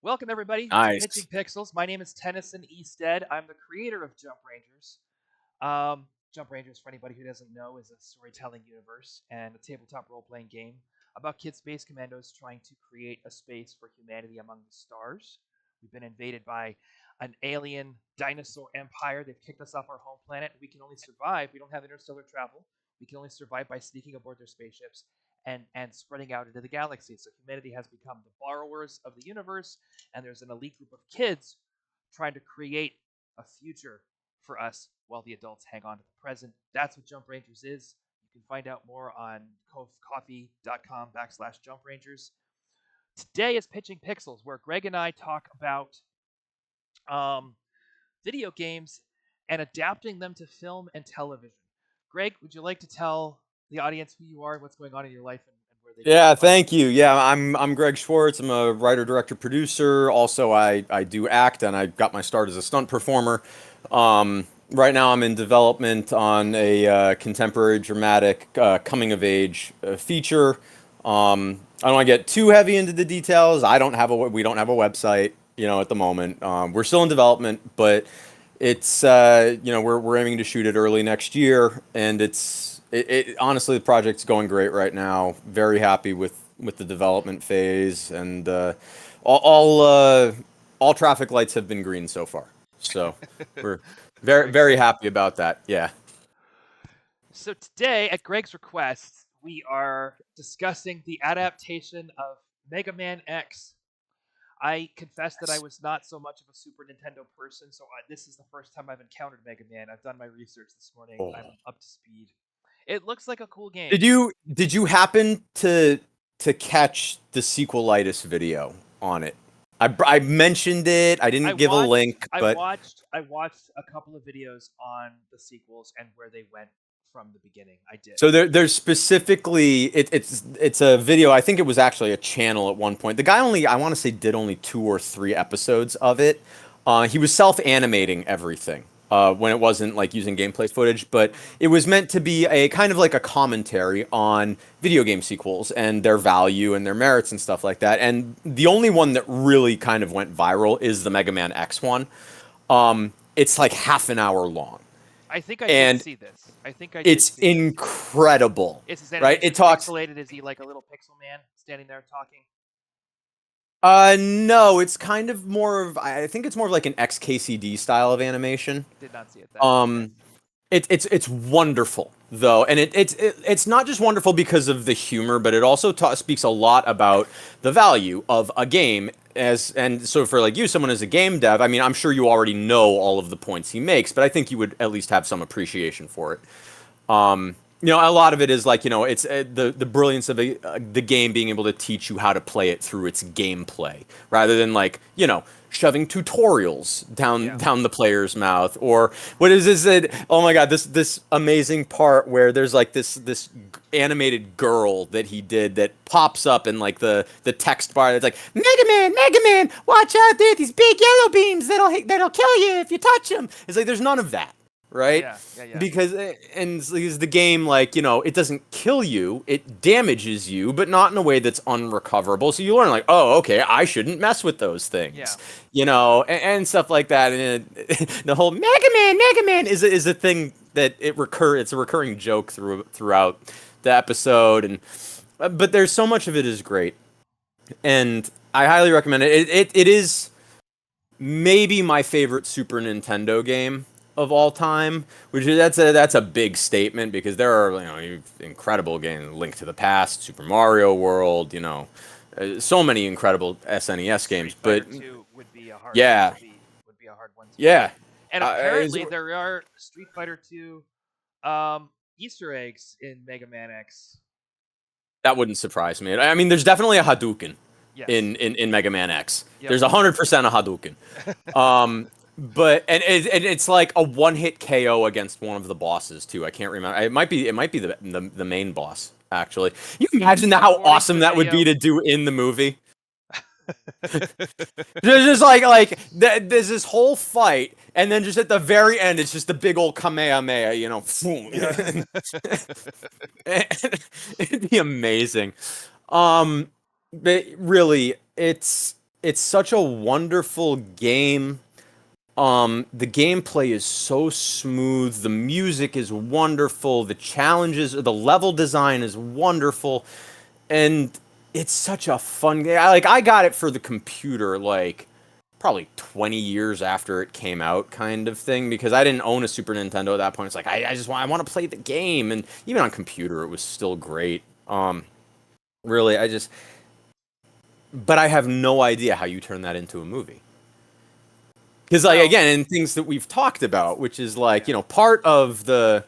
Welcome everybody to Pitching Nice. Pixels. My name is Tennyson E. Stead. I'm the creator of Jump Rangers. Jump Rangers, for anybody who doesn't know, is a storytelling universe and a tabletop role-playing game about kid space commandos trying to create a space for humanity among the stars. We've been invaded by an alien dinosaur empire. They've kicked us off our home planet. We can only survive. We don't have interstellar travel. We can only survive by sneaking aboard their spaceships and spreading out into the galaxy. So humanity has become the borrowers of the universe, and there's an elite group of kids trying to create a future for us while the adults hang on to the present. That's what Jump Rangers is. You can find out more on coffee.com/Jump Rangers. Today is Pitching Pixels, where Greg and I talk about um, video games and adapting them to film and television. Greg, would you like to tell the audience who you are and what's going on in your life and where they can Yeah, find thank you. Yeah, I'm Greg Schwartz. I'm a writer, director, producer. Also, I do act, and I got my start as a stunt performer. Right now, I'm in development on a contemporary dramatic coming of age feature. I don't want to get too heavy into the details. We don't have a website, at the moment. We're still in development, but it's we're aiming to shoot it early next year, and honestly, the project's going great right now. Very happy with the development phase, and all traffic lights have been green so far. So we're Very very exciting. happy about that. Yeah. So today, at Greg's request, we are discussing the adaptation of Megaman X. I confess that I was not so much of a Super Nintendo person, so this is the first time I've encountered Mega Man. I've done my research this morning. Oh. I'm up to speed. It looks like a cool game. Did you happen to catch the sequelitis video on it? I mentioned it. I I didn't give a watched link, I but watched I watched a couple of videos on the sequels and where they went from the beginning. I did. so there's specifically it's a video. I think it was actually a channel at one point. The guy I want to say did only 2 or 3 episodes of it. He was self-animating everything when it wasn't like using gameplay footage, but Mhm. it was meant to be a kind of like a commentary on video game sequels and their value and their merits and stuff like that. And the only one that really kind of went viral is the Mega Man X one. It's like half an hour long, I think I did and see this. I think I did it's see this. incredible, Is his right? It animation talks. pixelated? Is he like a little pixel man standing there talking? No, it's kind of more of. I think it's more of like an XKCD style of animation. Did not see it then. Okay. Um, it's wonderful though, and it's not just wonderful because of the humor, but it also speaks a lot about the value of a game. And so for like you, someone as a game dev, I mean, I'm sure you already know all of the points he makes, but I think you would at least have some appreciation for it. A lot of it is like it's the brilliance of the game being able to teach you how to play it through its gameplay, rather than like shoving tutorials down Yeah. down the player's mouth. Or what is this? Oh my god, this amazing part where there's like this animated girl that he did that pops up in like the text bar. That's like Mega Man, watch out! There, these big yellow beams that'll kill you if you touch them. It's like there's none of that, right? Yeah. Yeah. Yeah. Because the game, like, it doesn't kill you, it damages you, but not in a way that's unrecoverable. So you learn, like, oh, okay, I shouldn't mess with those Yeah. things, and stuff like that. And the whole Mega Man is a thing that it's a recurring joke throughout the episode, and but there's so much of it is great, and I highly recommend it. It is maybe my favorite Super Nintendo game of all time, which is that's a big statement because there are incredible games, Link to the Past, Super Mario World, so many incredible SNES games. Street But Fighter 2 would be a hard one yeah, to beat. Would be a hard one to beat. yeah, And it's, apparently there are Street Fighter 2 Easter eggs in Mega Man X. that wouldn't surprise me. I mean, there's definitely a Hadouken Yes. in Mega Man X. Yep. There's 100% a Hadouken. But it's like a one-hit KO against one of the bosses too. I can't remember. It might be the main boss actually. You can imagine how According to awesome the that would be video. to do in the movie. There's just there's this whole fight, and then just at the very end, it's just a big old Kamehameha, It'd be amazing. But really, it's such a wonderful game. The gameplay is so smooth, the music is wonderful, the challenges, the level design is wonderful, and it's such a fun game. I got it for the computer, like probably 20 years after it came out, kind of thing, because I didn't own a Super Nintendo at that point. It's like I want to play the game, and even on computer, it was still great. Really, but I have no idea how you turn that into a movie. Because like Well, again, in things that we've talked about, which is like, part of the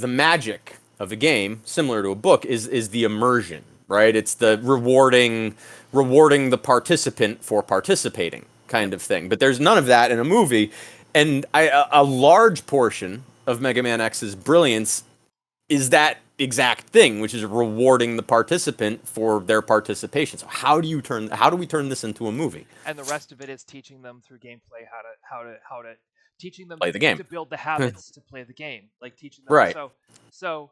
magic of a game, similar to a book, is the immersion, right? It's the rewarding the participant for participating yep. kind of thing. But there's none of that in a movie, and a large portion of Mega Man X's brilliance is that exact thing, which is rewarding the participant for their participation. So how do we turn this into a movie? And the rest of it is teaching them through gameplay how to teaching them Play the game. to build the habits to play the game, like teaching them. Right. So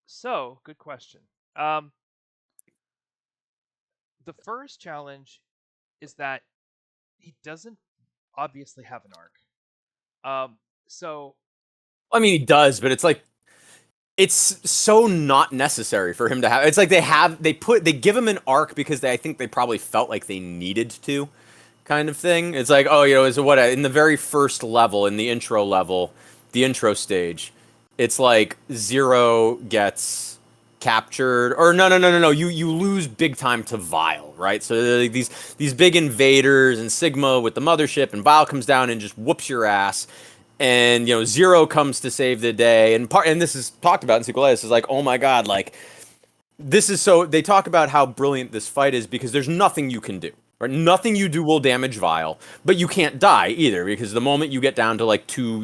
so good question. Um, the first challenge is that he doesn't obviously have an arc. So I mean, he does, but it's so not necessary for him to have. It's like they give him an arc because I think they probably felt like they needed to, kind of thing. It's like, oh, is what in the very first level, in the intro level, the intro stage, it's like Zero gets captured, or no, you lose big time to Vile, right? So like, these big invaders and Sigma with the mothership, and Vile comes down and just whoops your ass, and Zero comes to save the day, and this is talked about in sequel A. This is like, oh my god, like this is so they talk about how brilliant this fight is because there's nothing you can do. Right? Nothing you do will damage Vile, but you can't die either because the moment you get down to like two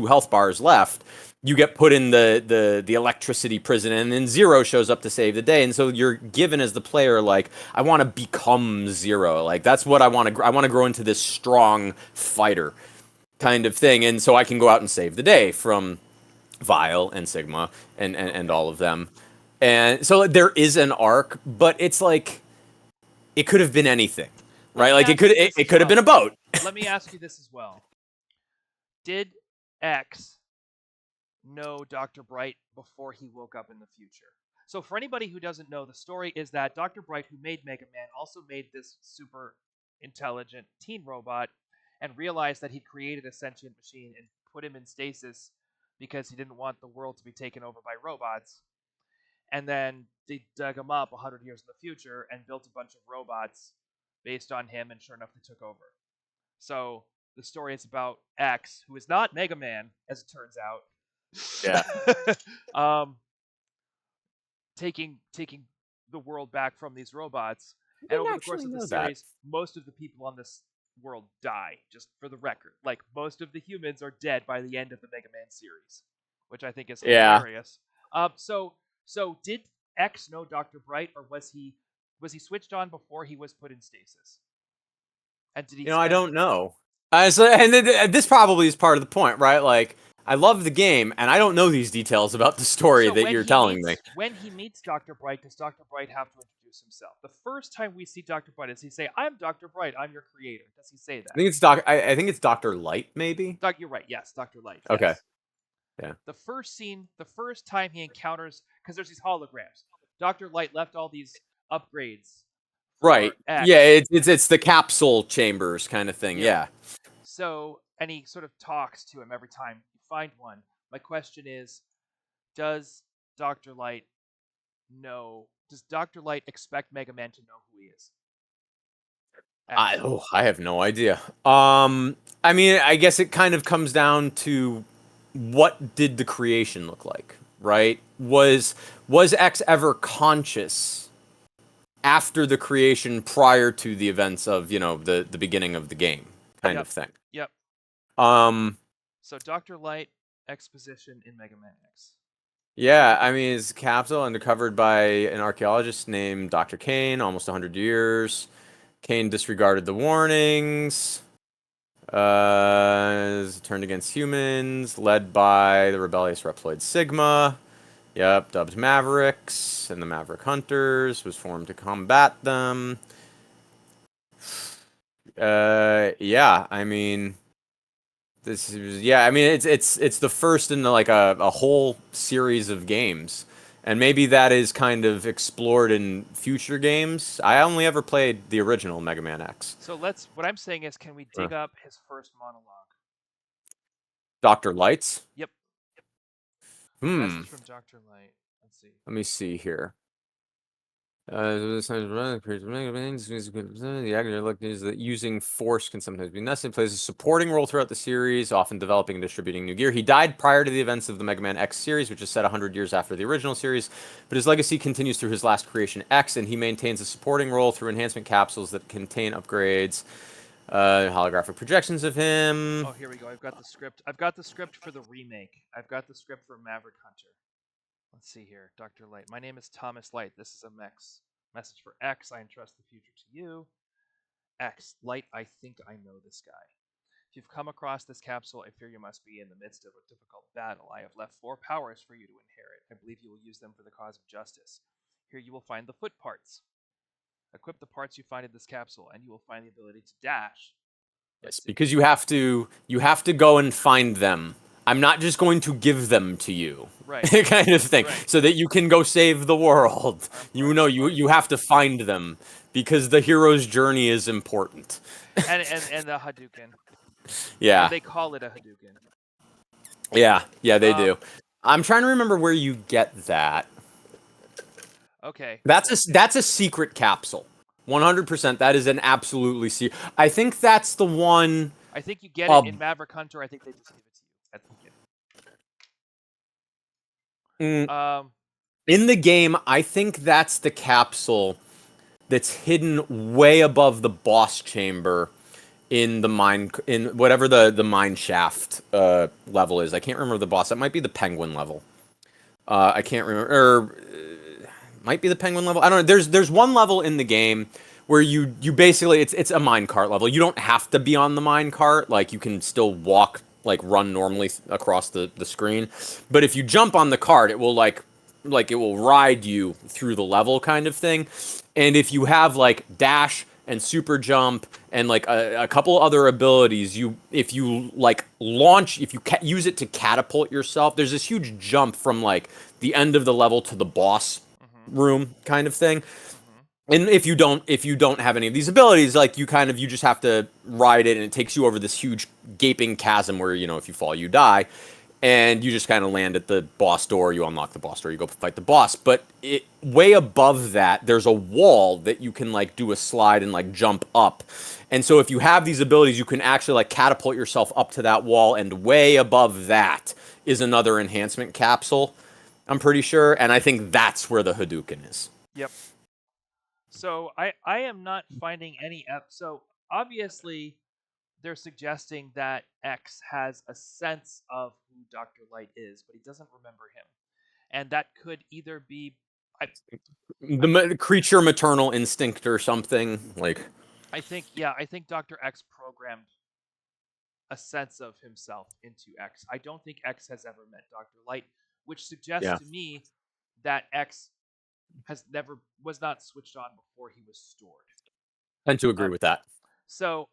health bars left, you get put in the electricity prison, and then Zero shows up to save the day, and so you're given as the player like, I want to become Zero, like that's what I want to. I want to grow into this strong fighter kind of thing, and so I can go out and save the day from Vile and Sigma and all of them. And so there is an arc, but it's like it could have been anything, let right? me Like ask you this it as could have been a well. boat. Let me ask you this as well. Did X know Dr. Bright before he woke up in the future? So for anybody who doesn't know, the story is that Dr. Bright, who made Mega Man, also made this super intelligent teen robot and realized that he'd created a sentient machine and put him in stasis because he didn't want the world to be taken over by robots. And then they dug him up 100 years in the future and built a bunch of robots based on him, and sure enough, they took over. So the story is about X, who is not Mega Man, as it turns Yeah. out, taking the world back from these robots. I And didn't over the course actually of the know that. series, most of the people on this world die. Just for the record, like most of the humans are dead by the end of the Mega Man series, which I think is Yeah. hilarious. So did X know Dr. Bright, or was he switched on before he was put in stasis? And did he I spend don't know. This probably is part of the point, right? Like, I love the game, and I don't know these details about the story so that you're telling me. when he meets Dr. Bright, does Dr. Bright have to introduce himself? The first time we see Dr. Bright, does he say, "I'm Dr. Bright, I'm your creator"? Does he say that? I think it's Doctor Light, maybe. You're right. Yes, Dr. Light. Okay. Yes. Yeah. The first scene, the first time he encounters, because there's these holograms. Dr. Light left all these upgrades Right. for X. Yeah. It's the capsule chambers kind of thing. Yeah. So, and he sort of talks to him every time you find one. My question is, does Dr. Light know? Does Dr. Light expect Mega Man to know who he is? I have no idea. I mean, I guess it kind of comes down to what did the creation look like, right? Was X ever conscious after the creation, prior to the events of the beginning of the game, kind Yep. of thing? Yep. Um, So Dr. Light exposition in Mega Man X. yeah, I mean, it's capsule undercovered by an archaeologist named Dr. Kane, almost 100 years. Kane disregarded the warnings. Turned against humans, led by the rebellious Reploid Sigma. Yep, dubbed Mavericks, and the Maverick Hunters was formed to combat them. Yeah, I mean, this is yeah, I mean it's the first in like a whole series of games. And maybe that is kind of explored in future games. I only ever played the original Mega Man X. So what I'm saying is, can we Uh, dig up his first monologue? Dr. Lights? Yep. Hmm. Message from Dr. Light. Let's see. Let me see here. The actor look is that using force can sometimes be necessary. Plays a supporting role throughout the series, often developing and distributing new gear. He died prior to the events of the Mega Man X series, which is set 100 years after the original series, but his legacy continues through his last creation, X, and he maintains a supporting role through enhancement capsules that contain upgrades, holographic projections of him. Oh, here we go. I've got the script. I've got the script for the remake. I've got the script for Maverick Hunter. Let's see here. Dr. Light. My name is Thomas Light. This is a message for X. I entrust the future to you. X. Light, I think I know this guy. If you've come across this capsule, I fear you must be in the midst of a difficult battle. I have left 4 powers for you to inherit. I believe you will use them for the cause of justice. Here you will find the foot parts. Equip the parts you find in this capsule, and you will find the ability to dash. Yes, because you have to go and find them. I'm not just going to give them to you. Right. Kind of thing. Right. So that you can go save the world. You know, you have to find them because the hero's journey is important. and the Hadouken. Yeah. Or they call it a Hadouken. Yeah, they do. I'm trying to remember where you get that. Okay. That's a secret capsule. 100%. That is an absolutely secret. I think that's the one. I think you get it in Maverick Hunter. I think they just give it to you at the beginning. In the game, I think that's the capsule that's hidden way above the boss chamber in the mine, in whatever the mine shaft level is. I can't remember the boss. That might be the penguin level. I can't remember. Or might be the penguin level. I don't know. There's one level in the game where you basically it's a mine cart level. You don't have to be on the mine cart. Like you can still walk, like run normally across the screen. But if you jump on the cart, it will like it will ride you through the level kind of thing. And if you have like dash and super jump and like a couple other abilities, if you like launch, if you use it to catapult yourself, there's this huge jump from like the end of the level to the boss room kind of thing. And if you don't have any of these abilities, like you just have to ride it, and it takes you over this huge gaping chasm where, you know, if you fall, you die. And you just kind of land at the boss door, you unlock the boss door, you go fight the boss. But way above that, there's a wall that you can like do a slide and like jump up. And so if you have these abilities, you can actually like catapult yourself up to that wall, and way above that is another enhancement capsule, I'm pretty sure. And I think that's where the Hadouken is. Yep. So I am not finding any. So obviously, they're suggesting that X has a sense of who Dr. Light is, but he doesn't remember him. And that could either be the creature maternal instinct or something. Like I think Dr. X programmed a sense of himself into X. I don't think X has ever met Dr. Light, which suggests to me that X was not switched on before he was stored. I tend to agree with that. So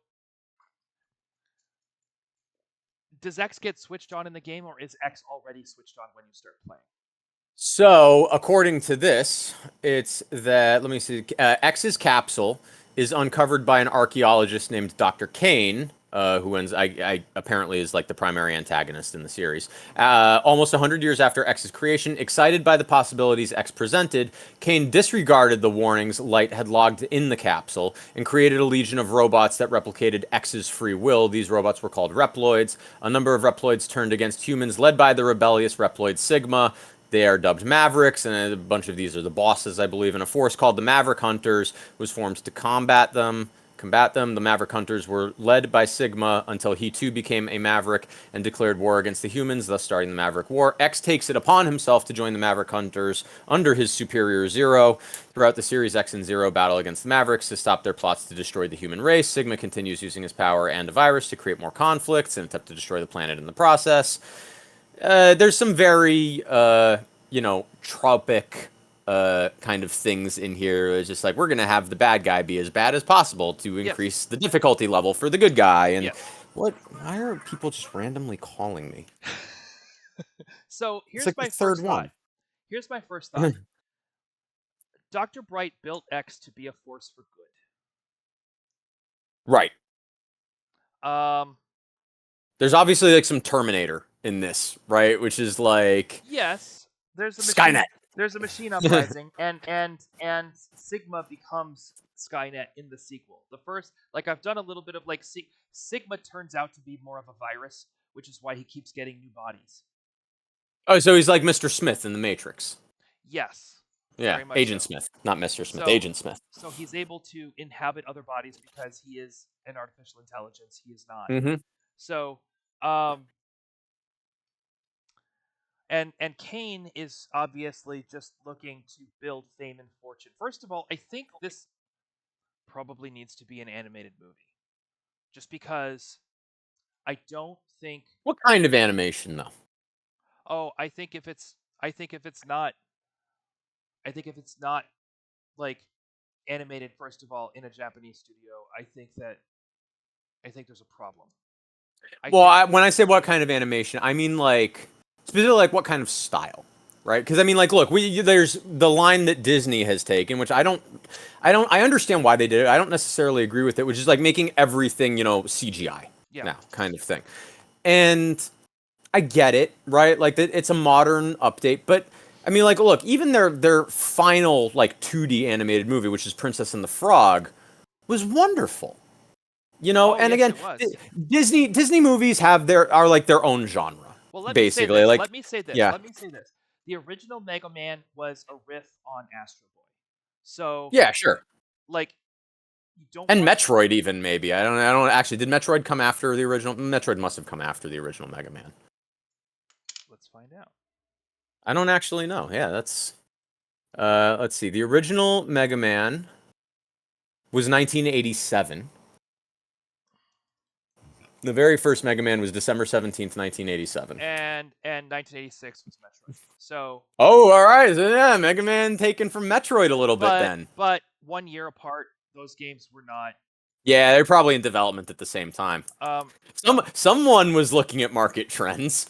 does X get switched on in the game, or is X already switched on when you start playing? So, according to this, it's that, let me see, X's capsule is uncovered by an archaeologist named Dr. Kane, who apparently is like the primary antagonist in the series. Almost 100 years after X's creation, excited by the possibilities X presented, Kane disregarded the warnings Light had logged in the capsule and created a legion of robots that replicated X's free will. These robots were called Reploids. A number of Reploids turned against humans, led by the rebellious Reploid Sigma. They are dubbed Mavericks, and a bunch of these are the bosses, I believe. And a force called the Maverick Hunters was formed to combat them. The Maverick Hunters were led by Sigma until he too became a Maverick and declared war against the humans, thus starting the Maverick War. X takes it upon himself to join the Maverick Hunters under his superior Zero. Throughout the series, X and Zero battle against the Mavericks to stop their plots to destroy the human race. Sigma continues using his power and a virus to create more conflicts and attempt to destroy the planet in the process. There's some very tropic kind of things in here. It's just like we're gonna have the bad guy be as bad as possible to Yes. increase the difficulty level for the good guy. And Yes. what? Why are people just randomly calling me? So It's here's like the my third first thought. one. Here's my first thought. Dr. Bright built X to be a force for Right. good. There's obviously like some Terminator in this, right? Which is like Yes, there's a Skynet. machine. There's a machine uprising, and Sigma becomes Skynet in the sequel. The first, like I've done a little bit of like Sigma turns out to be more of a virus, which is why he keeps getting new bodies. Oh, so he's like Mr. Smith in the Matrix. Yes, Yeah, very much Agent so. Smith, not Mr. Smith. So Agent Smith. so he's able to inhabit other bodies because he is an artificial intelligence. He is not. Mm-hmm. So and Kane is obviously just looking to build fame and fortune. First of all, I think this probably needs to be an animated movie. Just because I don't think What kind of animation though? oh, I think if it's not I think if it's not like animated first of all in a Japanese studio, I think there's a problem. I Well, think when I say what kind of animation, I mean like specifically like what kind of style, right? Because I mean like, look, there's the line that Disney has taken, which I understand why they did it. I don't necessarily agree with it, which is like making everything CGI yeah. now kind of thing, and I get it, right? Like it's a modern update, but I mean like, look, even their final like 2D animated movie, which is Princess and the Frog, was wonderful. Oh, And yes again, it was. Disney movies are like their own genre, Well, let me say basically. this. Like, Let me say this. yeah, Let me say this. The original Mega Man was a riff on Astro Boy. So, yeah, sure. like, you don't And want. Metroid even maybe. I don't actually. Did Metroid come after the original? Metroid must have come after the original Mega Man. Let's find out. I don't actually know. Yeah, that's. Let's see. The original Mega Man was 1987. The very first Mega Man was December 17th, 1987. And 1986 was Metroid. So, Oh, all right. So yeah, Mega Man taken from Metroid a little bit but then. but 1 year apart, those games were not. Yeah, they're probably in development at the same time. Um, Someone was looking at market trends.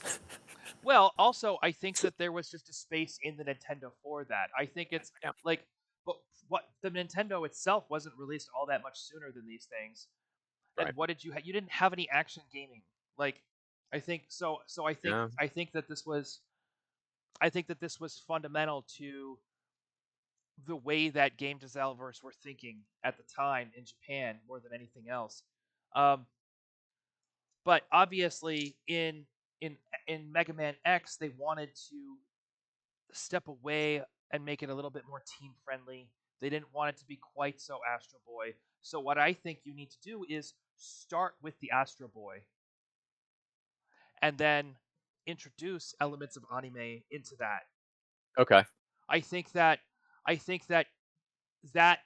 well, also I think that there was just a space in the Nintendo for that. I think it's Yeah. like, but what the Nintendo itself wasn't released all that much sooner than these things. And Right. what did you have? You didn't have any action gaming. Like, I think so. So Yeah. I think that this was fundamental to the way that game developers were thinking at the time in Japan more than anything else. Um, but obviously, in Mega Man X, they wanted to step away and make it a little bit more team friendly. They didn't want it to be quite so Astro Boy. So what I think you need to do is start with the Astro Boy and then introduce elements of anime into that. Okay. I think that I think that that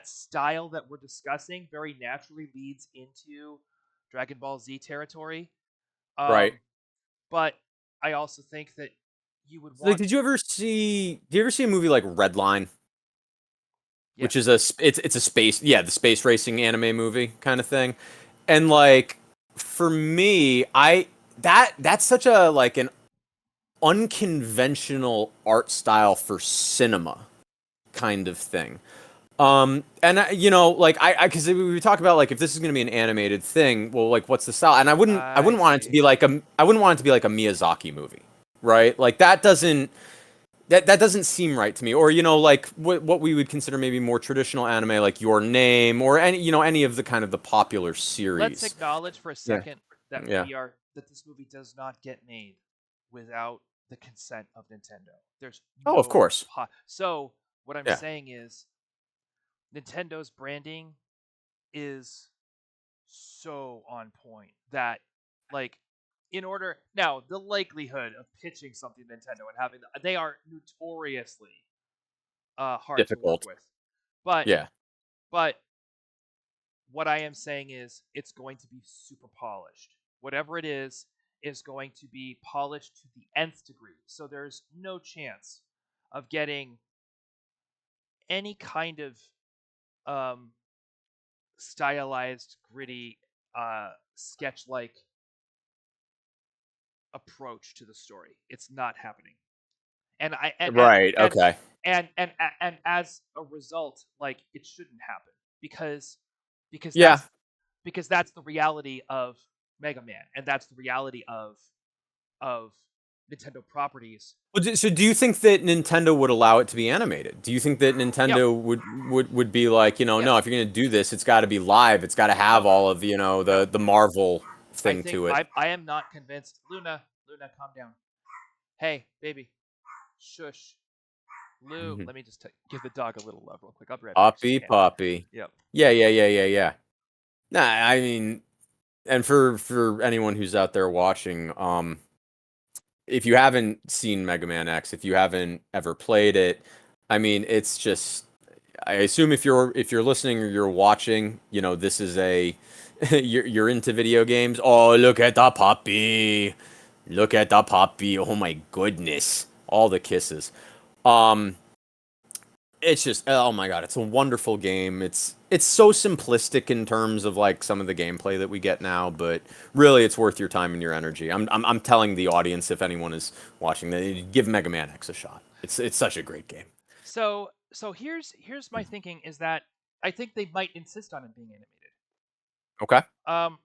style that we're discussing very naturally leads into Dragon Ball Z territory. Right. But I also think that you would So, like, want did you ever see a movie like Redline, which is yes. it's a space, yeah, the space racing anime movie kind of thing. And like for me, that's such a like an unconventional art style for cinema kind of thing. And like because we talk about like if this is going to be an animated thing, well, like what's the style? And I I wouldn't want it to see. be like I wouldn't want it to be like a Miyazaki movie, right? Like that doesn't seem right to me. Or like what we would consider maybe more traditional anime, like Your Name, or any of the kind of the popular Let's series. acknowledge for a Yeah, second that yeah. this movie does not get made without the consent of Nintendo. There's Oh, of no course. so what I'm Yeah. saying is Nintendo's branding is so on point that like in order now the likelihood of pitching something to Nintendo and having they are notoriously hard to work Difficult. with. But Yeah. but what I am saying is it's going to be super polished. Whatever it is, is going to be polished to the nth degree. So there's no chance of getting any kind of um, stylized, gritty, sketch-like approach to the story. It's not happening. And I Right. Okay. and as a result, like it shouldn't happen because because Yeah. that's because that's the reality of Mega Man, and that's the reality of Nintendo properties. So do you think that Nintendo would allow it to be animated? Do you think that Yep. Nintendo would be like, no, Yes. if you're gonna do this, it's got to be live. It's got to have No. all of No. the Marvel I thing think to it. I am not convinced. Luna, calm down. Hey, baby, shush. Lou, Mhm. let me just give the dog a little love real quick. I'll be right back. Just a Poppy, second. Poppy. Yep. Yeah. Nah, I mean, and for anyone who's out there watching, if you haven't seen Mega Man X, if you haven't ever played it, I mean, it's just. I assume if you're listening or you're watching, this is a you're into video games. Oh, look at the puppy! Look at the puppy! Oh my goodness! All the kisses. Um, it's just oh my god, it's a wonderful game. It's so simplistic in terms of like some of the gameplay that we get now, but really it's worth your time and your energy. I'm telling the audience if anyone is watching that give Mega Man X a shot. It's such a great game. So here's my thinking is that I think they might insist on it being animated. Okay. Um,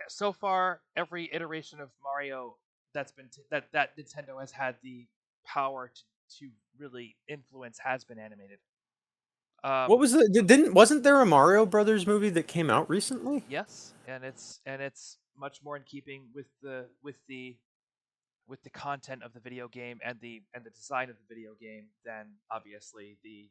so far, every iteration of Mario that's been that Nintendo has had the power to really influence has been animated. What Um, was the didn't wasn't there a Mario Brothers movie that came out recently? yes, and it's much more in keeping with the content of the video game and the design of the video game than obviously the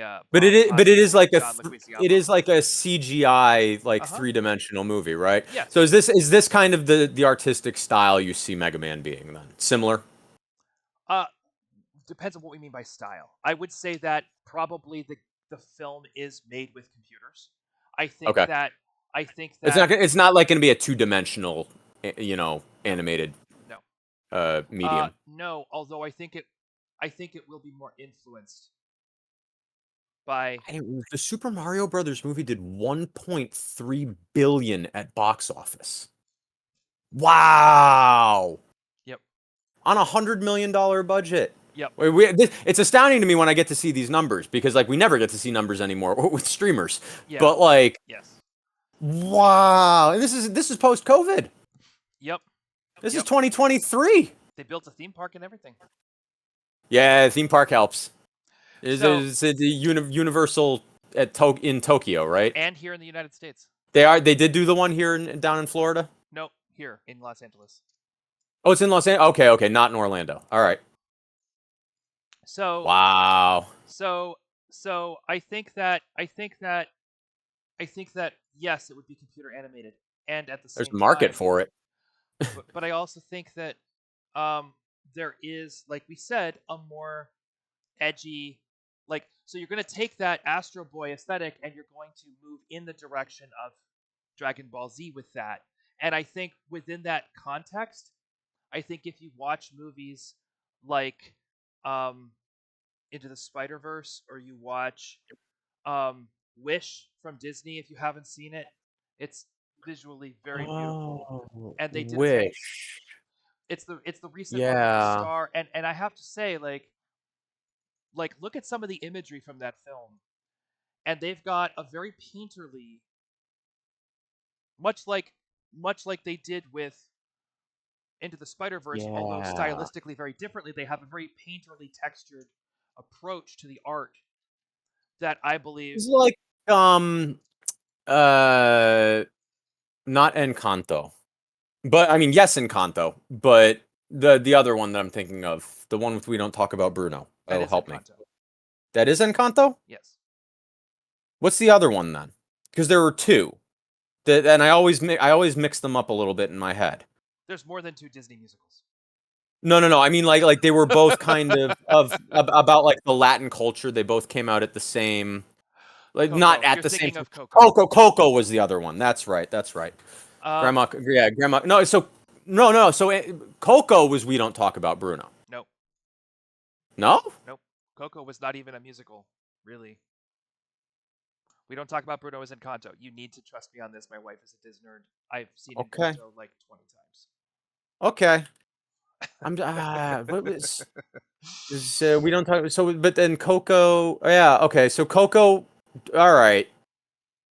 Bob But it Hoskins is and like John it Leguizamo. is like a CGI like Uh huh. three-dimensional movie, right? So Yes. is this kind of the artistic style you see Mega Man being then? Similar? Uh, depends on what we mean by style. I would say that probably the film is made with computers. I think Okay. that I think that It's not like going to be a two-dimensional no, animated no. medium. No, although I think it will be more influenced by The Super Mario Brothers movie did 1.3 billion at box office. Wow. yep, On $100 million budget. yep, It's astounding to me when I get to see these numbers because like we never get to see numbers anymore with streamers. yeah, But like, yes. wow, and this is post COVID. Yep, This is yep. 2023. They built a theme park and everything. Yeah, theme park helps. So, Is the Universal in Tokyo, right? and here in the United States. They did do the one here down in Florida. Nope, here in Los Angeles. Oh, it's in Los Angeles. Okay, not in Orlando. All right. So, Wow. so, so I think that yes, it would be computer animated, and at the There's same a market time, for it. but I also think that there is, like we said, a more edgy, like so you're going to take that Astro Boy aesthetic and you're going to move in the direction of Dragon Ball Z with that. And I think within that context, I think if you watch movies like um, Into the Spider Verse or you watch Wish from Disney, if you haven't seen it, it's visually very beautiful, Oh, and they did a Wish. it's the recent one with the Yeah. star, and I have to say like look at some of the imagery from that film, and they've got a very painterly, much like much like they did with Into the Spider Verse, although Yeah. stylistically very differently. They have a very painterly textured approach to the art that I believe. It's like uh not Encanto. But I mean yes Encanto, but the other one that I'm thinking of, the one with We Don't Talk About Bruno. That That'll is help me. Encanto. That is Encanto? Yes. What's the other one then? Because there were two. And I always mix them up a little bit in my head. There's more than two Disney musicals. No. I mean like they were both kind of about like the Latin culture. They both came out at the same like not Coco. at You're the same thinking time. of Coco. Coco was the other one. That's right. Um, Grandma, yeah, Grandma. No, so No. So Coco was We Don't Talk About Bruno. Nope. No? Nope. Coco was not even a musical, really. We Don't Talk About Bruno is Encanto. You need to trust me on this. My wife is a Disney nerd. I've seen Okay. Encanto like 20 times. Okay. What was We Don't Talk so but then Coco, yeah, okay. So Coco, all right.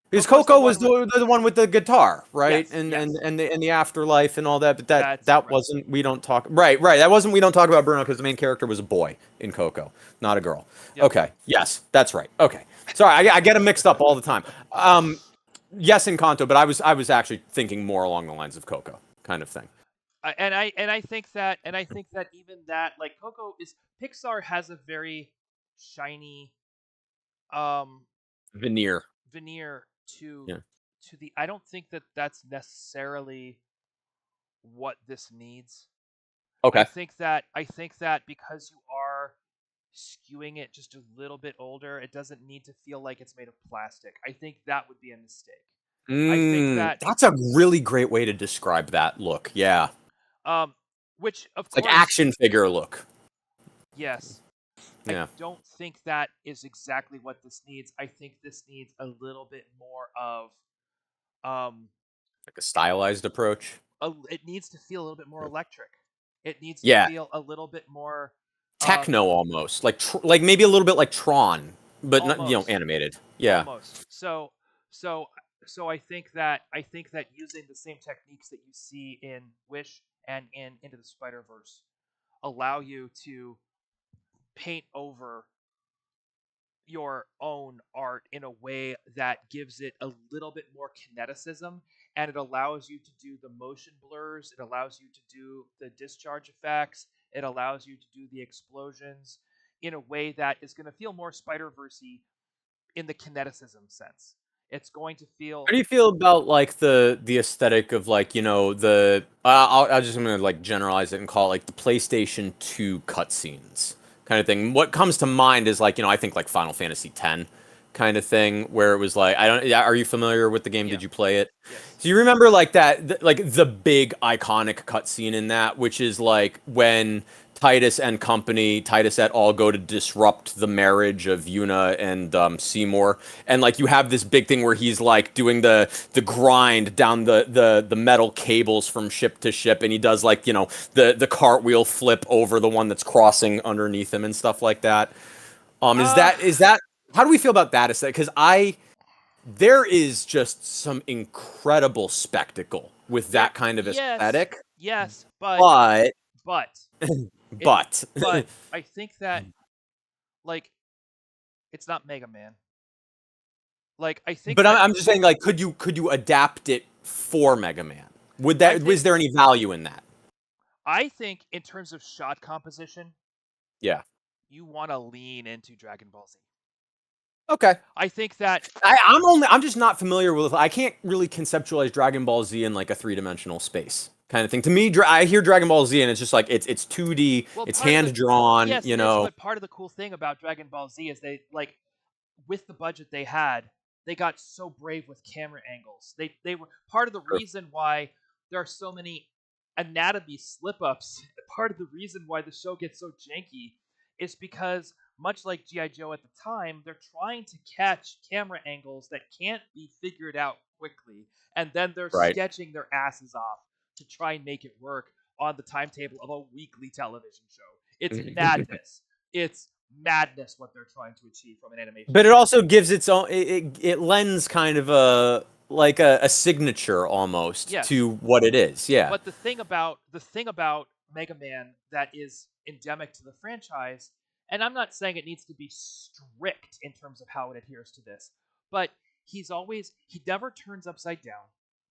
Because Coco's the Coco one was with. the one with the guitar, right? Yes, yes. And the afterlife and all that, but That's that right. wasn't We Don't Talk. Right, right. That wasn't We Don't Talk About Bruno because the main character was a boy in Coco, not a girl. Yep. Okay. Yes, that's right. Okay. Sorry, I get them mixed up all the time. Yes, Encanto, but I was actually thinking more along the lines of Coco kind of thing. And I think that even that, like, Coco is, Pixar has a very shiny um Veneer. veneer to Yeah. the, I don't think that that's necessarily what this needs. Okay. I think that because you are skewing it just a little bit older, it doesn't need to feel like it's made of plastic. I think that would be a mistake. I think that That's a really great way to describe that look. Yeah. um which of It's like course, action figure look. yes, I Yeah. don't think that is exactly what this needs. I think this needs a little bit more of um Like a stylized approach. it needs to feel a little bit more electric. It needs to Yeah. feel a little bit more um Techno almost. Like maybe a little bit like Tron, but not, almost animated. Yeah. almost. So I think that using the same techniques that you see in Wish and in Into the Spider Verse allow you to paint over your own art in a way that gives it a little bit more kineticism, and it allows you to do the motion blurs, it allows you to do the discharge effects, it allows you to do the explosions in a way that is going to feel more Spider-Verse-y in the kineticism sense. It's going to feel. How do you feel about like the aesthetic of like the I'll just I'm gonna like generalize it and call it like the PlayStation 2 cutscenes kind of thing. What comes to mind is like I think like Final Fantasy X kind of thing where it was like I don't yeah, are you familiar with the game? Yeah. Did you play it? Yes. Do you remember like like the big iconic cutscene in that, which is like when Titus and company, Titus et al. Go to disrupt the marriage of Yuna and Seymour, and like you have this big thing where he's like doing the grind down the metal cables from ship to ship, and he does like the cartwheel flip over the one that's crossing underneath him and stuff like that. Uh Is that how do we feel about that aesthetic? Because there is just some incredible spectacle with there that kind of yes. aesthetic, Yes, but but but it but but I think that, like, it's not Mega Man. Like, I think but that I'm just saying, like, could you adapt it for Mega Man? Would I that think was there any value in that? I think in terms of shot composition, Yeah. you want to lean into Dragon Ball Z. Okay. I think that I'm just not familiar with. I can't really conceptualize Dragon Ball Z in like a three-dimensional space kind of thing. To me, I hear Dragon Ball Z and it's just like it's 2D, well, it's part of the hand drawn. yes, it is, but part of the cool thing about Dragon Ball Z is they, like, with the budget they had, they got so brave with camera angles. They were part of the reason why there are so many anatomy slip ups. Part of the reason why the show gets so janky is because, much like GI Joe at the time, they're trying to catch camera angles that can't be figured out quickly, and then they're Right. sketching their asses off to try and make it work on the timetable of a weekly television show. It's madness. It's madness what they're trying to achieve from an animation But it standpoint. also gives its own. It lends kind of a like a signature almost Yes, to what it is. Yeah. but the thing about Mega Man that is endemic to the franchise, and I'm not saying it needs to be strict in terms of how it adheres to this, but he never turns upside down.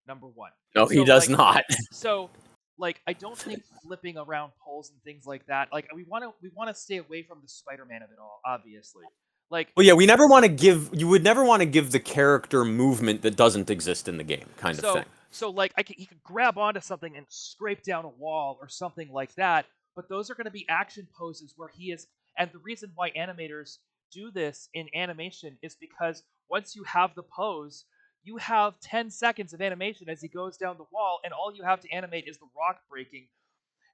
Number one. No, he So does like not. so like I don't think flipping around poles and things like that. Like, we want to stay away from the Spider-Man of it all, obviously. Like, Well, yeah, we never want to give. You would never want to give the character movement that doesn't exist in the game, kind of thing. so like he could grab onto something and scrape down a wall or something like that, but those are going to be action poses where he is. And the reason why animators do this in animation is because once you have the pose, you have 10 seconds of animation as he goes down the wall, and all you have to animate is the rock breaking.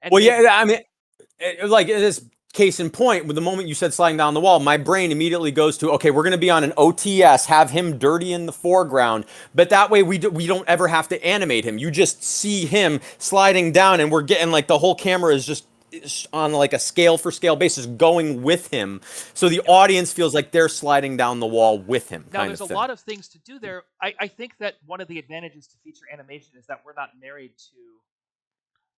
And Well, maybe yeah, I mean, like this case in point, with the moment you said sliding down the wall, my brain immediately goes to, okay, we're going to be on an OTS, have him dirty in the foreground, but that way we don't ever have to animate him. You just see him sliding down, and we're getting like the whole camera is just on like a scale for scale basis going with him, so the audience feels like they're sliding down the wall with him, now kind there's of a thing. lot of things to do there. I think that one of the advantages to feature animation is that we're not married to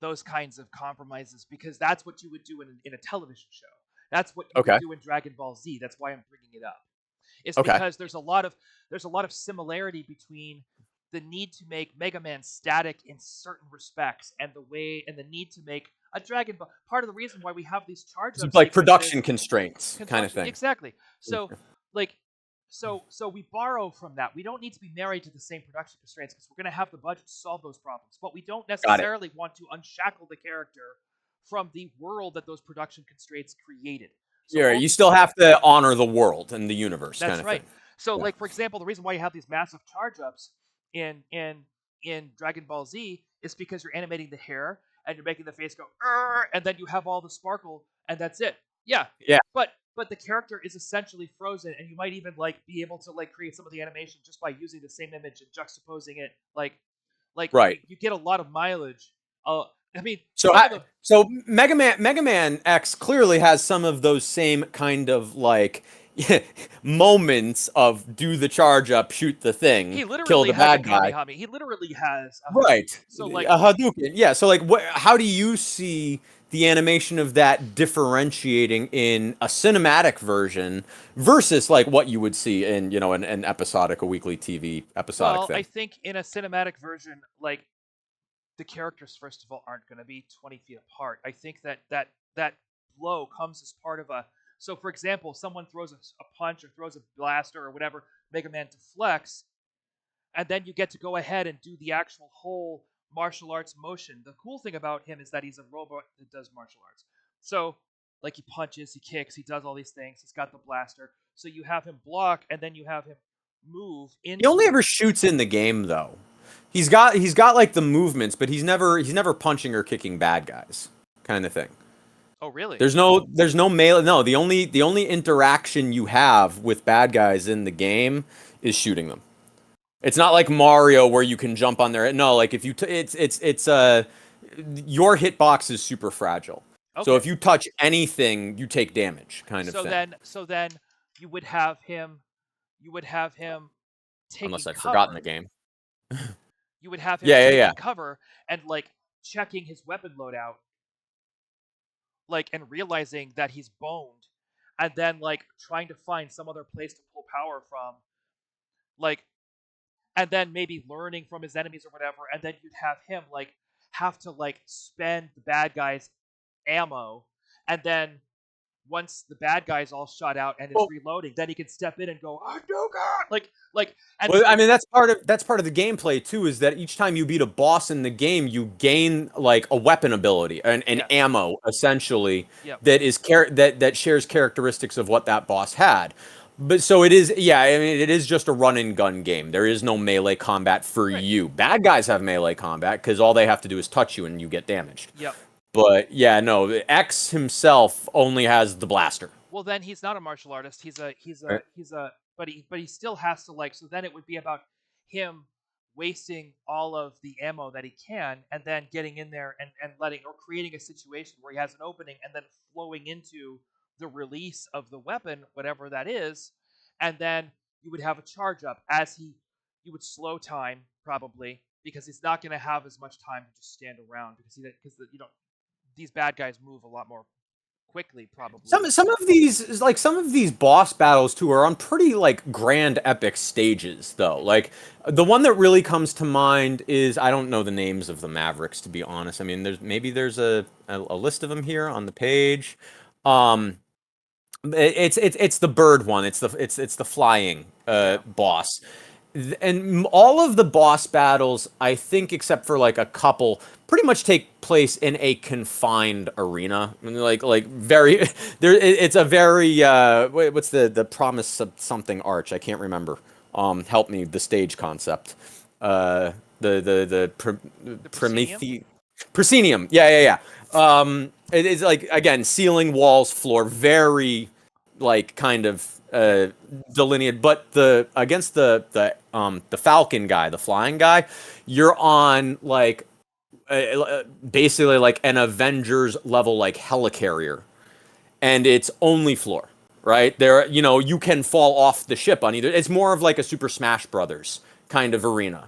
those kinds of compromises, because that's what you would do in a television show. That's what you would Okay. do in Dragon Ball Z. That's why I'm bringing it up. It's Okay. because there's a lot of similarity between the need to make Mega Man static in certain respects and the need to make a Dragon Ball. Part of the reason why we have these charge It's up like sequences, production constraints, kind of construction, thing. exactly. So like so we borrow from that. We don't need to be married to the same production constraints because we're going to have the budget to solve those problems. But we don't Got it. necessarily want to unshackle the character from the world that those production constraints created. So Yeah, you still have to honor the world and the universe, kind that's of right. thing. So, Yeah. like for example, the reason why you have these massive charge ups in Dragon Ball Z is because you're animating the hair and you're making the face go, and then you have all the sparkle, and that's it. Yeah, Yeah. but the character is essentially frozen, and you might even like be able to like create some of the animation just by using the same image and juxtaposing it. Like Right. you get a lot of mileage. I mean, So, some of the Mega Man X clearly has some of those same kind of like moments of do the charge up, shoot the thing, he kill literally the has a bad guy. Kamehameha. He literally has a Right. Hadouken. So like A Hadouken. Yeah. So like, how do you see the animation of that differentiating in a cinematic version versus like what you would see in an episodic, a weekly TV episodic well, I thing? think in a cinematic version, like the characters first of all aren't going to be 20 feet apart. I think that blow comes as part of a. So, for example, someone throws a punch or throws a blaster or whatever, Mega Man deflects, and then you get to go ahead and do the actual whole martial arts motion. The cool thing about him is that he's a robot that does martial arts. So, like he punches, he kicks, he does all these things. He's got the blaster. So you have him block, and then you have him move He only into. ever shoots in the game though. He's got like the movements, but he's never punching or kicking bad guys, kind of thing. Oh, really? There's no melee. No, the only interaction you have with bad guys in the game is shooting them. It's not like Mario where you can jump on their. No, like if you it's your hitbox is super fragile. So Okay. if you touch anything, you take damage, kind of So thing. then you would have him Unless taking I've forgotten the cover. game. You would have him Yeah, yeah, taking yeah. cover and like checking his weapon loadout, like and realizing that he's boned, and then like trying to find some other place to pull power from, like, and then maybe learning from his enemies or whatever, and then you'd have him like have to like spend the bad guys' ammo, and then once the bad guy's all shot out and is Well, reloading, then he can step in and go, Hadouken! Like, and Well, I so mean that's part of the gameplay too. Is that each time you beat a boss in the game, you gain like a weapon ability and yes, ammo essentially yep, that shares characteristics of what that boss had. But so it is, yeah. I mean, it is just a run and gun game. There is no melee combat for right, you. Bad guys have melee combat because all they have to do is touch you and you get damaged. yep. But yeah, no, X himself only has the blaster. Well, then he's not a martial artist. Right. But he still has to like. So then it would be about him wasting all of the ammo that he can, and then getting in there and letting or creating a situation where he has an opening and then flowing into the release of the weapon, whatever that is, and then you would have a charge up as you would slow time probably because he's not going to have as much time to just stand around because these bad guys move a lot more quickly probably. Some of these boss battles too are on pretty like grand epic stages though. Like the one that really comes to mind is, I don't know the names of the Mavericks, to be honest. I mean, there's a list of them here on the page. Um, it's the bird one. It's the flying Yeah. boss. And all of the boss battles, I think, except for like a couple, pretty much take place in a confined arena. I mean, like very there. It's a very what's the promise of something arch? I can't remember. help me, the stage concept. The proscenium. Promethe proscenium. Yeah, yeah, yeah. It is like, again, ceiling, walls, floor, very like kind of Yeah. delineated. But the against the Falcon guy, the flying guy, you're on like basically like an Avengers level like helicarrier, and it's only floor. Right there, you can fall off the ship on either. It's more of like a Super Smash Brothers kind of arena.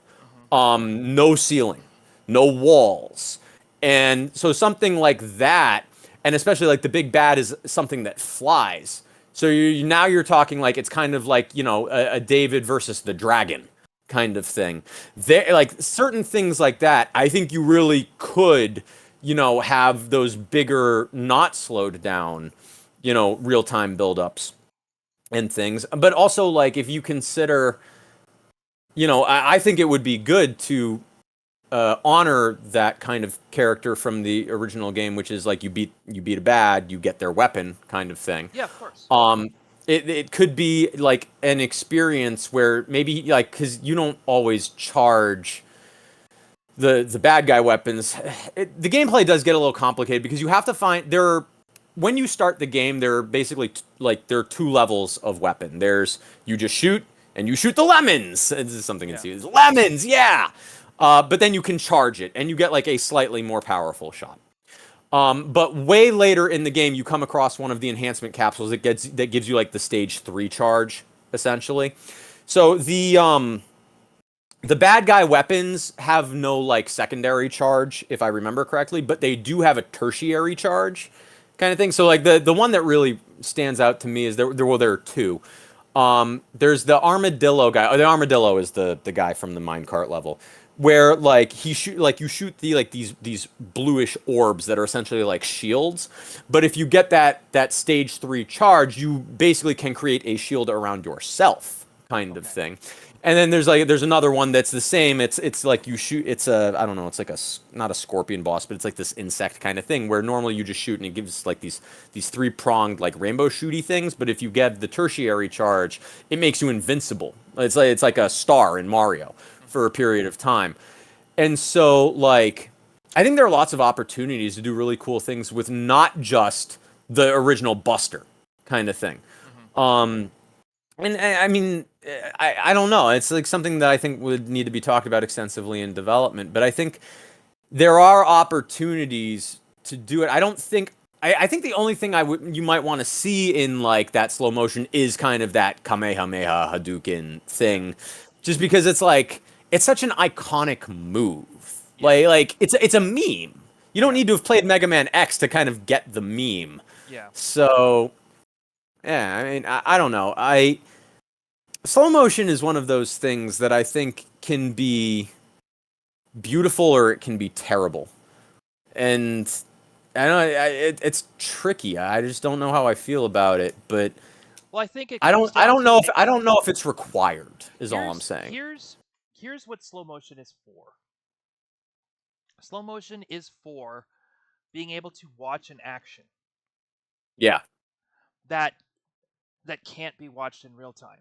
Hmm. No ceiling, no walls. And so something like that, and especially like the big bad is something that flies. So now you're talking like it's kind of like, a David versus the dragon kind of thing. There, like certain things like that, I think you really could, have those bigger, not slowed down, real time buildups and things. But also, like, if you consider, I think it would be good to honor that kind of character from the original game, which is like you beat a bad, you get their weapon kind of thing. Yeah, of course. It could be like an experience where maybe like, because you don't always charge the bad guy weapons. The gameplay does get a little complicated because you have to find when you start the game, there are basically there are two levels of weapon. There's you just shoot and you shoot the lemons. This is something in Yeah. serious. Lemons, yeah. But then you can charge it and you get like a slightly more powerful shot. But way later in the game, you come across one of the enhancement capsules that gives you like the stage 3 charge, essentially. So the bad guy weapons have no like secondary charge, if I remember correctly, but they do have a tertiary charge kind of thing. So like the one that really stands out to me is there are two. There's the armadillo guy. Oh, the armadillo is the guy from the minecart level, where like you shoot these bluish orbs that are essentially like shields. But if you get that stage 3 charge, you basically can create a shield around yourself, kind of Okay. thing. And then there's another one that's the same. It's like you shoot. It's a, I don't know. It's like not a scorpion boss, but it's like this insect kind of thing where normally you just shoot and it gives like these 3-pronged like rainbow shooty things. But if you get the tertiary charge, it makes you invincible. It's like a star in Mario for a period of time. And so like I think there are lots of opportunities to do really cool things with not just the original Buster kind of thing. Hmm. And I mean, I don't know. It's like something that I think would need to be talked about extensively in development. But I think there are opportunities to do it. I don't think. I think the only thing you might want to see in like that slow motion is kind of that Kamehameha Hadouken Yeah. thing, just because it's like it's such an iconic move. Yeah. Like it's a meme. You don't Yeah. need to have played Megaman X to kind of get the meme. Yeah. So yeah, I mean, I don't know. Slow motion is one of those things that I think can be beautiful or it can be terrible, and I don't know it's tricky. I just don't know how I feel about it, but Well, I think it I comes don't I down don't to know if I don't know if it's required. Is all I'm here's saying. here's here's what slow motion is for. Slow motion is for being able to watch an action Yeah, that can't be watched in real time.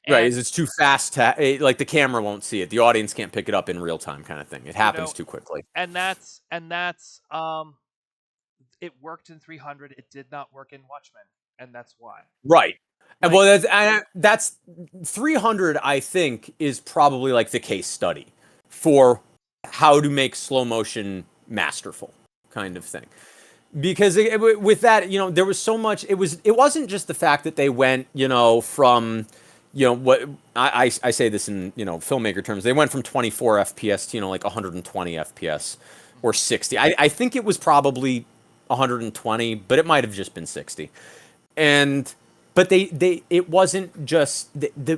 right. And Is it's too fast like the camera won't see it. The audience can't pick it up in real time, kind of thing. It you happens know, too quickly. and that's it worked in 300, it did not work in Watchmen, and that's why. Right. And Like, well, that's 300. I think is probably like the case study for how to make slow motion masterful, kind of thing. Because with that, there was so much. It wasn't just the fact that they went, from, what I say this in filmmaker terms. They went from 24 FPS to like 120 FPS or 60. I think it was probably 120, but it might have just been 60. And but it wasn't just there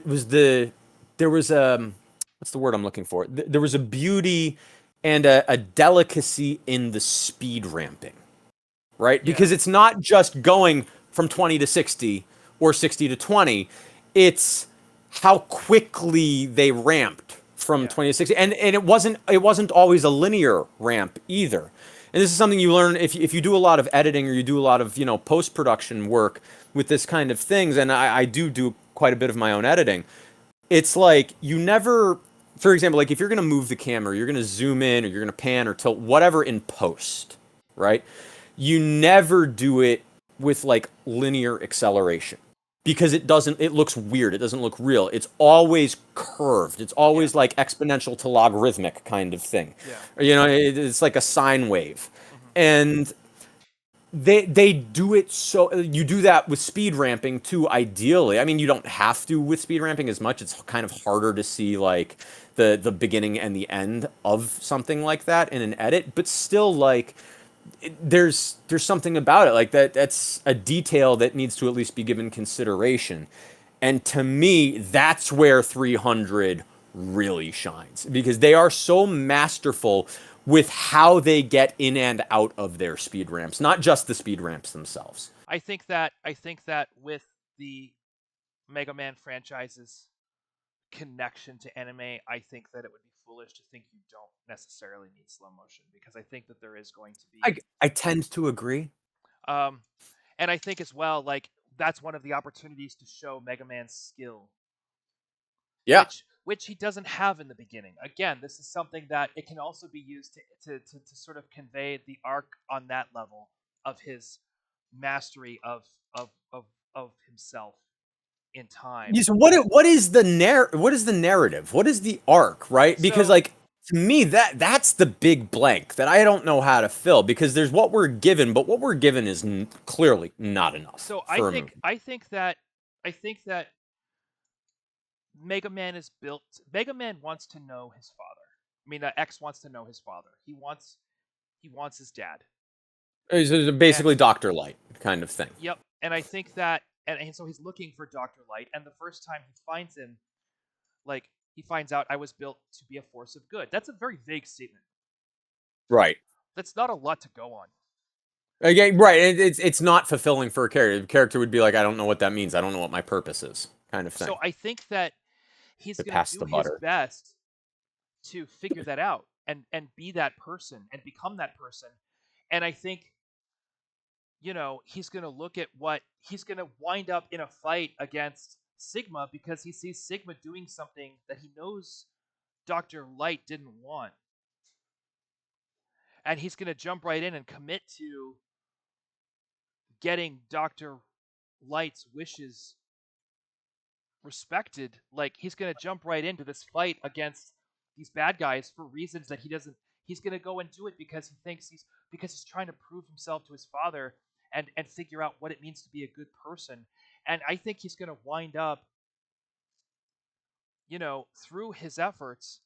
was a, what's the word I'm looking for? There was a beauty and a delicacy in the speed ramping, right? yeah, Because it's not just going from 20 to 60 or 60 to 20. It's how quickly they ramped from yeah, 20 to 60. And it wasn't always a linear ramp either. And this is something you learn if you do a lot of editing or you do a lot of, post-production work with this kind of things. And I do quite a bit of my own editing. it's like you never, for example, like if you're going to move the camera, you're going to zoom in or you're going to pan or tilt whatever in post, right? You never do it with like linear acceleration because it looks weird. It doesn't look real. It's always curved. It's Yeah, always like exponential to logarithmic kind of thing. yeah. Or, it's like a sine wave. Hmm. And they do it, so you do that with speed ramping too, ideally. I mean, you don't have to with speed ramping as much. It's kind of harder to see like the beginning and the end of something like that in an edit, but still like there's something about it like that's a detail that needs to at least be given consideration. And to me, that's where 300 really shines because they are so masterful with how they get in and out of their speed ramps, not just the speed ramps themselves. I think that with the Mega Man franchise's connection to anime, I think that it would be foolish to think you don't necessarily need slow motion because I think that there is going to I be I tend to agree. um and I think as well like that's one of the opportunities to show Mega Man's skill, Yeah. which he doesn't have in the beginning. Again, this is something that it can also be used to sort of convey the arc on that level of his mastery of himself in time. So what is the narrative? What is the arc, right? Because So like to me that's the big blank that I don't know how to fill because there's what we're given, but what we're given is clearly not enough so I for a think movie. I think that I think that Mega Man is built. Mega Man wants to know his father. I mean, X wants to know his father. He wants his dad. It's And basically Doctor Light kind of thing. yep, and I think that and so he's looking for Doctor Light. And the first time he finds him, like he finds out I was built to be a force of good. That's a very vague statement. Right. That's not a lot to go on. Again, right. It's not fulfilling for a character. The character would be like, I don't know what that means. I don't know what my purpose is, kind of thing. So I think that he's To gonna pass do the his butter. best to figure that out and be that person and become that person. And I think he's going to look at what he's going to wind up in a fight against Sigma because he sees Sigma doing something that he knows Dr. Light didn't want. And he's going to jump right in and commit to getting Dr. Light's wishes respected. Like he's going to jump right into this fight against these bad guys for reasons that he doesn't. He's going to go and do it because he thinks because he's trying to prove himself to his father and figure out what it means to be a good person. And I think he's going to wind up, through his efforts,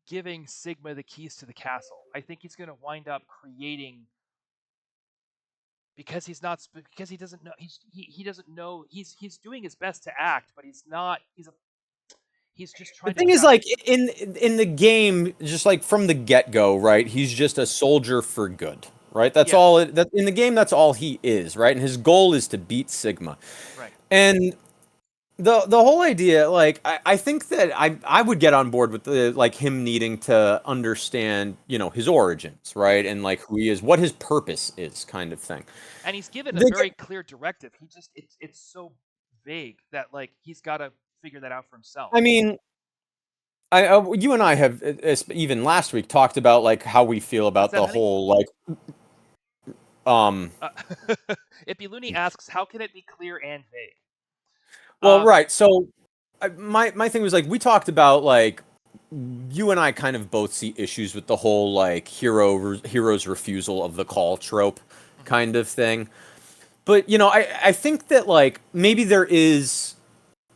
giving Sigma the keys to the castle. I think he's going to wind up creating because he doesn't know he doesn't know he's doing his best to act, but he's just The trying to thing is, craft. like in the game, just like from the get go, right? He's just a soldier for good, right? That's all. Yes, That in the game, that's all he is, right? And his goal is to beat Sigma. right. And the whole idea, like I think that I would get on board with the like him needing to understand, his origins, Yeah. right? And like who he is, what his purpose is, kind of thing. And he's given a The, very clear directive. It's so vague that like he's got to figure that out for himself. I mean, you and I have even last week talked about like how we feel What's about that, the honey? whole like um Uh, Ipiluni asks, how can it be clear and vague? well, Um, right. So my thing was like we talked about like you and I kind of both see issues with the whole like hero's refusal of the call trope mhm. kind of thing. But I think that like maybe there is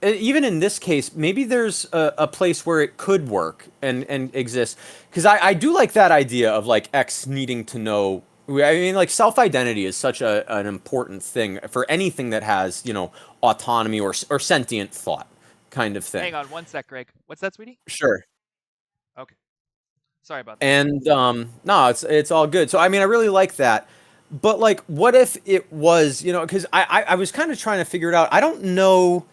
even in this case maybe there's a place where it could work and exist because I do like that idea of like X needing to know. I mean, like self-identity is such an important thing for anything that has autonomy or sentient thought kind of thing. Hang on one sec, Greg. What's that, sweetie? Sure. Okay, sorry about that. And no, it's all good. So I mean, I really like that. But like, what if it was, because I was kind of trying to figure it out. I don't know.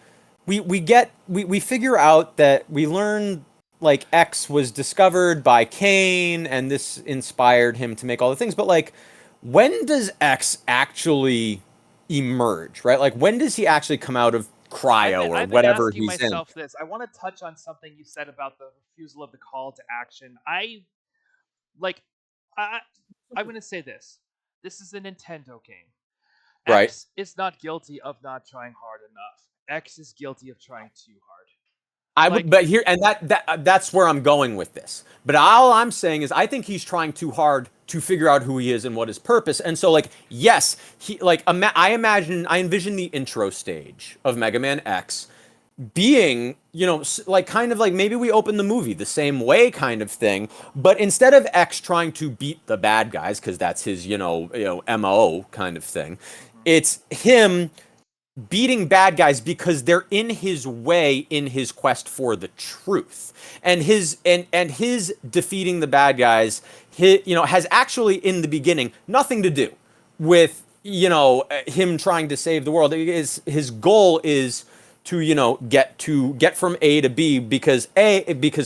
We figure out that we learn like X was discovered by Cain, and this inspired him to make all the things. But like, when does X actually emerge? Right? Like, when does he actually come out of cryo or I've been whatever asking he's in. myself this. I want to touch on something you said about the refusal of the call to action. Like I I'm going to say this. This is a Nintendo game. Right. X is not guilty of not trying hard enough. X is guilty of trying too hard. I would, Like but here and that's where I'm going with this. But all I'm saying is, I think he's trying too hard to figure out who he is and what his purpose. And so, like, yes, he like I envision the intro stage of Mega Man X being, like kind of like maybe we open the movie the same way kind of thing, but instead of X trying to beat the bad guys because that's his, MO kind of thing, mhm. it's him beating bad guys because they're in his way in his quest for the truth. And his defeating the bad guys, has actually in the beginning nothing to do with, him trying to save the world. His goal is to, get from A to B because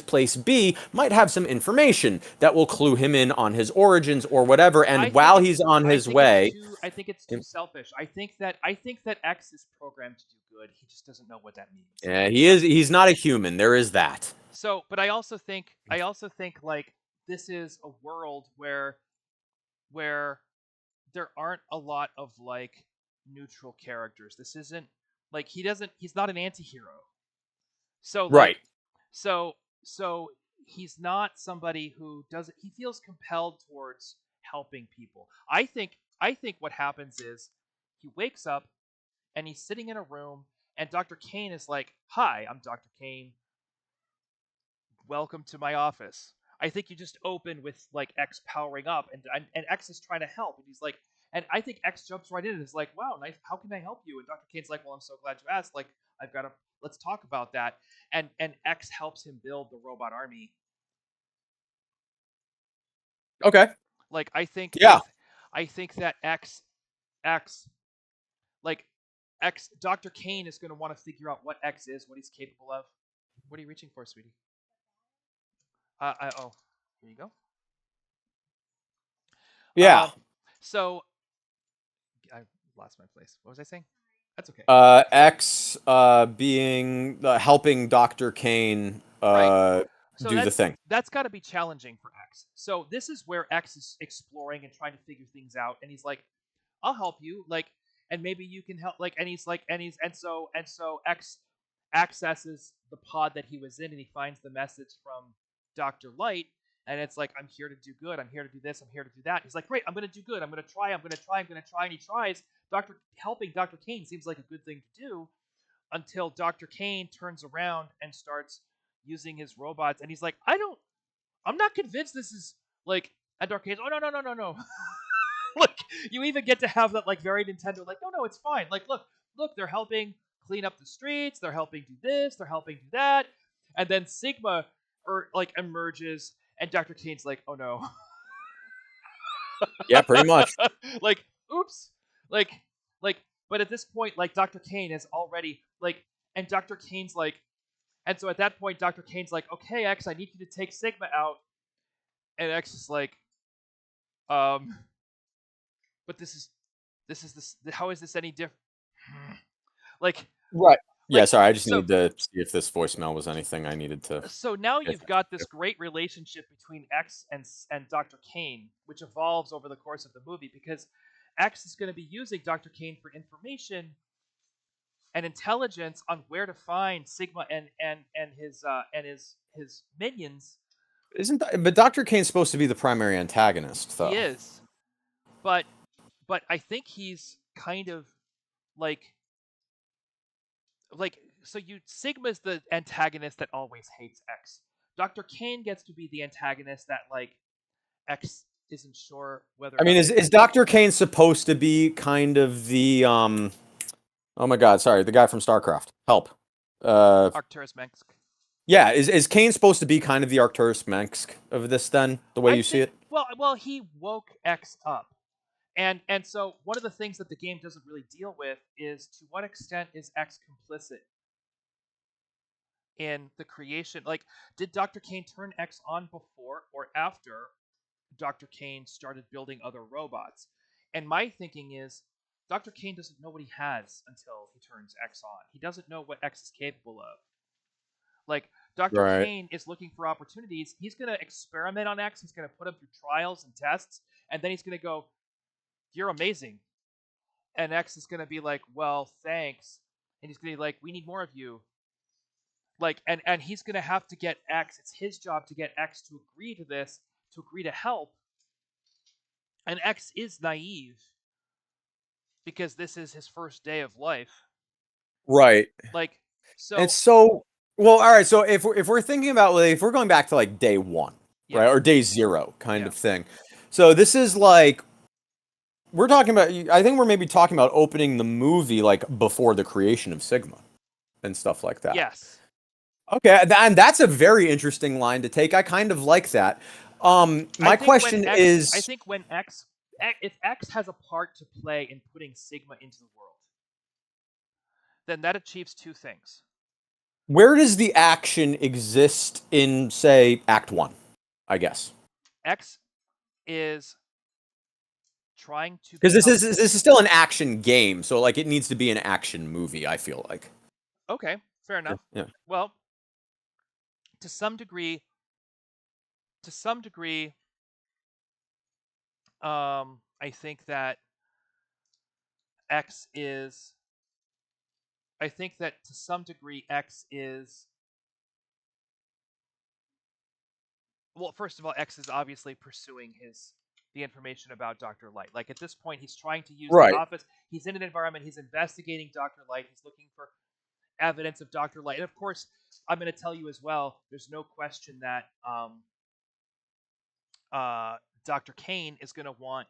place B might have some information that will clue him in on his origins or whatever. And while he's on his way, I think it's too selfish. I think that X is programmed to do good. He just doesn't know what that means. yeah, he's not a human. There is that. So, but I also think like this is a world where there aren't a lot of like neutral characters. This isn't like he's not an anti-hero. So Right. like so so he's not somebody who doesn't he feels compelled towards helping people. I think what happens is he wakes up and he's sitting in a room and Dr. Kane is like, "Hi, I'm Dr. Kane. Welcome to my office." I think you just open with like X powering up and X is trying to help and he's like and I think X jumps right in and is like, "Wow, nice. How can I help you?" And Dr. Kane's like, "Well, I'm so glad you asked. Like, I've got to let's talk about that." And X helps him build the robot army. Okay. Like Yeah. I think that X like X Dr. Kane is going to want to figure out what X is, what he's capable of. What are you reaching for, sweetie? Oh, here you go. Yeah. Um, so I lost my place. What was I saying? That's okay. X being helping Dr. Kane Right. So do the thing. that's got to be challenging for X. So this is where X is exploring and trying to figure things out, and he's like, "I'll help you," like, and maybe you can help, like, and he's like, and so X accesses the pod that he was in, and he finds the message from Doctor Light, and it's like, "I'm here to do good. I'm here to do this. I'm here to do that." He's like, "Great. I'm gonna do good. I'm gonna try. I'm gonna try. I'm gonna try," and he tries. Helping Doctor Kane seems like a good thing to do until Dr. Kane turns around and starts using his robots, and he's like, I'm not convinced this is like. And Dr. Kane's, oh no. Look, you even get to have that like very Nintendo, like, no, it's fine. Like, look, they're helping clean up the streets, they're helping do this, they're helping do that, and then Sigma like emerges, and Dr. Kane's like, oh no, Yeah, pretty much. like, oops, like, like, but at this point, like, Dr. Kane is already like, and Dr. Kane's like, and so at that point, Dr. Kane's like, okay, X, I need you to take Sigma out, and X is like, um, but this is this how is this any different? like Right. Yeah, like sorry. I just so needed to see if this voicemail was anything I needed to so now pay you've attention got this great relationship between X and Dr. Kane, which evolves over the course of the movie because X is going to be using Dr. Kane for information and intelligence on where to find Sigma and his minions. But Dr. Kane's supposed to be the primary antagonist, He though. is, but I think he's kind of like so you Sigma's the antagonist that always hates X. Dr. Kane gets to be the antagonist that like X isn't sure whether or I mean, not is Dr. Kane supposed to be kind of the oh my God, sorry, the guy from StarCraft. Help. Uh Arcturus Mensk. yeah, is Kane supposed to be kind of the Arcturus Mensk of this then, the way I you see think it? well he woke X up. And so one of the things that the game doesn't really deal with is to what extent is X complicit in the creation? Like, did Dr. Kane turn X on before or after Dr. Kane started building other robots? And my thinking is Dr. Kane doesn't know what he has until he turns X on. He doesn't know what X is capable of. Like, Dr. Right. Kane is looking for opportunities. He's going to experiment on X. He's going to put him through trials and tests, and then he's going to go, "You're amazing." And X is going to be like, "Well, thanks." And he's going to be like, "We need more of you." Like, and he's going to have to get X. It's his job to get X to agree to this, to agree to help. And X is naive because this is his first day of life. Right. Like, And so so, well, all right. So if we're thinking about, like, if we're going back to like day one, yeah, right, or day zero kind yeah, of thing. So this is like we're talking about. I think we're maybe talking about opening the movie like before the creation of Sigma and stuff like that. yes. Okay, and that's a very interesting line to take. I kind of like that. I My think when question X, I is, think when X, if X has a part to play in putting Sigma into the world, then that achieves two things. where does the action exist in, say, Act One? I guess X is trying to because become this is still an action game, so like it needs to be an action movie. I feel like. okay. Fair Yeah. enough. Yeah. Well, to some degree, to some degree, I think that X is. I think that to some degree, X is. Well, first of all, X is obviously pursuing the information about Dr. Light. Like at this point, he's trying to use the Right. office. He's in an environment. He's investigating Dr. Light. He's looking for evidence of Dr. Light. And of course, I'm going to tell you as well. There's no question that Dr. Kane is going to want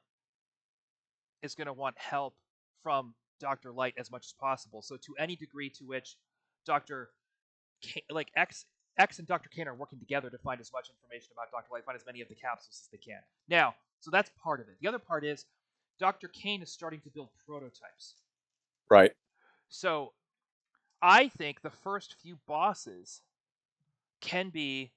help from Dr. Light as much as possible. So to any degree to which Dr. Kane, like X and Dr. Kane are working together to find as much information about Dr. Light, find as many of the capsules as they can. Now, so that's part of it. The other part is Dr. Kane is starting to build prototypes. Right. So I think the first few bosses can be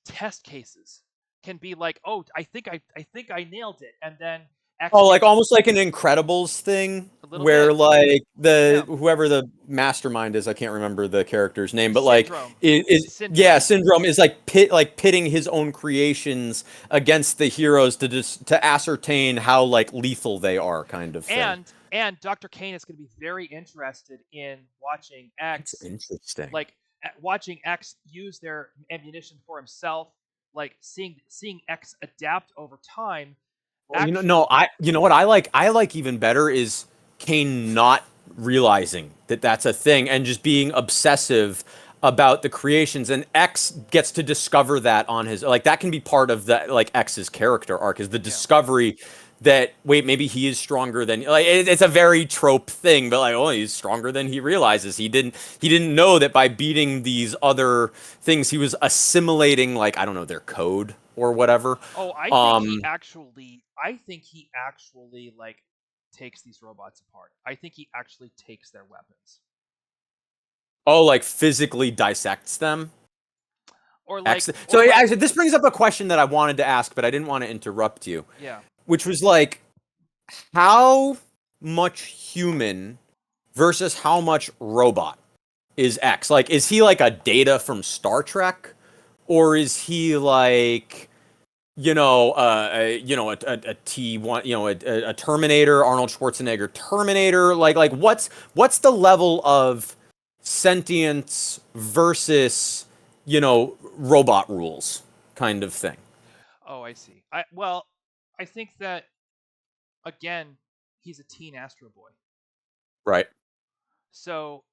test cases. Can be like, oh, I think I nailed it, and then X Oh, like gets almost like an Incredibles thing a little where bit. like Yeah, the whoever the mastermind is, I can't remember the character's name, but like syndrome, is yeah, syndrome, Syndrome is like pitting his own creations against the heroes to just to ascertain how like lethal they are, kind of thing. and Dr. Kane is going to be very interested in watching That's X, interesting. like watching X use their ammunition for himself, like seeing X adapt over time. Well, Actually, you know what I like even better is Kane not realizing that that's a thing and just being obsessive about the creations, and X gets to discover that on his, like, that can be part of that, like, X's character arc is the yeah. discovery that, wait, maybe he is stronger than, like, it's a very trope thing, but like, oh, he's stronger than he realizes. He didn't know that by beating these other things he was assimilating, like, I don't know, their code or whatever. Oh, um I think he actually like takes these robots apart. I think he actually takes their weapons. Oh, like physically dissects them. Or like Excellent. or So like actually, this brings up a question that I wanted to ask, but I didn't want to interrupt you, yeah. which was like, how much human versus how much robot is X? Like, is he like a Data from Star Trek, or is he like, a T1, a Terminator, Arnold Schwarzenegger Terminator? Like what's the level of sentience versus, robot rules kind of thing? Oh, I see. I think that again, he's a teen Astro Boy. Right. So,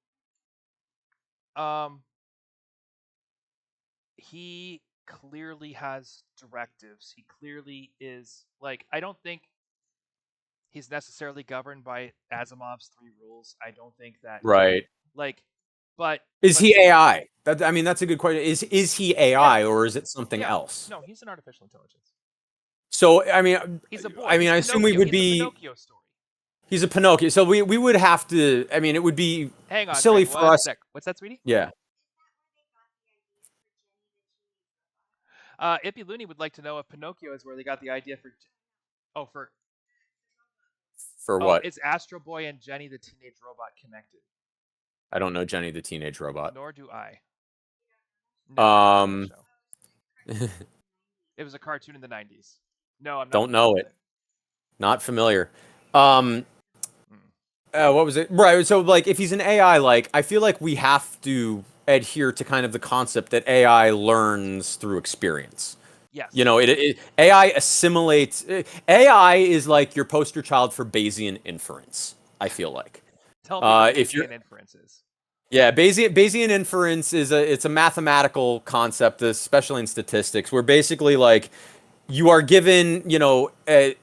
um he clearly has directives. He clearly is like I don't think he's necessarily governed by Asimov's three rules. I don't think that Right. like but Is but he to AI? I mean, that's a good question. Is he yeah, AI or is it something yeah. else? No, he's an artificial intelligence. So I mean, He's a boy. I mean, He's I assume we Pinocchio. would He's the be. Pinocchio story. He's a Pinocchio. So we would have to. I mean, it would be Hang on, silly Greg. for One us. sec. What's that, sweetie? Yeah. Ippy Looney would like to know if Pinocchio is where they got the idea for. Oh, for For Oh, what? it's Astro Boy and Jenny the Teenage Robot connected? I don't know Jenny the Teenage Robot. Nor do I. No, I don't know that Um, show. It was a cartoon in the 90s. No, I'm not don't familiar know with it. it. Not familiar. Um, Hmm. what was it? Right. So, like, if he's an AI, like, I feel like we have to adhere to kind of the concept that AI learns through experience. You Yes. know, AI assimilates. AI is like your poster child for Bayesian inference. I feel like. Tell me what If you're Bayesian inference is. Yeah, Bayesian inference is a mathematical concept, especially in statistics, where basically like you are given,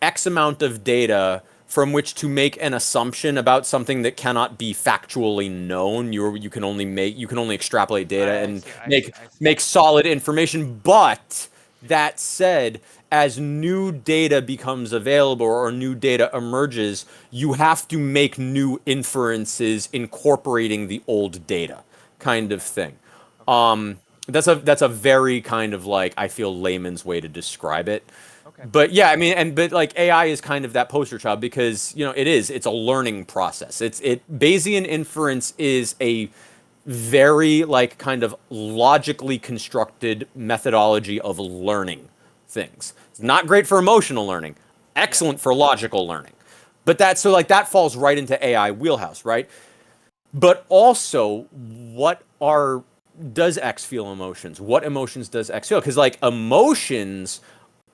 X amount of data from which to make an assumption about something that cannot be factually known. You can only extrapolate data I and see. I see. make I see. make solid information. But that said, as new data becomes available or new data emerges, you have to make new inferences incorporating the old data, kind of Okay. thing. Okay. That's a very kind of like, I feel, layman's way to describe it. Okay. But yeah, I mean, but like AI is kind of that poster child because it's a learning process. Bayesian inference is a very like kind of logically constructed methodology of learning things. It's not great for emotional learning, Yeah. excellent for logical learning. But that falls right into AI wheelhouse, right? But also, what are does X feel emotions? What emotions does X feel? Because like emotions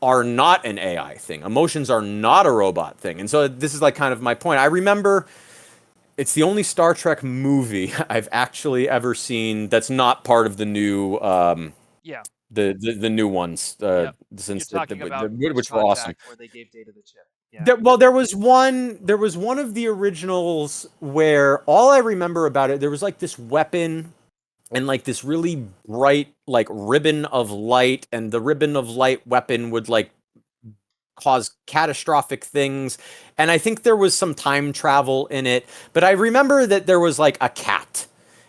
are not an AI thing. Emotions are not a robot thing. And so this is like kind of my point. I remember it's the only Star Trek movie I've actually ever seen that's not part of the new Yeah. the new ones Yep. You're since talking about First which were awesome. Contact, where they gave Data the chip. Yeah. There was one of the originals where all I remember about it, there was like this weapon and like this really bright like ribbon of light, and the ribbon of light weapon would like cause catastrophic things. And I think there was some time travel in it, but I remember that there was like a cat.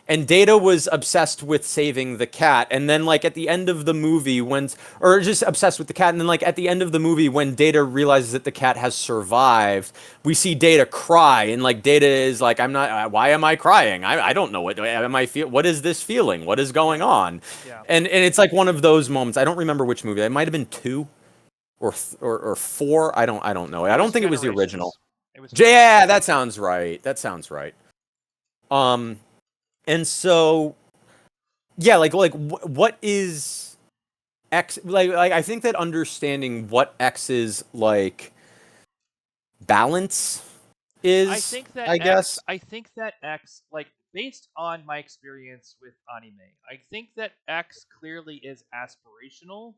And Data was obsessed with saving the cat. And then, like, at the end of the movie, or just obsessed with the cat. And then, like, at the end of the movie, when Data realizes that the cat has survived, we see Data cry. And, like, Data is like, why am I crying? I don't know what is this feeling? What is going Yeah. on? Yeah. And it's like one of those moments. I don't remember which movie. It might have been two or four. I don't know. I It don't was think it was the original. Generations. It was Yeah, Generations. that sounds right. That sounds right. Um, and so yeah, what is X like? I think that understanding what X's like balance is, I guess. I think that X, like, based on my experience with anime, I think that X clearly is aspirational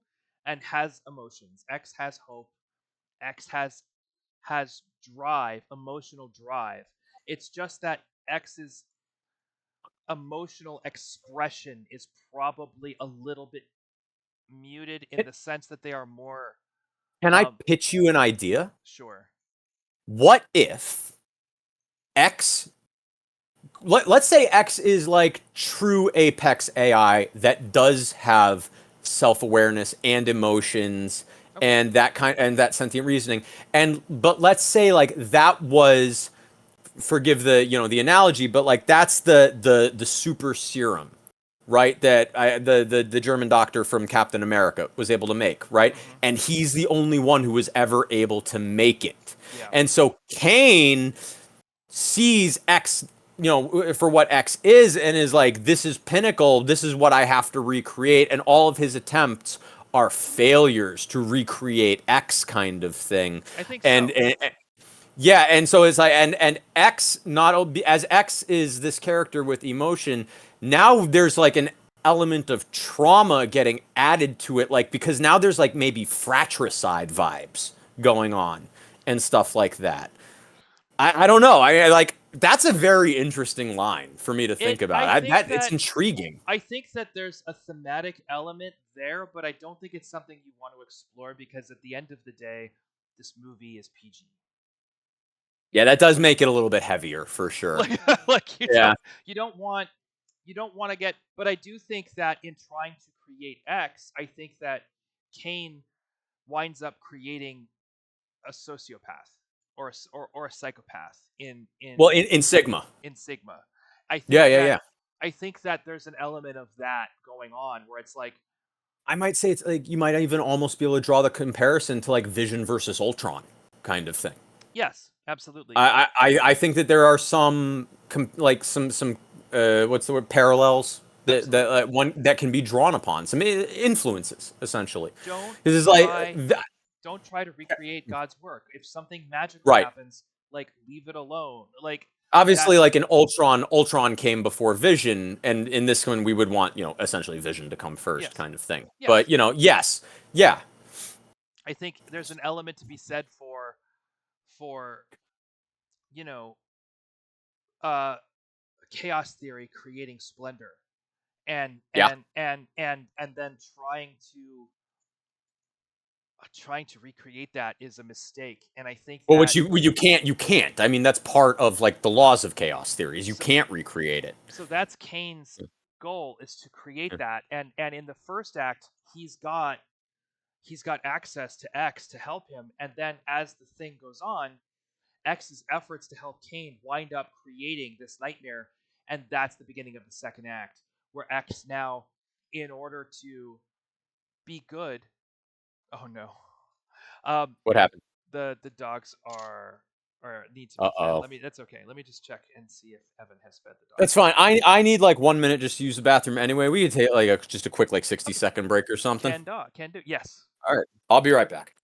and has emotions. X has hope. X has drive, emotional drive. It's just that X's emotional expression is probably a little bit muted in the sense that they are more Can I um pitch you an idea? sure. What if X let's say X is like true apex AI that does have self-awareness and emotions Okay. and that sentient reasoning, and but let's say like that was, forgive the analogy, but like that's the super serum, right? That the German doctor from Captain America was able to make, right? Mhm. And he's the only one who was ever able to make it. Yeah. And so Kane sees X, for what X is, and is like, this is pinnacle. This is what I have to recreate. And all of his attempts are failures to recreate X, kind of thing. I think And, so. and yeah, and so it's like, and X, as X is this character with emotion. Now there's like an element of trauma getting added to it, like because now there's like maybe fratricide vibes going on and stuff like that. I don't know. I like that's a very interesting line for me to think It about. It's intriguing. I think that there's a thematic element there, but I don't think it's something you want to explore because at the end of the day, this movie is PG. Yeah, that does make it a little bit heavier for sure. Like Yeah. you don't want to get, but I do think that in trying to create X, I think that Kane winds up creating a sociopath. or a psychopath Well, in Sigma. in Sigma. I Yeah, think yeah, that yeah. there's an element of that going on where it's like, I might say it's like you might even almost be able to draw the comparison to like Vision versus Ultron kind of thing. yes, absolutely. I think that there are some like some what's the word, parallels that Absolutely. one that can be drawn upon, some influences essentially. Don't This is like try that, don't try to recreate God's work. If something magical right. happens, like leave it alone. Like Obviously, that's like in Ultron came before Vision, and in this one we would want essentially Vision to come first, yes. kind of thing. But Yes. yes, yeah, I think there's an element to be said for you know uh chaos theory creating splendor yeah. and then trying to recreate that is a mistake. And I think Well, which that you can't. I mean, that's part of like the laws of chaos theories. You so can't recreate it. so that's Kane's goal, is to create that. And in the first act, he's got access to X to help him, and then as the thing goes on, X's efforts to help Kane wind up creating this nightmare, and that's the beginning of the second act, where X now, in order to be good, oh no, um, What happened? the dogs are or need to be fed. Uh-oh. That's okay. Let me just check and see if Evan has fed the That's dogs. fine. I need like 1 minute just to use the bathroom anyway. We could take like just a quick like 60 Okay, second break or something. can do. Yes. All right. I'll be right back.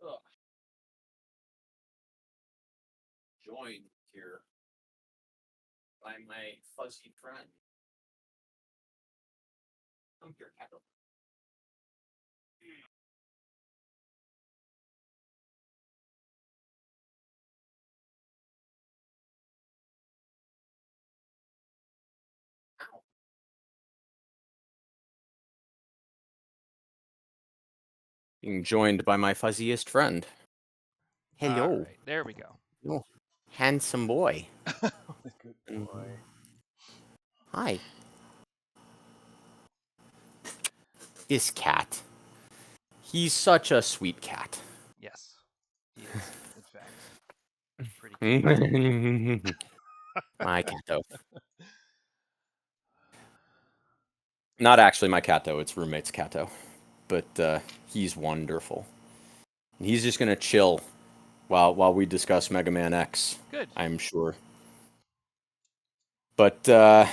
Ugh. Joined here by my fuzzy friend. Come here, Kettle. Being joined by my fuzziest friend. All Hello. right. There we go. Oh, handsome boy. Good Mhm. boy. Hi. This cat. He's such a sweet cat. Yes, he is. In fact, pretty cute. My cat, though. Not actually my cat, though. It's roommate's cat, though. But he's wonderful. He's just gonna chill while we discuss Megaman X. Good. I'm sure. But I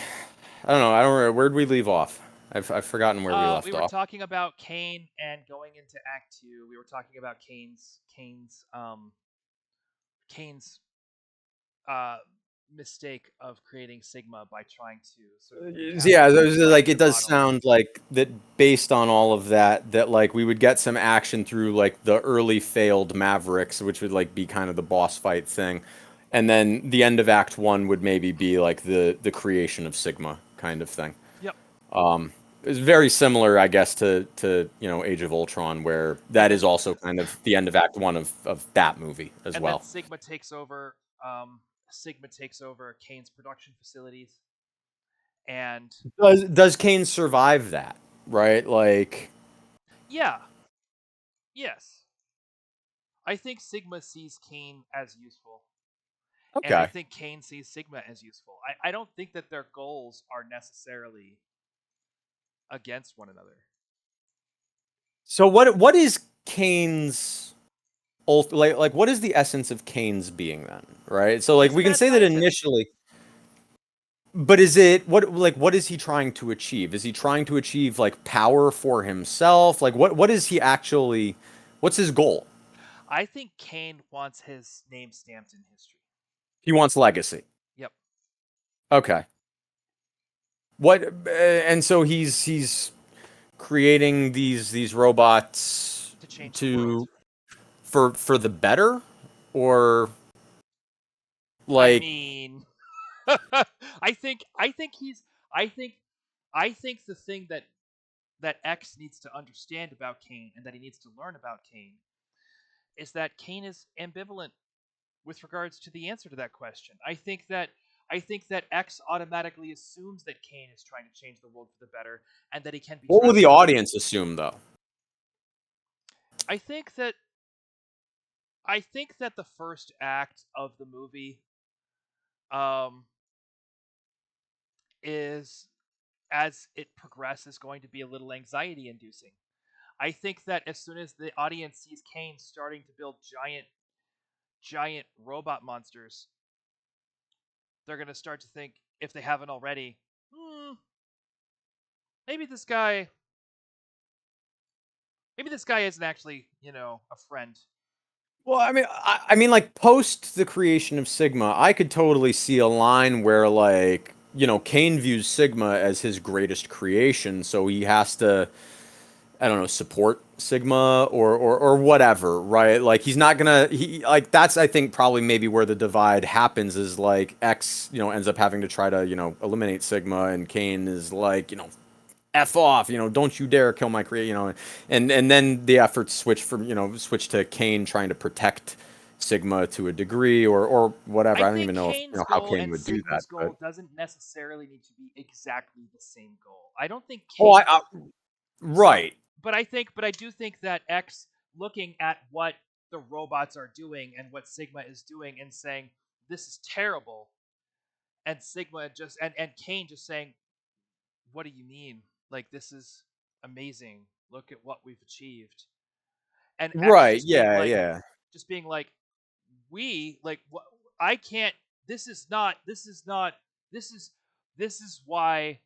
don't know. I don't remember. Where'd we leave off? I've forgotten where we We left were off. talking about Kane, and going into Act Two, we were talking about Kane's uh, mistake of creating Sigma by trying to sort of Yeah, recapture those are, like it the does model. sound like that based on all of that, that like we would get some action through like the early failed Mavericks, which would like be kind of the boss fight thing, and then the end of Act One would maybe be like the creation of Sigma kind of thing. Yep. It's very similar, I guess, to Age of Ultron, where And that then is also kind of the end of Act One of that movie as and then well. Sigma takes over. Sigma takes over Kane's production facilities, and Does Kane survive that? Right? Like, yeah, yes, I think Sigma sees Kane as useful, and I okay. think Kane sees Sigma as useful. I don't think that their goals are necessarily against one another. So what is Kane's like what is the essence of Kane's being then? Right? So like He's a we can mad say that scientist. initially, but is it what is he trying to achieve? Is he trying to achieve like power for himself? Like what is he actually what's his goal? I think Kane wants his name stamped in history. He wants legacy. Yep, Okay. And so he's creating these robots to change the world. to for the better or I like mean, I think he's I think I think the thing that X needs to understand about Kane and that he needs to learn about Kane is that Kane is ambivalent with regards to the answer to that question. I think that X automatically assumes that Kane is trying to change the world for the better and that he can be what will the trusted. audience assume though? I think that I think that the first act of the movie um is as it progresses going to be a little anxiety inducing. I think that as soon as the audience sees Kane starting to build giant robot monsters, they're going to start to think, if they haven't already, hmm, maybe this guy maybe this guy isn't actually, a friend. Well, I mean, like post the creation of Sigma, I could totally see a line where, like, Kane views Sigma as his greatest creation, so he has to, I don't know, support Sigma or whatever, right? Like, he's not gonna, like, that's, I think, probably maybe where the divide happens is like X, ends up having to try to, eliminate Sigma, and Kane is like, F off, don't you dare kill my create, and then the efforts switch to Kane trying to protect Sigma to a degree or whatever. I I don't think even know if Kane's how goal Kane and would do that, Sigma's but goal doesn't necessarily need to be exactly the same goal. I don't think oh, Kane so right, but I do think that X looking at what the robots are doing and what Sigma is doing and saying this is terrible, and Sigma just and Kane just saying, what do you mean? Like, this is amazing. Look at what we've achieved. And X right, yeah, yeah, just being like, we like what I can't. This is not. This is not. This is. This is why.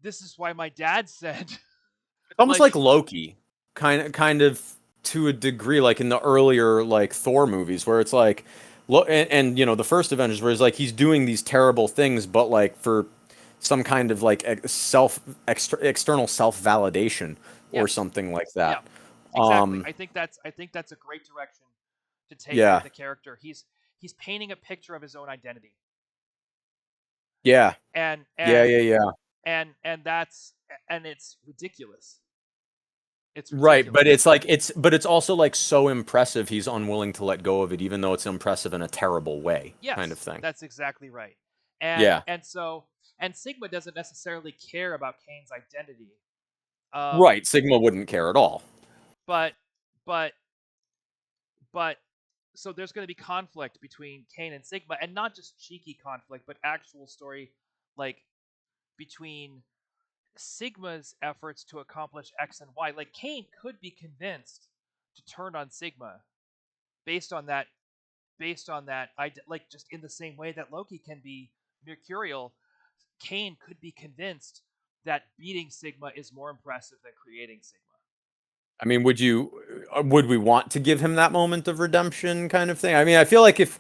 This is why my dad said, it's almost like, like Loki, kind of to a degree, like in the earlier like Thor movies, where it's like, look, and the first Avengers, where it's like he's doing these terrible things, but like for some kind of like external self validation or yes, something like yeah, that. exactly. Um, I think that's a great direction to take yeah, the character. He's painting a picture of his own identity, yeah, and yeah, and yeah, yeah. and that's and it's ridiculous. It's Right, but ridiculous. it's also like so impressive he's unwilling to let go of it, even though it's impressive in a terrible way, kind of Yes, thing. that's exactly right. And Yeah. and so and Sigma doesn't necessarily care about Kane's identity. Um, Right. Sigma wouldn't care at all. but but but so there's going to be conflict between Kane and Sigma, and not just cheeky conflict, but actual story, like between Sigma's efforts to accomplish X and Y. Like, Kane could be convinced to turn on Sigma based on that I like, just in the same way that Loki can be mercurial. Kane could be convinced that beating Sigma is more impressive than creating Sigma. I mean, would we want to give him that moment of redemption kind of thing? I mean, I feel like if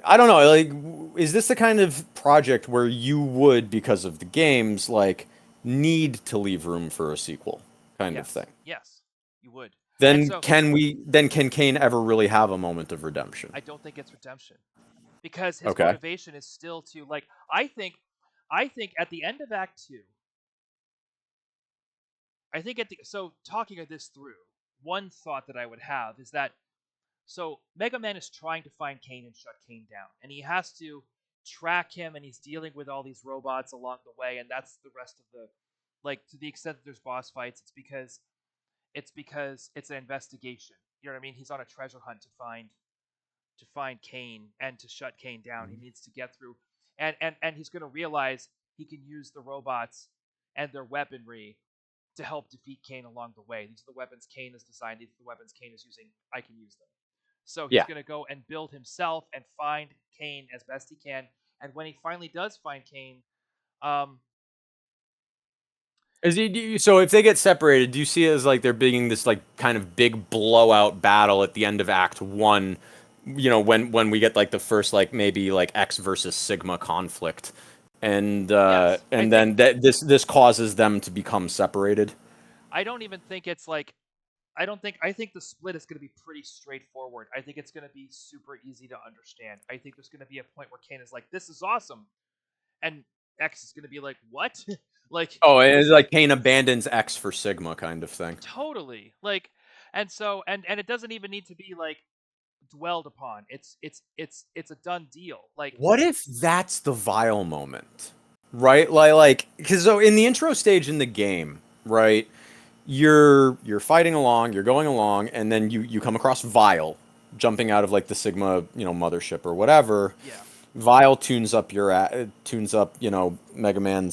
I don't know, like is this the kind of project where you would, because of the games, like need to leave room for a sequel kind of Yes, thing? yes, you would. And Then so can Kane ever really have a moment of redemption? I don't think it's redemption, because his Okay. motivation is still to, like, I think at the end of Act 2, I think so talking this through, one thought that I would have is that so Mega Man is trying to find Kane and shut Kane down, and he has to track him, and he's dealing with all these robots along the way, and that's the rest of the like to the extent that there's boss fights, it's because it's an investigation. You know what I mean? He's on a treasure hunt to find Kane and to shut Kane down. He needs to get through, and he's going to realize he can use the robots and their weaponry to help defeat Kane along the way. These are the weapons Kane has designed. These are the weapons Kane is using. I can use them. So he's Yeah. going to go and build himself and find Kane as best he can. And when he finally does find Kane, um, So if they get separated, do you see it as like they're being this like kind of big blowout battle at the end of Act One? When we get like the first like maybe like X versus Sigma conflict, and yes, then this causes them to become separated. I don't even think it's like I think the split is going to be pretty straightforward. I think it's going to be super easy to understand. I think there's going to be a point where Kane is like, "This is awesome," and X is going to be like, "What?" like Oh, and it's like Kane abandons X for Sigma kind of thing. totally. Like and so and it doesn't even need to be like dwelled upon. It's a done deal. Like What if that's the Vile moment, right? Like because so in the intro stage in the game, right? You're fighting along, you're going along, and then you come across Vile jumping out of like the Sigma, mothership or whatever. yeah. Vile tunes up, Mega Man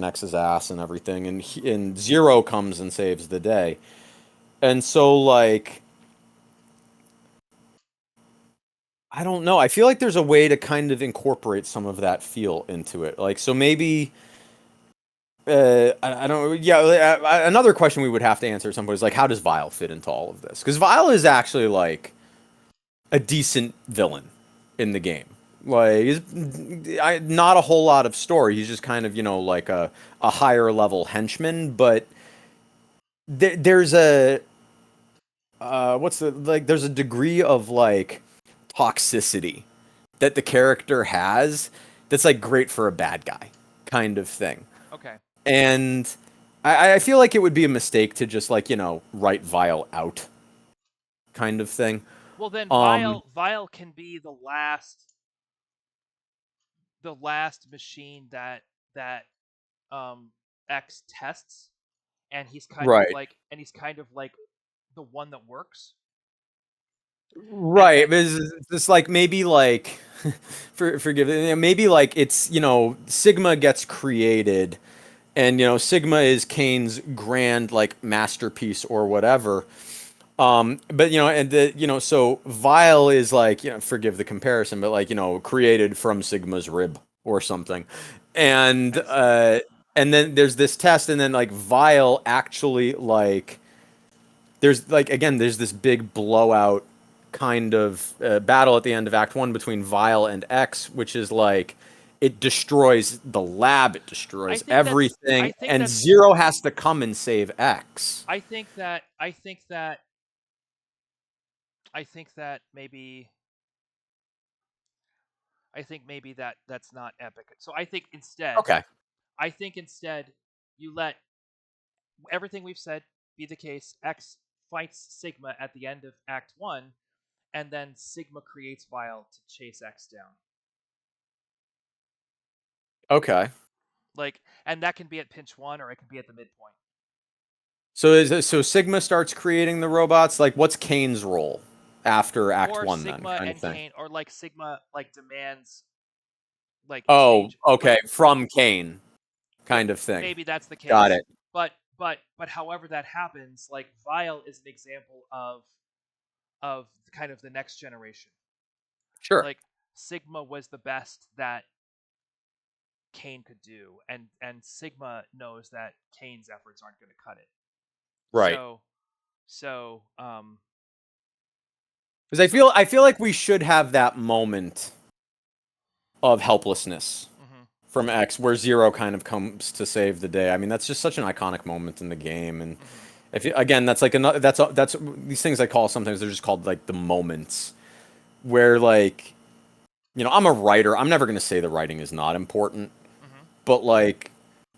X's ass and everything, and Zero comes and saves the day. And so like I don't know. I feel like there's a way to kind of incorporate some of that feel into it. Like so maybe I don't. Yeah, another question we would have to answer at some point is like, how does Vile fit into all of this? Because Vile is actually like a decent villain in the game. Like, not a whole lot of story. He's just kind of like a higher level henchman. But there's a what's the like? There's a degree of like toxicity that the character has that's like great for a bad guy kind of thing. Okay. And I feel like it would be a mistake to just like, write Vile out kind of thing. Well, then Um, Vile can be the last machine that X tests, and right. he's kind of like the one that works, and Right. But it's just like maybe like forgive me, maybe like it's, Sigma gets created and Sigma is Kane's grand like masterpiece or whatever. But and so Vile is like, forgive the comparison, but like, created from Sigma's rib or something. And I see. and then there's this test, and then like Vile actually like there's like again there's this big blowout kind of battle at the end of Act One between Vile and X, which is like it destroys the lab, it I destroys think that's I everything, think and that's Zero has to come and save X. I think that I think that I think that maybe that's not epic. So Okay. I think instead you let everything we've said be the case. X fights Sigma at the end of Act 1, and then Sigma creates Vile to chase X down. Okay. And that can be at pinch 1 or it can be at the midpoint. So Sigma starts creating the robots. Like, what's Kane's role after Act Or One, then, Sigma kind of and thing? Kane, or like Sigma demands Oh, change. okay, from Kane, Yeah, kind of thing. maybe that's the Got case. it. But however that happens, like Vile is an example of kind of the next generation. Sure. Like Sigma was the best that Kane could do, and Sigma knows that Kane's efforts aren't going to cut it. Right. So so Because I so feel like we should have that moment of helplessness mhm, from X where Zero kind of comes to save the day. I mean, that's just such an iconic moment in the game, and mhm. if you, again, that's like another that's these things I call sometimes they're just called like the moments where like I'm a writer. I'm never going to say the writing is not important, Mhm. but like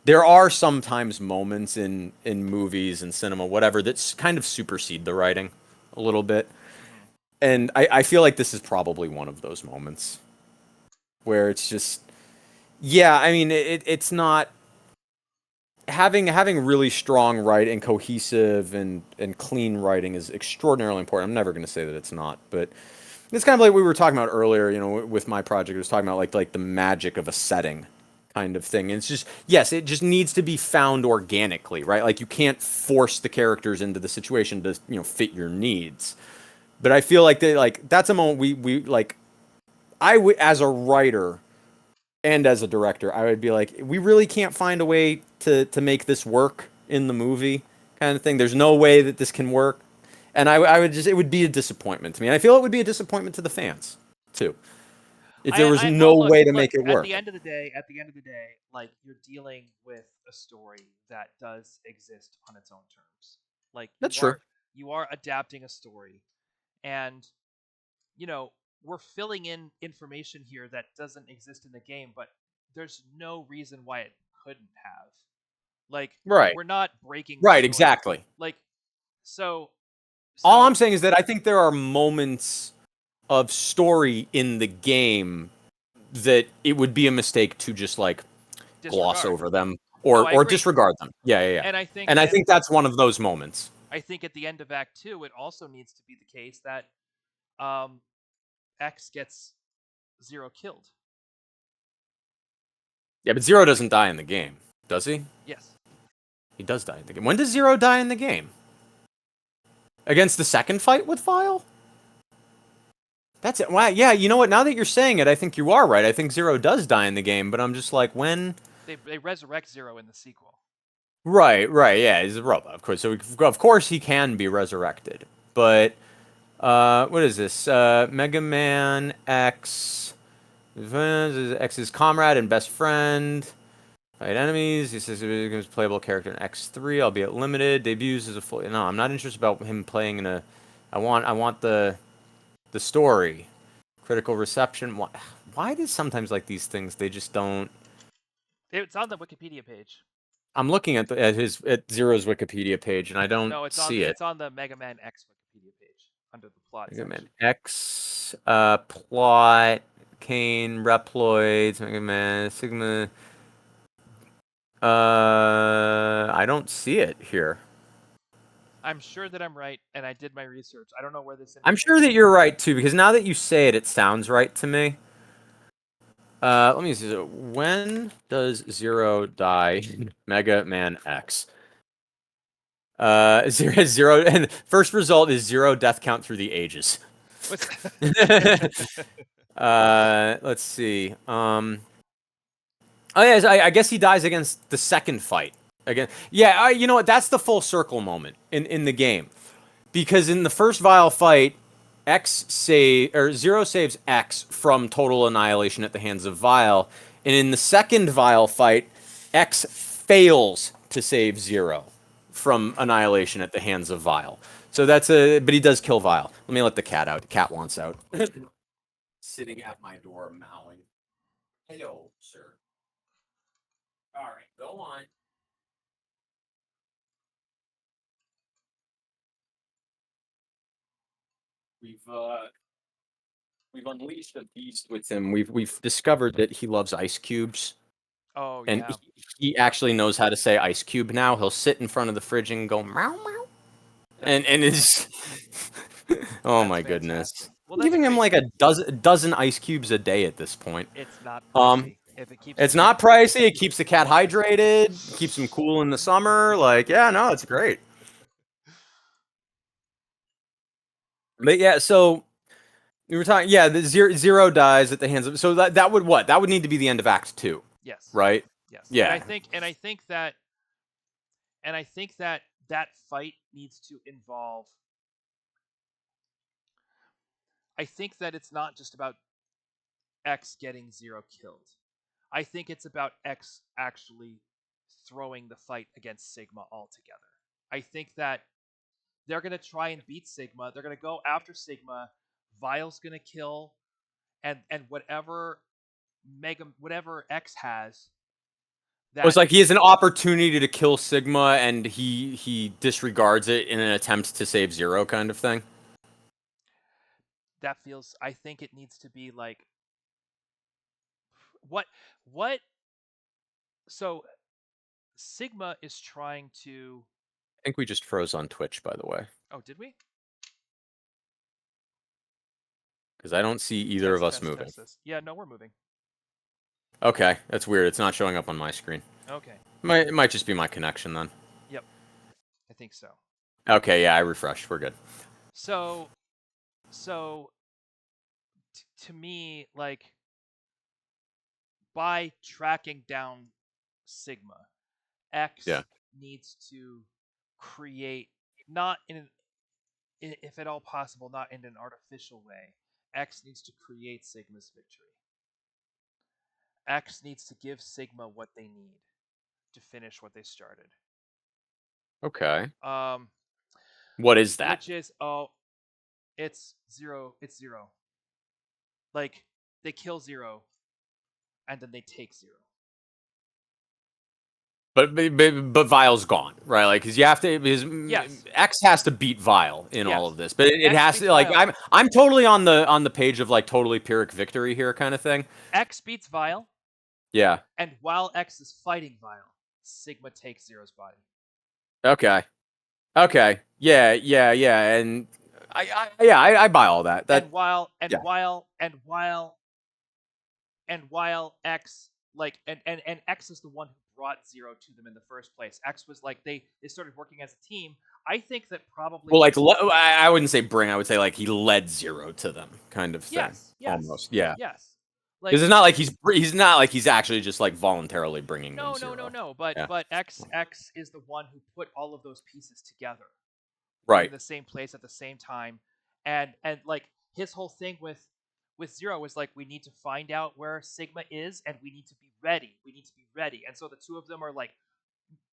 there are sometimes moments in movies and cinema, whatever, that kind of supersede the writing a little bit. Hmm. And I feel like this is probably one of those moments where it's just, yeah, I mean, it's not having really strong writing, cohesive and clean writing is extraordinarily important. I'm never going to say that it's not, but it's kind of like we were talking about earlier, with my project. I was talking about like the magic of a setting kind of thing. And it's just, yes, it just needs to be found organically, right? Like you can't force the characters into the situation to, fit your needs. But I feel like that's a moment we like as a writer and as a director, I would be like, we really can't find a way to make this work in the movie, kind of thing. There's no way that this can work, and I would just, it would be a disappointment to me. And I feel it would be a disappointment to the fans too, if there was no Well, look, way to look. make it At the work. end of the day, like you're dealing with a story that does exist on its own terms. Like That's true. you are adapting a story, and you know we're filling in information here that doesn't exist in the game, but there's no reason why it couldn't have. Like Right. we're not breaking the Right. story. Exactly. Like so All I'm so saying is that I think there are moments of story in the game that it would be a mistake to just like gloss disregard. over them No, I or agree. disregard them. Yeah, yeah, yeah. And I think And I and think that's one of those moments. I think at the end of Act Two, it also needs to be the case that um, X gets Zero killed. Yeah, but Zero doesn't die in the game, does he? Yes. He does die in the game. When does Zero die in the game? Against the second fight with Vile? That's it. Wow. Yeah, you know what? Now that you're saying it, I think you are right. I think Zero does die in the game, but I'm just like, when? They resurrect Zero in the sequel. Right, right. Yeah, he's a robot, of course. So of course he can be resurrected. But what is this? Megaman X, X's comrade and best friend. Fight enemies. He says he becomes a playable character in X3, albeit limited. Debuts as a full. No, I'm not interested about him playing in a. I want the story, critical reception. Why does sometimes like these things they just don't? It's on the Wikipedia page. I'm looking at Zero's Wikipedia page and I don't No, see it. it's on the Mega Man X Wikipedia page under the plot Mega Man section. X, plot, Kane, Reploids, Mega Man, Sigma. I don't see it here. I'm sure that I'm right, and I did my research. I don't know where this I'm sure information. that you're right too, because now that you say it, it sounds right to me. Let me see. When does Zero die in Mega Man X? Zero, and first result is zero death count through the ages. What's Let's see. Oh yeah, I guess he dies against the second fight. Again, yeah. You know what? That's the full circle moment in the game, because in the first Vile fight, Zero saves X from total annihilation at the hands of Vile, and in the second Vile fight, X fails to save Zero from annihilation at the hands of Vile. So but he does kill Vile. Let me let the cat out. The cat wants out. Sitting at my door, mowing. Hello, sir. All right, go on. We've we've unleashed a beast with him. We've discovered that he loves ice cubes, Oh and yeah. he actually knows how to say ice cube now. He'll sit in front of the fridge and go meow meow, and it's oh That's my goodness. fantastic. Well, I'm that's giving him great. like a dozen ice cubes a day at this point. It's not Um, pricey if it keeps the it's cat not pricey. It keeps the cat hydrated, keeps him cool in the summer. Like, yeah, no, it's great. But yeah, so we were talking. Yeah, the zero dies at the hands of. So that would what? That would need to be the end of Act Two, Yes. right? Yes. Yeah. And I think that that fight needs to involve. I think that it's not just about X getting Zero killed. I think it's about X actually throwing the fight against Sigma altogether. I think that they're going to try and beat Sigma. They're going to go after Sigma. Vile's going to kill, and whatever X has, It's that like he has an opportunity to kill Sigma, and he disregards it in an attempt to save Zero, kind of thing. that feels. I think it needs to be like what what. So Sigma is trying to. I think we just froze on Twitch, by the way, Oh, did we? because I don't see either of Test, us test, moving. test this. Yeah, no, we're moving. Okay, that's weird. It's not showing up on my screen. Okay. It might just be my connection then. Yep. I think so. Okay, yeah, I refreshed. We're good. So, so to me, like by tracking down Sigma, Yeah. X needs to create not in an, if at all possible, not in an artificial way. X needs to create Sigma's victory. X needs to give Sigma what they need to finish what they started. Okay. Um, What is that? which is it's zero. It's zero. Like they kill Zero, and then they take Zero. But Vile's gone, right? Like, because you have to, because Yes. X has to beat Vile in all Yes. of this, but it X has beats to, like, Vile. I'm totally on the page of like totally Pyrrhic victory here, kind of thing. X beats Vile, Yeah. and while X is fighting Vile, Sigma takes Zero's body. Okay. Okay. Yeah. Yeah. Yeah. And I buy all that. And while X and X is the one who brought Zero to them in the first place. X was like they started working as a team. I think that probably Well, like I wouldn't say bring. I would say like he led Zero to them, kind of thing. yes, Almost. Yeah. yes. Like Because it's not like he's not like he's actually just like voluntarily bringing them Zero. No. But Yeah. but X is the one who put all of those pieces together. Right. In the same place at the same time, and like his whole thing with Zero was like we need to find out where Sigma is and we need to be ready. We need to be ready. And so the two of them are like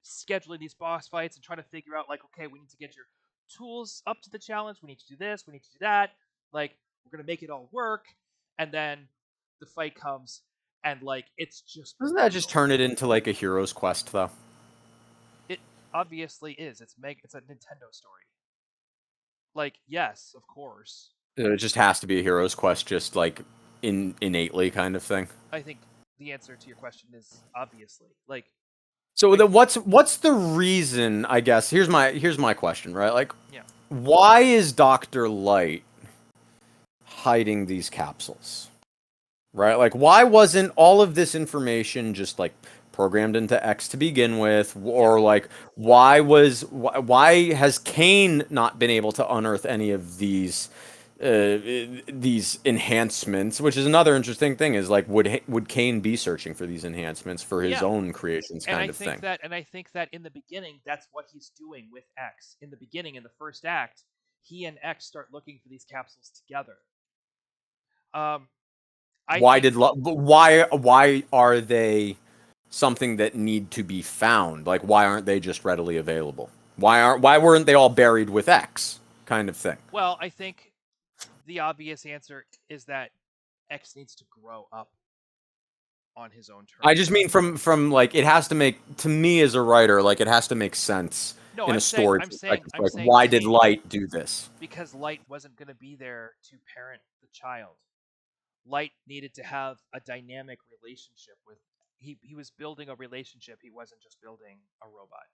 scheduling these boss fights and trying to figure out like, okay, we need to get your tools up to the challenge. We need to do this. We need to do that. Like we're gonna make it all work. And then the fight comes and like it's just Doesn't that just turn it into like a hero's quest though? It obviously is. It's a Nintendo story. Like yes, of course. It just has to be a hero's quest, just like innately kind of thing. I think the answer to your question is obviously like. So what's the reason? I guess here's my question, right? Like, Yeah. why is Dr. Light hiding these capsules? Right? Like, why wasn't all of this information just like programmed into X to begin with, or like why has Kane not been able to unearth any of these enhancements? Which is another interesting thing. Is like would Kane be searching for these enhancements for his own creations, kind of thing? And I think that in the beginning, that's what he's doing with X. In the beginning, in the first act, he and X start looking for these capsules together. Why are they something that need to be found? Like, why aren't they just readily available? Why weren't they all buried with X, kind of thing? Well, I think the obvious answer is that X needs to grow up on his own terms. I just mean from like it has to make, to me as a writer, like it has to make sense in a story. I'm saying why did Light do this? Because Light wasn't going to be there to parent the child. Light needed to have a dynamic relationship with. He was building a relationship. He wasn't just building a robot.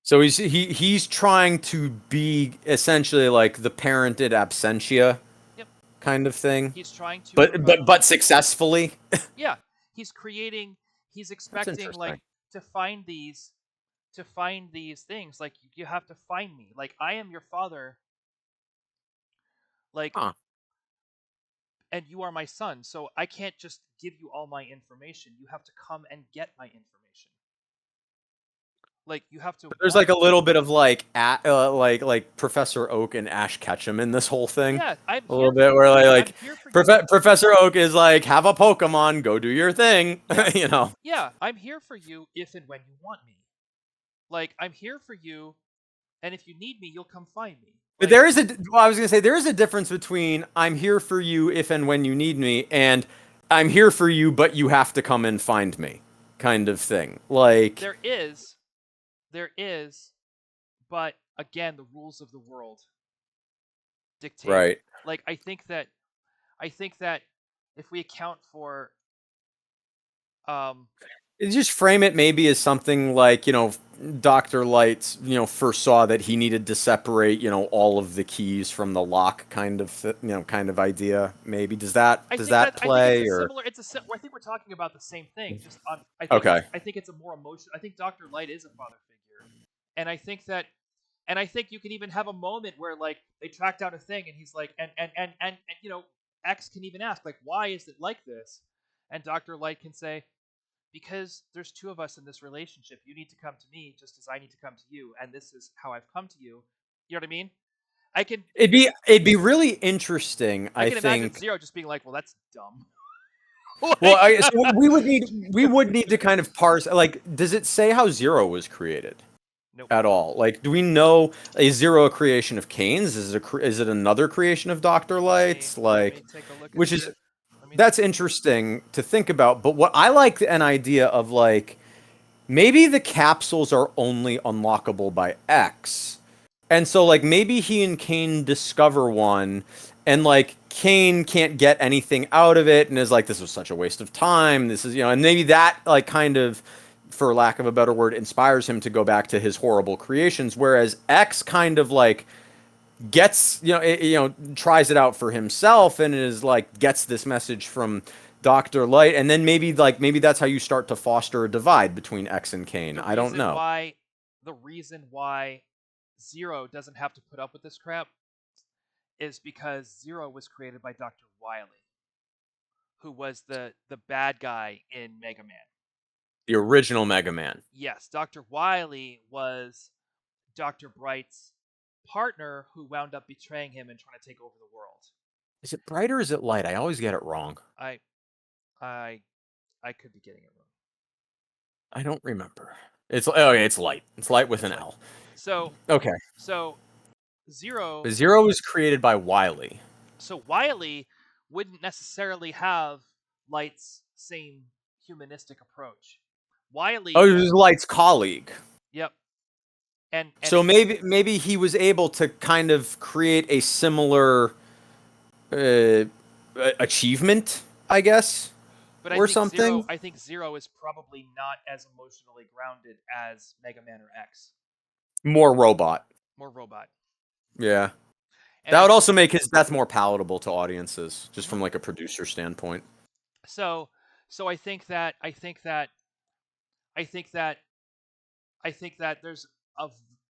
So he's trying to be essentially like the parented absentia, kind of thing. He's trying to, but successfully. Yeah, he's creating. He's expecting like to find these things. Like you have to find me. Like I am your father. Like. And you are my son, so I can't just give you all my information. You have to come and get my information. Like you have to. But there's like a little bit of like Professor Oak and Ash Ketchum in this whole thing. Yeah, a little bit where like Professor Oak is like, have a Pokemon, go do your thing, you know. Yeah, I'm here for you if and when you want me. Like I'm here for you, and if you need me, you'll come find me. But there is I was going to say, there is a difference between I'm here for you if and when you need me, and I'm here for you, but you have to come and find me. kind of thing. Like, There is, there is, but again, the rules of the world dictate it. right. Like I think that if we account for um Just frame it maybe as something like, Dr. Light, first saw that he needed to separate, all of the keys from the lock kind of, kind of idea. Maybe does that I think it's play a or similar I think we're talking about the same thing. Just on okay. I think it's a more emotion. I think Doctor Light is a father figure, and I think that and I think you can even have a moment where like they track down a thing and he's like and X can even ask like why is it like this, and Doctor Light can say because there's two of us in this relationship. You need to come to me just as I need to come to you, and this is how I've come to you. You know what I mean? I can It'd be really interesting, I I can imagine think. Zero just being like, well, that's dumb. Well, like so we would need to kind of parse, like, does it say how Zero was created nope. at all? Like, do we know, is Zero a creation of Kane's? Is it another creation of Dr. Light's? Let me Like, take a look at which is the. Let me that's interesting to think about. But what I like an idea of, like, maybe the capsules are only unlockable by X. And so, like, maybe he and Kane discover one, and like Kane can't get anything out of it and is like, this was such a waste of time. This is, and maybe that, like, kind of, for lack of a better word, inspires him to go back to his horrible creations, whereas X kind of like gets, tries it out for himself and is like, gets this message from Dr. Light, and then maybe that's how you start to foster a divide between X and Kane. the I don't reason know. why the reason why Zero doesn't have to put up with this crap is because Zero was created by Dr. Wily, who was the bad guy in Mega Man. The original Mega Man. Yes, Dr. Wily was Dr. Bright's partner who wound up betraying him and trying to take over the world. Is it bright or is it light? I always get it wrong. I I I could be getting it wrong. I don't remember. It's light. It's light with It's an like L. so Okay. so Zero But Zero was created by Wily. so Wily wouldn't necessarily have Light's same humanistic approach. Oh, Wily, he was Light's colleague. yep, and So maybe he was able to kind of create a similar uh, achievement, I guess, but or something. I think Zero is probably not as emotionally grounded as Mega Man or X. More robot. More robot. Yeah. And That I would also make his death more palatable to audiences, just mhm. from like a producer standpoint. so so I think that I think that there's a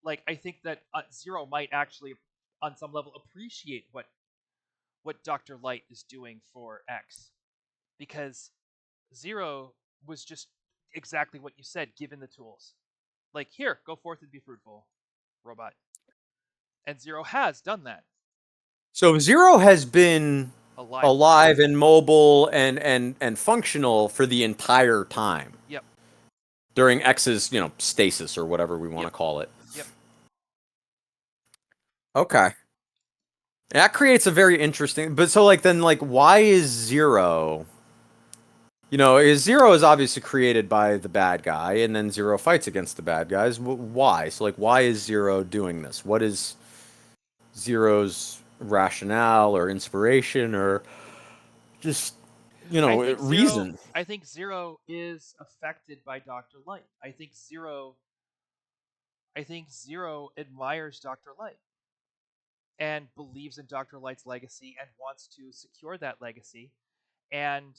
like I think that Zero might actually on some level appreciate what Dr. Light is doing for X because Zero was just exactly what you said given the tools. Like here, go forth and be fruitful, robot. And Zero has done that. So Zero has been Alive for a alive while. and mobile and functional for the entire time Yep. during X's, stasis or whatever we want to Yep. call it. Yep. Okay. That creates a very interesting, but so, like, then, like, why is Zero? Zero is obviously created by the bad guy, and then Zero fights against the bad guys. Why? So, like, why is Zero doing this? What is Zero's rationale or inspiration or just, reason? I think Zero is affected by Dr. Light. I think Zero admires Dr. Light and believes in Dr. Light's legacy and wants to secure that legacy and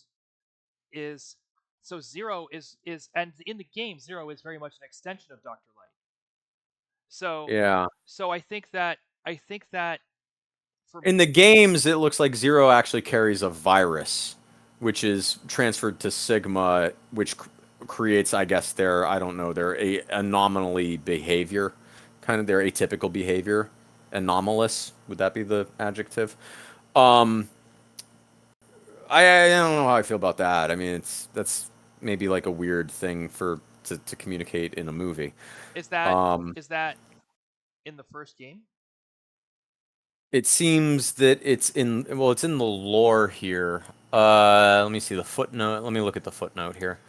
is so Zero is and in the game Zero is very much an extension of Dr. Light. So Yeah. I think that for In the games, it looks like Zero actually carries a virus, which is transferred to Sigma, which creates, I guess, I don't know, their anomaly behavior, kind of their atypical behavior, anomalous. Would that be the adjective? Um, I don't know how I feel about that. I mean, that's maybe like a weird thing to communicate in a movie. is that Um, is that in the first game? It seems that it's in the lore here. Let me see the footnote. Let me look at the footnote here.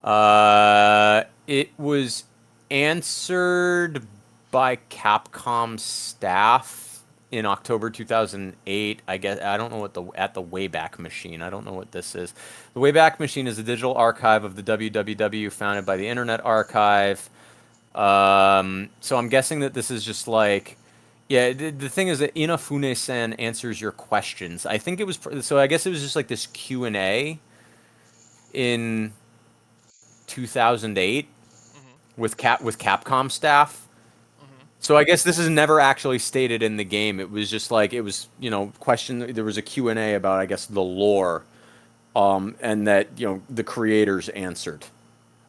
It was answered by Capcom staff in October 2008. I guess I don't know what the Wayback Machine. I don't know what this is. The Wayback Machine is a digital archive of the WWW founded by the Internet Archive. So I'm guessing that this is just like, yeah. The thing is that Inafune-san answers your questions. I think it was so. I guess it was just like this Q&A in 2008 Mm-hmm. with Capcom staff. Mm-hmm. So I guess this is never actually stated in the game. It was just like it was, question. There was a Q&A about, I guess, the lore, and that the creators answered,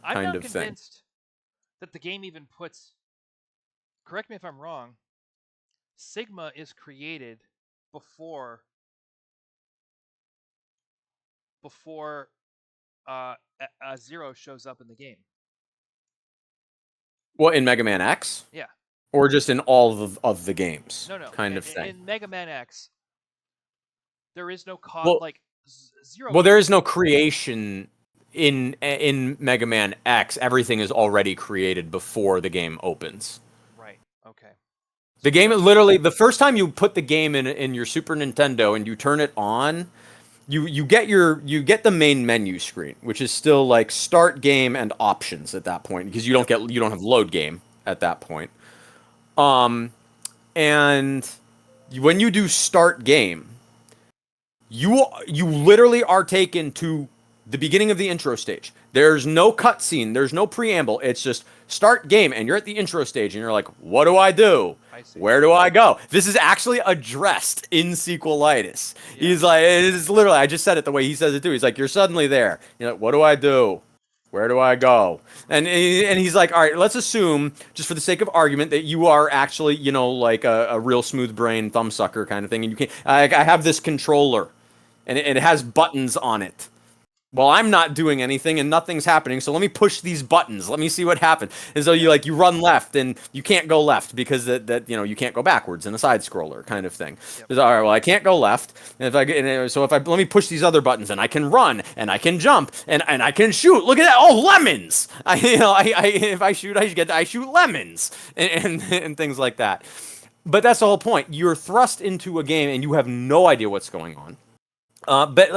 I'm kind not of thing. convinced that the game even puts. Correct me if I'm wrong. Sigma is created before before Zero shows up in the game. Well, in Mega Man X, Yeah. or just in all of the games, No, no. kind of thing. In Megaman X, there is no Well, like Zero. well, there is no creation in Mega Man X. Everything is already created before the game opens. Right. Okay. The So game literally, the first time you put the game in your Super Nintendo and you turn it on, you get the main menu screen, which is still like start game and options at that point, because you don't have load game at that point. And when you do start game, you literally are taken to the beginning of the intro stage. There's no cutscene, there's no preamble. It's just start game, and you're at the intro stage, and you're like, "What do I do? I see. Where do I go?" This is actually addressed in Sequelitis. Yeah. He's like, it's literally. I just said it the way he says it too. He's like, "You're suddenly there. You're like, what do I do? Where do I go?" And he's like, "All right, let's assume, just for the sake of argument, that you are actually, like a real smooth brain thumbsucker kind of thing, and you can. I have this controller, and it has buttons on it. Well, I'm not doing anything and nothing's happening, so let me push these buttons. Let me see what happens. And so you run left and you can't go left because that you can't go backwards in a side scroller kind of thing. Yep. All right, well, I can't go left. And if I let me push these other buttons, and I can run and I can jump and I can shoot. Look at that! Oh, lemons! If I shoot, I shoot lemons and things like that. But that's the whole point. You're thrust into a game and you have no idea what's going on. But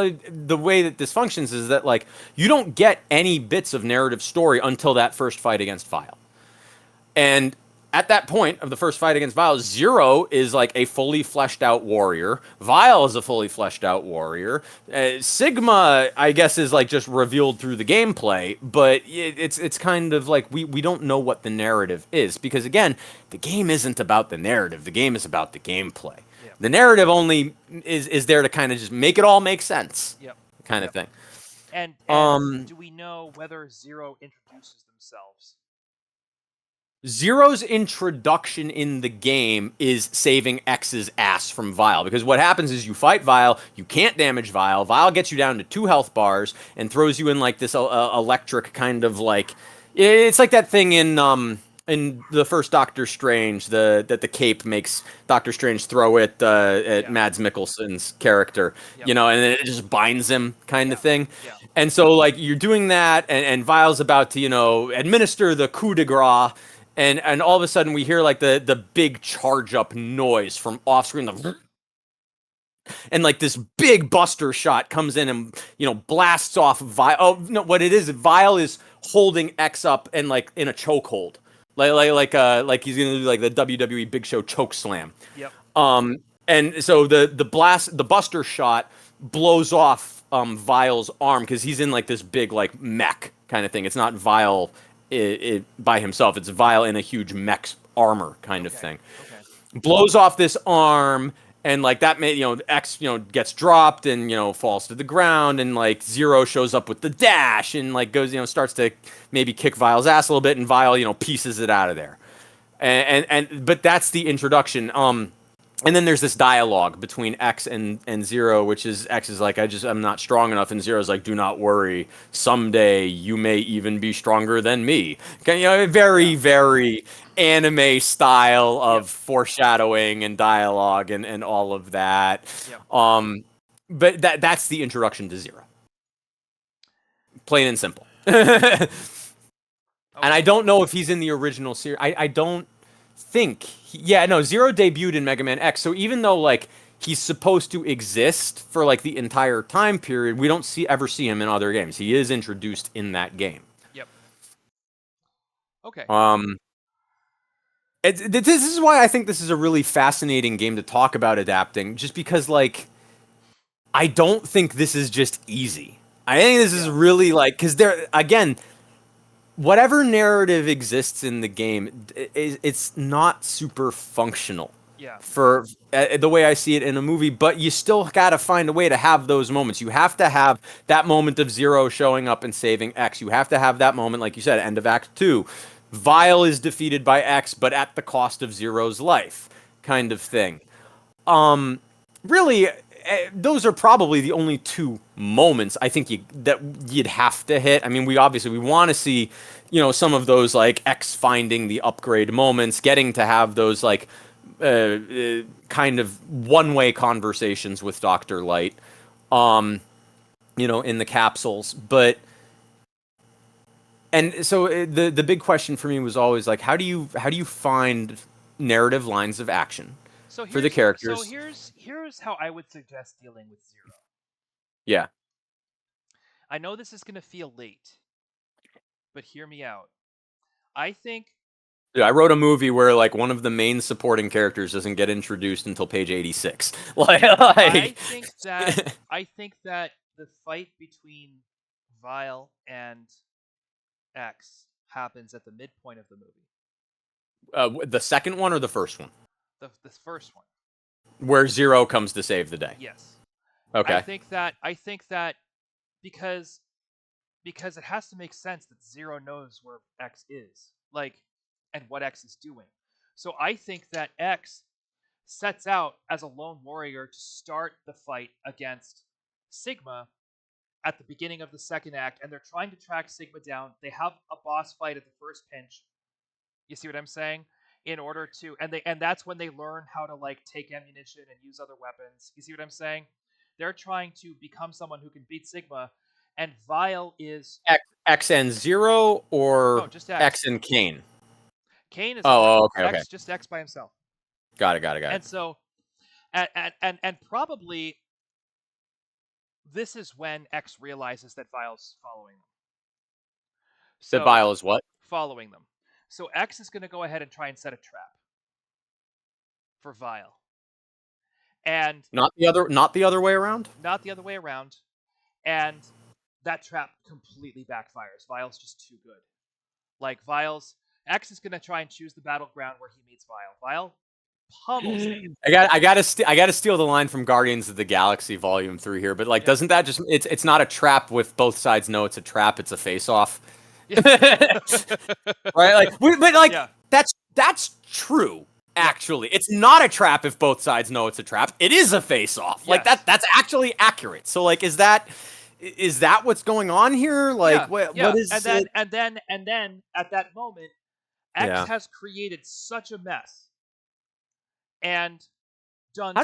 the way that this functions is that, like, you don't get any bits of narrative story until that first fight against Vile. And at that point of the first fight against Vile, Zero is like a fully fleshed out warrior. Vile is a fully fleshed out warrior. Sigma, I guess, is like just revealed through the gameplay, but it's kind of like we don't know what the narrative is, because again, the game isn't about the narrative. The game is about the gameplay. Yep. The narrative only is there to kind of just make it all make sense. Yep. Kind of thing. And do we know whether Zero introduces themselves? Zero's introduction in the game is saving X's ass from Vile, because what happens is you fight Vile, you can't damage Vile. Vile gets you down to 2 health bars and throws you in like this electric kind of like, it's like that thing in the first Doctor Strange, that the cape makes Doctor Strange throw it at Mads Mikkelsen's character, and then it just binds him kind of thing. Yeah. And so like you're doing that, and Vile's about to administer the coup de grace. And all of a sudden we hear like the big charge up noise from off screen, and like this big buster shot comes in and blasts off Vile. Oh no, what it is, Vile is holding X up and like in a chokehold, like he's gonna do like the WWE Big Show choke slam. Yep. And so the buster shot blows off Vile's arm, because he's in like this big like mech kind of thing. It's not Vile by himself. It's Vile in a huge mech armor kind of thing. Okay. Blows off this arm, and like that made X gets dropped and falls to the ground, and like Zero shows up with the dash and like goes starts to maybe kick Vile's ass a little bit, and Vile pieces it out of there. And but that's the introduction. And then there's this dialogue between X and Zero, which is X is like, I'm not strong enough, and Zero's like, do not worry, someday you may even be stronger than me. Very, very anime style of foreshadowing and dialogue and all of that. Yep. But that's the introduction to Zero. Plain and simple. And I Okay. don't know if he's in the original series. I don't think. Yeah, no, Zero debuted in Mega Man X. So even though like he's supposed to exist for like the entire time period, we don't ever see him in other games. He is introduced in that game. Yep. Okay. Um, this is why I think this is a really fascinating game to talk about adapting, just because like I don't think this is just easy. I think this is Yeah. really like because there again, whatever narrative exists in the game, it's not super functional Yeah. for the way I see it in a movie. But you still got to find a way to have those moments. You have to have that moment of Zero showing up and saving X. You have to have that moment, like you said, end of Act 2. Vile is defeated by X, but at the cost of Zero's life, kind of thing. Really, those are probably the only two moments I think that you'd have to hit. I mean, we want to see, some of those like X finding the upgrade moments, getting to have those like kind of one-way conversations with Dr. Light, in the capsules. But and so the big question for me was always like, how do you find narrative lines of action So for the here's so characters? here's here's how I would suggest dealing with Zero. Yeah. I know this is going to feel late, but hear me out. I think Yeah, I wrote a movie where like one of the main supporting characters doesn't get introduced until page 86. Like, I like think that I think that the fight between Vile and X happens at the midpoint of the movie. the second one or the first one, The first one. where Zero comes to save the day. Yes. Okay. I think that because because it has to make sense that Zero knows where X is, like, and what X is doing. So I think that X sets out as a lone warrior to start the fight against Sigma at the beginning of the second act, and they're trying to track Sigma down. They have a boss fight at the first pinch. You see what I'm saying? In order to, and that's when they learn how to like take ammunition and use other weapons. You see what I'm saying? They're trying to become someone who can beat Sigma, and Vile is X and Zero no, or just X. X and Kane? Kane is Oh, okay, okay. X, just X by himself. Got it, got it, got it. And so, and probably this is when X realizes that Vile's following them. The So Vile is what? following them. So X is going to go ahead and try and set a trap for Vile, and Not the other way around? not the other way around. And that trap completely backfires. Vile's just too good. Like Vile's X is going to try and choose the battleground where he meets Vile. Vile pummels him. I gotta steal the line from Guardians of the Galaxy Volume 3 here, but like Yeah. doesn't that just it's not a trap with both sides know it's a trap, it's a face off. Yeah. Right? But like Yeah. that's true. Actually, it's not a trap if both sides know it's a trap. It is a face off. Like Yes. that's actually accurate. So like is that what's going on here? Like Yeah. what Yeah. what is it? And then at that moment, X Yeah. has created such a mess and done. How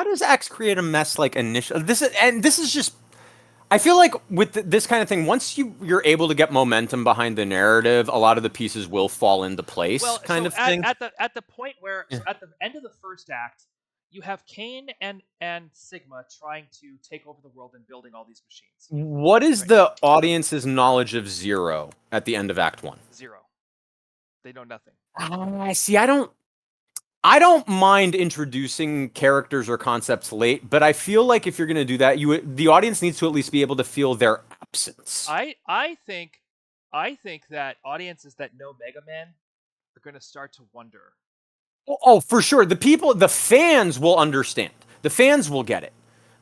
does X create a mess like initial? This is just I feel like with this kind of thing, once you're able to get momentum behind the narrative, a lot of the pieces will fall into place, Well, kind so of thing. at the point where Yeah. so at the end of the first act, you have Kane and Sigma trying to take over the world and building all these machines. What is Right. the audience's knowledge of Zero at the end of Act 1? Zero. They know nothing. See, I don't mind introducing characters or concepts late, but I feel like if you're going to do that, the audience needs to at least be able to feel their absence. I think that audiences that know Mega Man are going to start to wonder. Oh, for sure. The fans will understand. The fans will get it.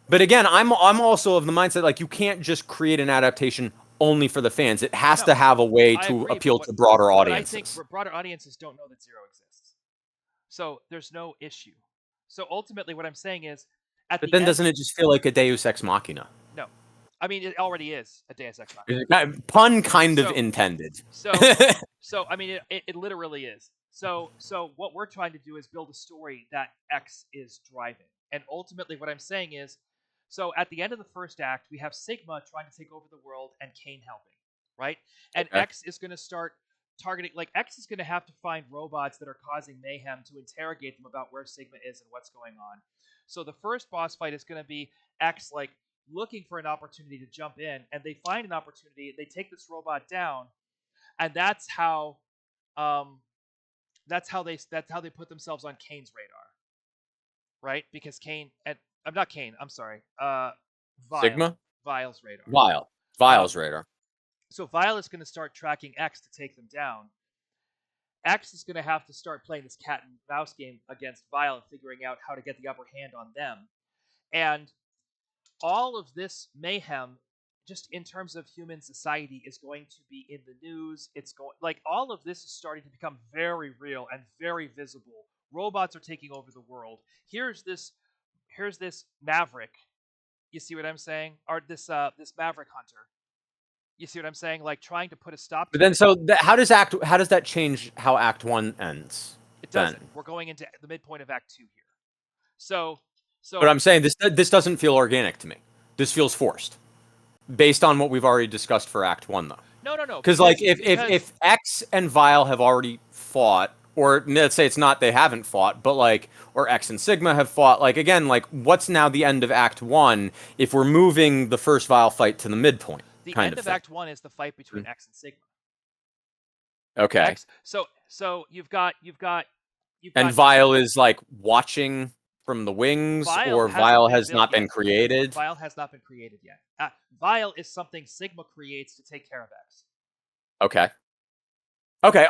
But again, I'm also of the mindset like you can't just create an adaptation only for the fans. It has No, to have a way I to agree, appeal but to broader but I audiences. think broader audiences don't know that Zero exists. So there's no issue. So ultimately, what I'm saying is, at But the then end, doesn't it just feel like a Deus Ex Machina? no, I mean it already is a Deus Ex Machina. Pun kind of So intended. so so I mean it literally is. So what we're trying to do is build a story that X is driving, and ultimately, what I'm saying is, so at the end of the first act, we have Sigma trying to take over the world and Kane helping. right? And Okay. X is going to start targeting, like, X is going to have to find robots that are causing mayhem to interrogate them about where Sigma is and what's going on. So the first boss fight is going to be X, like, looking for an opportunity to jump in, and they find an opportunity, they take this robot down, and um that's how they put themselves on Kane's radar, right? Because Kane and I'm not Kane, I'm sorry. Vile. Sigma? Vile's radar. Vile. Um Vile's radar. so Vile is going to start tracking X to take them down. X is going to have to start playing this cat and mouse game against Vile and figuring out how to get the upper hand on them. And all of this mayhem, just in terms of human society, is going to be in the news. It's going, like, all of this is starting to become very real and very visible. Robots are taking over the world. Here's this Maverick. You see what I'm saying? Or this Maverick hunter. You see what I'm saying? Like, trying to put a stop But to then, it. so how does that change how Act One ends? It Then, doesn't. We're going into the midpoint of Act 2 here. So, but so I'm saying this doesn't feel organic to me. This feels forced, based on what we've already discussed for Act One, though. no, no, no. Because like Because if X and Vile have already fought, or let's say it's not they haven't fought, but like or X and Sigma have fought, like again, like what's now the end of Act One if we're moving the first Vile fight to the midpoint the kind end of thing. Act 1 is the fight between X and Sigma. Okay. X. So you've And got Vile is like watching from the wings, or Vile has not been created. Vile has not been created yet. Vile is something Sigma creates to take care of X. Okay.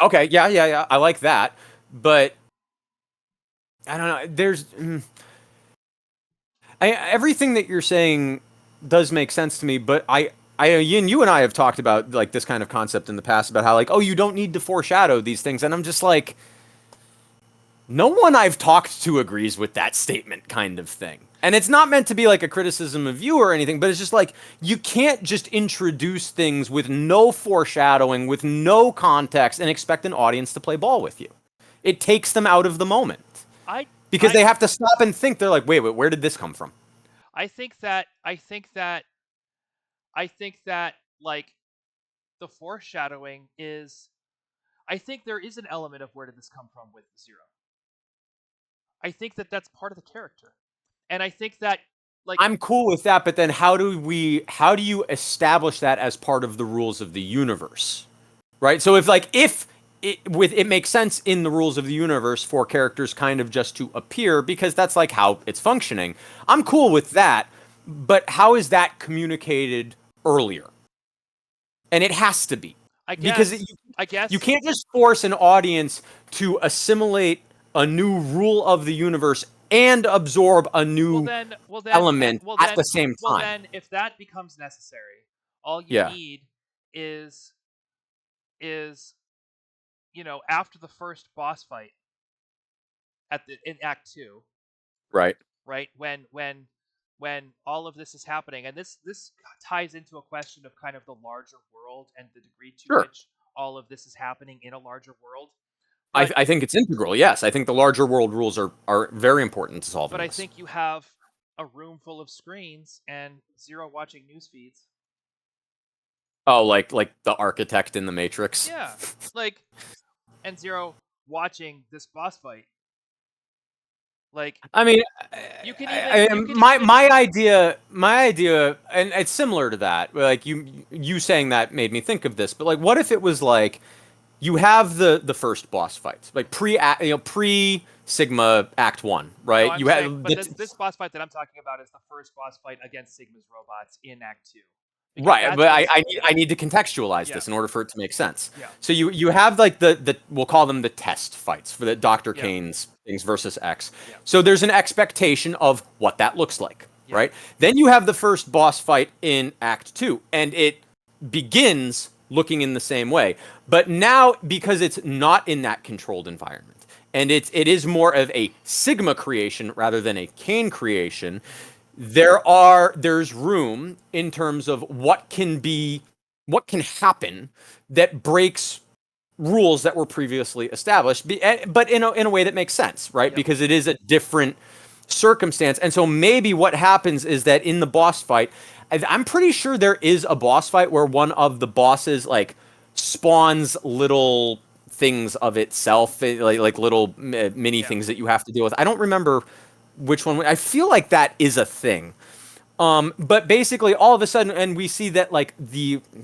Okay. Yeah. I like that, but I don't know. Everything that you're saying does make sense to me, but Ian, you and I have talked about like this kind of concept in the past about how like, oh, you don't need to foreshadow these things, and I'm just like, no one I've talked to agrees with that statement, kind of thing. And it's not meant to be like a criticism of you or anything, but it's just like you can't just introduce things with no foreshadowing, with no context, and expect an audience to play ball with you. It takes them out of the moment because they have to stop and think. They're like, wait, where did this come from? I think that like the foreshadowing is. I think there is an element of where did this come from with Zero. I think that that's part of the character, and I think that like I'm cool with that, but then how do you establish that as part of the rules of the universe, right? So if it makes sense in the rules of the universe for characters kind of just to appear because that's like how it's functioning. I'm cool with that, but how is that communicated earlier? And it has to be. I guess You can't just force an audience to assimilate a new rule of the universe and absorb a new element at the same time. Well, then, if that becomes necessary, all you need is after the first boss fight in Act 2, right? When all of this is happening, and this ties into a question of kind of the larger world and the degree to which all of this is happening in a larger world. But I think it's integral. Yes, I think the larger world rules are very important to solving. But I think you have a room full of screens and Zero watching news feeds. Oh, like the architect in the Matrix. Yeah, like, and Zero watching this boss fight. Like, I mean, my idea, and it's similar to that. Like you saying that made me think of this. But like, what if it was like you have the first boss fights, like pre Sigma Act 1, right? This boss fight that I'm talking about is the first boss fight against Sigma's robots in Act 2. Right, but I need to contextualize this in order for it to make sense. Yeah. So you have like the we'll call them the test fights for the Dr. Kane's things versus X. Yeah. So there's an expectation of what that looks like, right? Then you have the first boss fight in Act 2, and it begins looking in the same way. But now, because it's not in that controlled environment, and it is more of a Sigma creation rather than a Kane creation, there's room in terms of what can happen that breaks rules that were previously established, but in a way that makes sense, right? Because it is a different circumstance. And so maybe what happens is that in the boss fight, I'm pretty sure there is a boss fight where one of the bosses like spawns little things of itself, like little mini things that you have to deal with. I don't remember which one. I feel like that is a thing. But basically, all of a sudden, and we see that like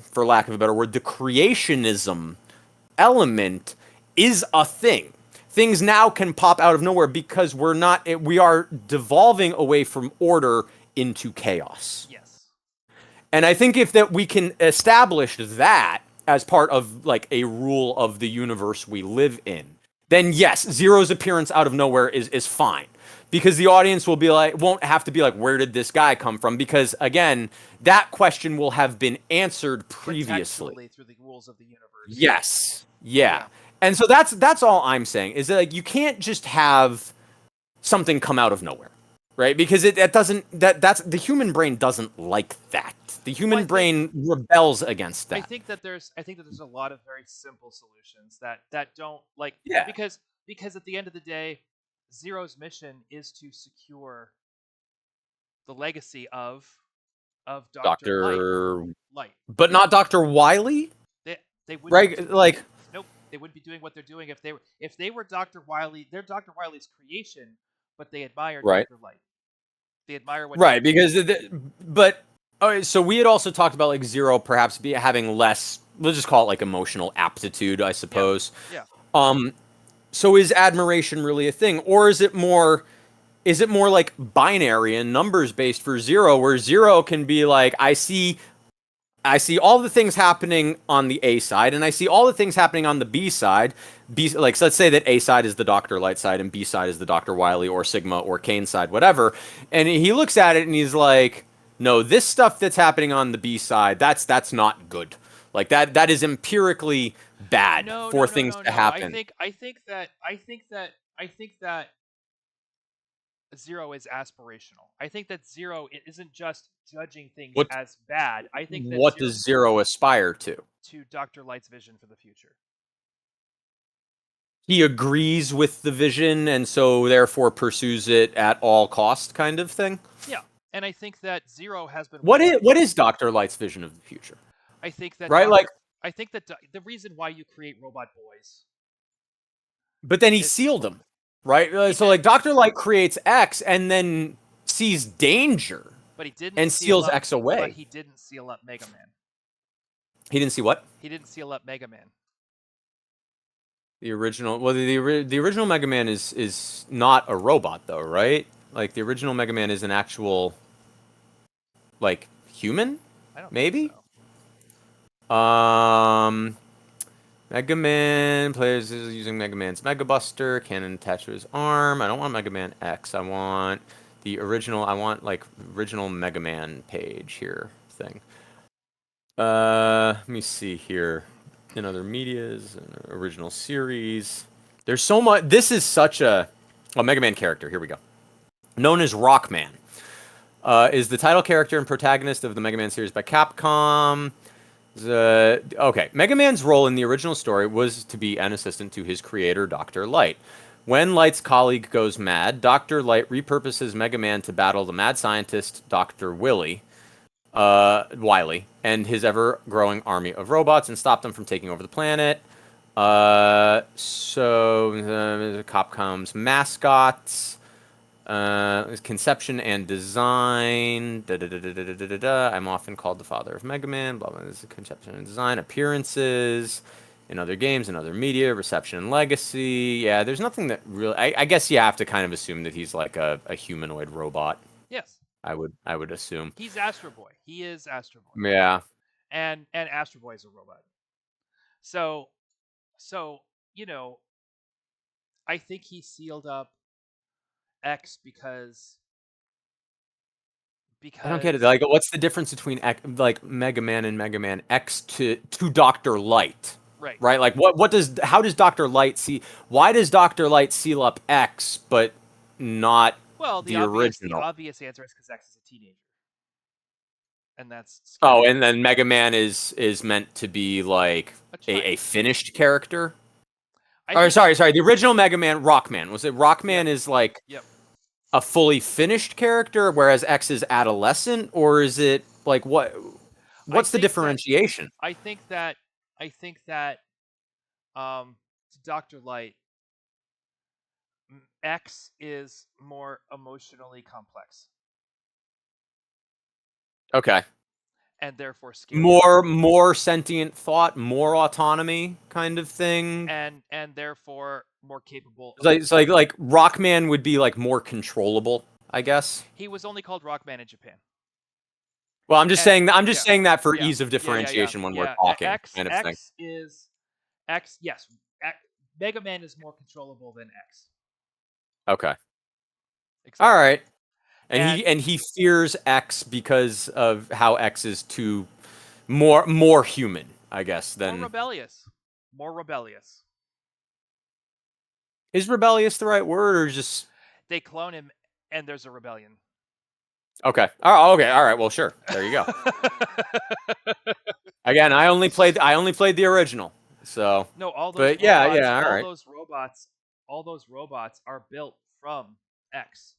for lack of a better word, the creationism element is a thing. Things now can pop out of nowhere because we are devolving away from order into chaos. Yes. And I think if that we can establish that as part of like a rule of the universe we live in, then yes, Zero's appearance out of nowhere is fine. Because the audience won't have to be like, where did this guy come from? Because again, that question will have been answered previously through the rules of the universe. Yes. Yeah. And so that's all I'm saying is that like you can't just have something come out of nowhere, right? Because that's the human brain doesn't like that. The human brain rebels against that. I think that there's a lot of very simple solutions that don't like because at the end of the day, Zero's mission is to secure the legacy of Dr. Light. But not Dr. Wily? They wouldn't right, like nope, they wouldn't be doing what they're doing if they were Dr. Wily. They're Dr. Wily's creation, but they admire Dr. Light. They admire what but so we had also talked about like Zero perhaps having less, we'll just call it like emotional aptitude, I suppose. Yeah. So is admiration really a thing, or is it more like binary and numbers based for Zero, where Zero can be like, I see all the things happening on the A side, and I see all the things happening on the B side. So let's say that A side is the Dr. Light side, and B side is the Dr. Wily or Sigma or Kane side, whatever. And he looks at it and he's like, no, this stuff that's happening on the B side, that's not good. Like that is empirically bad for things to happen. I think that Zero is aspirational. I think that Zero isn't just judging things as bad. I think that what does Zero aspire to? To Dr. Light's vision for the future. He agrees with the vision and so therefore pursues it at all cost, kind of thing. Yeah, and I think that Zero has been. What is Dr. Light's vision of the future? I think that I think that the reason why you create robot boys. But then he sealed them, right? So like Dr. Light creates X and then sees danger, but he didn't and seals X away. But he didn't seal up Megaman. He didn't see what? He didn't seal up Megaman. The original, well, the original Mega Man is not a robot though, right? Like the original Mega Man is an actual, like, human. I don't maybe. Think so. Mega Man players is using Mega Man's Mega Buster cannon attached to his arm. I don't want Mega Man X. I want the original. I want like original Mega Man page here thing. Let me see here. In other medias, original series. There's so much. This is such a Mega Man character. Here we go. Known as Rockman, is the title character and protagonist of the Mega Man series by Capcom. Okay, Mega Man's role in the original story was to be an assistant to his creator, Dr. Light. When Light's colleague goes mad, Dr. Light repurposes Mega Man to battle the mad scientist, Dr. Wily, and his ever-growing army of robots and stop them from taking over the planet. Capcom's mascots, conception and design. I'm often called the father of Mega Man. Blah blah. This is conception and design. Appearances in other games and other media. Reception and legacy. Yeah, there's nothing that really. I guess you have to kind of assume that he's like a humanoid robot. Yes. I would assume. He's Astro Boy. He is Astro Boy. Yeah. And Astro Boy is a robot. So I think he sealed up X because I don't get it. Like, what's the difference between like Mega Man and Mega Man X to Dr. Light? Right. Right. Like, how does Dr. Light see? Why does Dr. Light seal up X but not? Well, the obvious answer is because X is a teenager, and that's scary. Oh, and then Mega Man is meant to be like a finished character. Sorry. The original Mega Man, Rockman, was it? Rockman is like. Yep. a fully finished character, whereas X is adolescent, or is it like what? I What's the think that differentiation? I think that I think that to Dr. Light, X is more emotionally complex Okay. and therefore scarier, More sentient thought, more autonomy kind of thing. and therefore more capable It's of like, Rockman would be like more controllable, I guess. he was only called Rockman in Japan. Well, And I'm just yeah, saying that for yeah, ease of yeah. differentiation when we're Yeah, talking, X kind of thing. X is X, yes. X, Mega Man is more controllable than X. Okay. All Exactly. right. And And he fears X because of how X is too more human, I guess, more than rebellious. More rebellious. is rebellious the right word or just They clone him and there's a rebellion. okay. Oh, okay. All right. Well, sure. There you go. Again, I only played the original. So, No, but yeah, yeah, all right. all those robots are built from X.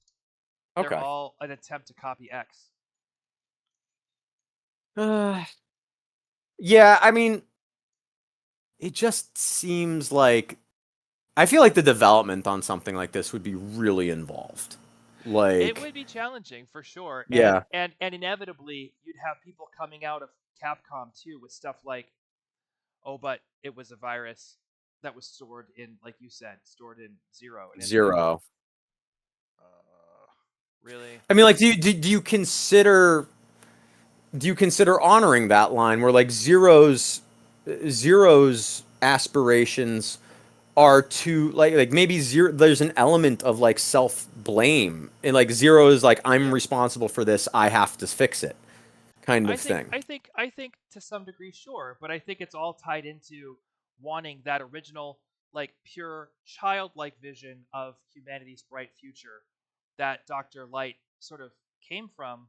They're Okay. all an attempt to copy X. Uh, yeah, I mean, it just seems like I feel like the development on something like this would be really involved. It Like, would be challenging for sure, yeah, and inevitably you'd have people coming out of Capcom too with stuff like, oh, but it was a virus that was stored in, like you said, stored in Zero, and it's like, zero. really? I mean, like, do you consider honoring that line where like zero's aspirations are to like maybe zero there's an element of like self blame and like zero is like I'm Yep. responsible for this, I have to fix it kind of thing. I think to some degree, sure, but I think it's all tied into wanting that original, like pure childlike vision of humanity's bright future that Doctor Light sort of came from,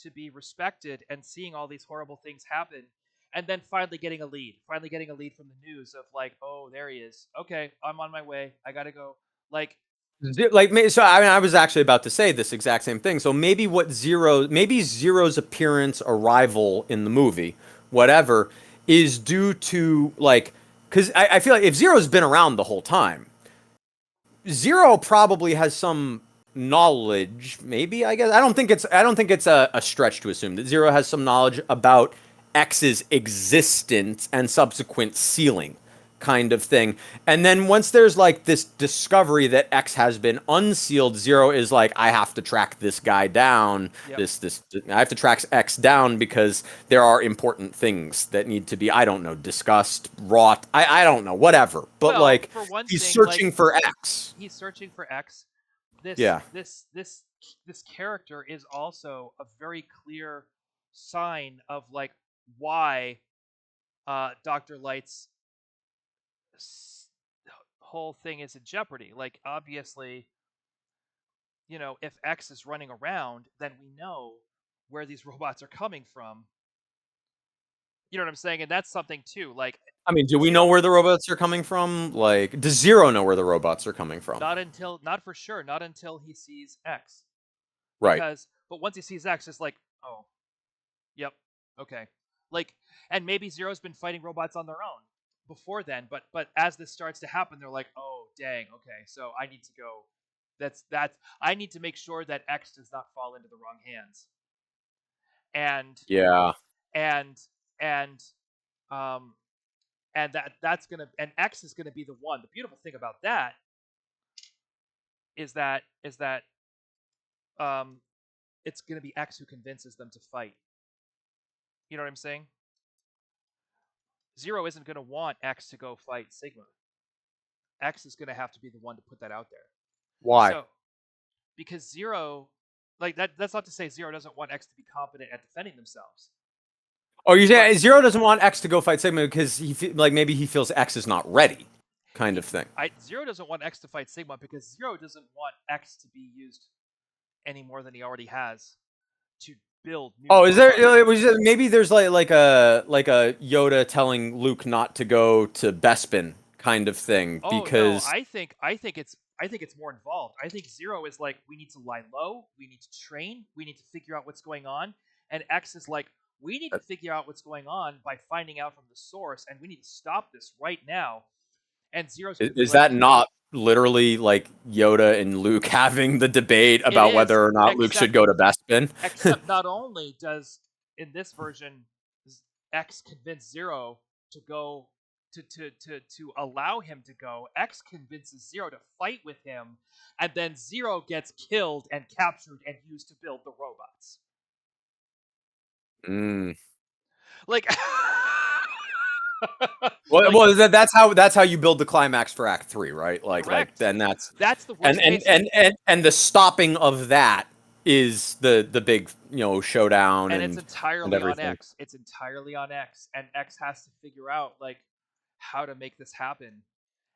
to be respected, and seeing all these horrible things happen, and then finally getting a lead from the news of like, oh, there he is. Okay, I'm on my way. I gotta go. Like, So I mean, I was actually about to say this exact same thing. So maybe Zero's appearance, arrival in the movie, whatever, is due to like, because I feel like if Zero's been around the whole time, Zero probably has some knowledge. Maybe I guess I don't think it's a stretch to assume that Zero has some knowledge about X's existence and subsequent sealing kind of thing. And then once there's like this discovery that X has been unsealed, Zero is like, I have to track this guy down. yep. I have to track X down because there are important things that need to be, I don't know, discussed, wrought. I don't know, whatever. But Well, like for one he's thing, like searching for X. he's searching for X. This Yeah. this this this character is also a very clear sign of like why Dr. Light's whole thing is in jeopardy. Like, obviously, if X is running around, then we know where these robots are coming from. You know what I'm saying? And that's something too. Like, I mean, do we know Zero, where the robots are coming from? Like, does Zero know where the robots are coming from? not for sure, not until he sees X. Right. But once he sees X, it's like, oh, yep, okay. Like, and maybe Zero's been fighting robots on their own before then, but as this starts to happen, they're like, oh, dang, okay, so I need to go. That's I need to make sure that X does not fall into the wrong hands. And Yeah. and and um and that's gonna, and X is gonna be the one. The beautiful thing about that is that um it's gonna be X who convinces them to fight. You know what I'm saying? Zero isn't gonna want X to go fight Sigma. X is gonna have to be the one to put that out there. Why? So, because Zero, like that's not to say Zero doesn't want X to be competent at defending themselves. Oh, you But say Zero doesn't want X to go fight Sigma because like maybe he feels X is not ready, kind of thing. Zero doesn't want X to fight Sigma because Zero doesn't want X to be used any more than he already has to build new Oh, is there? robots. Maybe there's like a Yoda telling Luke not to go to Bespin kind of thing Oh no, because I think it's more involved. I think Zero is like, we need to lie low, we need to train, we need to figure out what's going on, and X is like, we need to figure out what's going on by finding out from the source, and we need to stop this right now. And Zero's going to be Is like, that not literally like Yoda and Luke having the debate it about is, whether or not Luke should go to Bespin? except not only does in this version X convince Zero to go to allow him to go, X convinces Zero to fight with him, and then Zero gets killed and captured and used to build the robots. Mm. Like, Well, that's how you build the climax for Act 3, right? Like then that's the worst case. And the stopping of that is the big showdown and it's and entirely on everything. X. It's entirely on X, and X has to figure out like how to make this happen,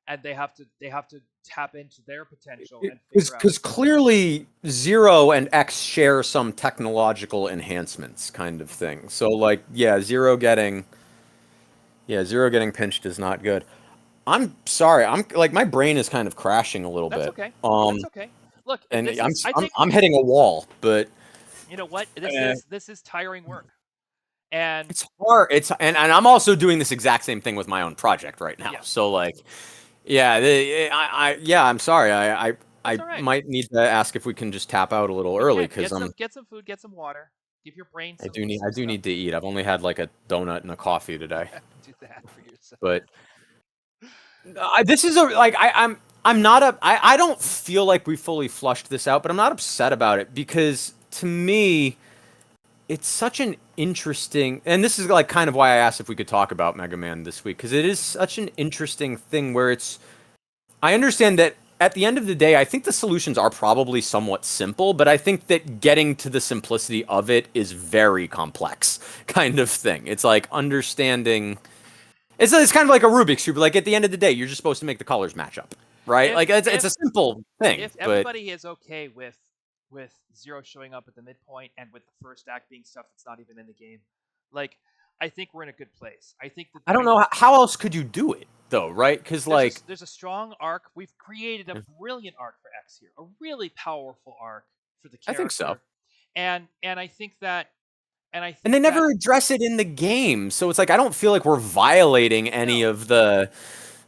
and they have to tap into their potential and figure out. Because clearly Zero and X share some technological enhancements, kind of thing. So like, Zero getting pinched is not good. I'm sorry. I'm like, my brain is kind of crashing a little That's bit. okay. That's okay. Look, And this is, I think, I'm hitting a wall, but you know what? This is tiring work, and it's hard. And I'm also doing this exact same thing with my own project right now. Yeah. So like, I'm sorry. I right. might need to ask if we can just tap out a little early because get some food, get some water, give your brain some. I do need to eat. I've only had like a donut and a coffee today. Do that for yourself. But this is I'm not I don't feel like we fully flushed this out, but I'm not upset about it because to me it's such an interesting, and this is like kind of why I asked if we could talk about Mega Man this week, because it is such an interesting thing where I understand that at the end of the day, I think the solutions are probably somewhat simple, but I think that getting to the simplicity of it is very complex kind of thing. It's like understanding, it's kind of like a Rubik's Cube. Like at the end of the day, you're just supposed to make the colors match up, right? It's a simple thing. If everybody is okay with Zero showing up at the midpoint and with the first act being stuff that's not even in the game, like, I think we're in a good place. I think that I don't know how else could you do it though, right? Because like there's a strong arc. We've created a brilliant arc for X here, a really powerful arc for the character. I think so. And I think that and they never address it in the game, so it's like I don't feel like we're violating any of the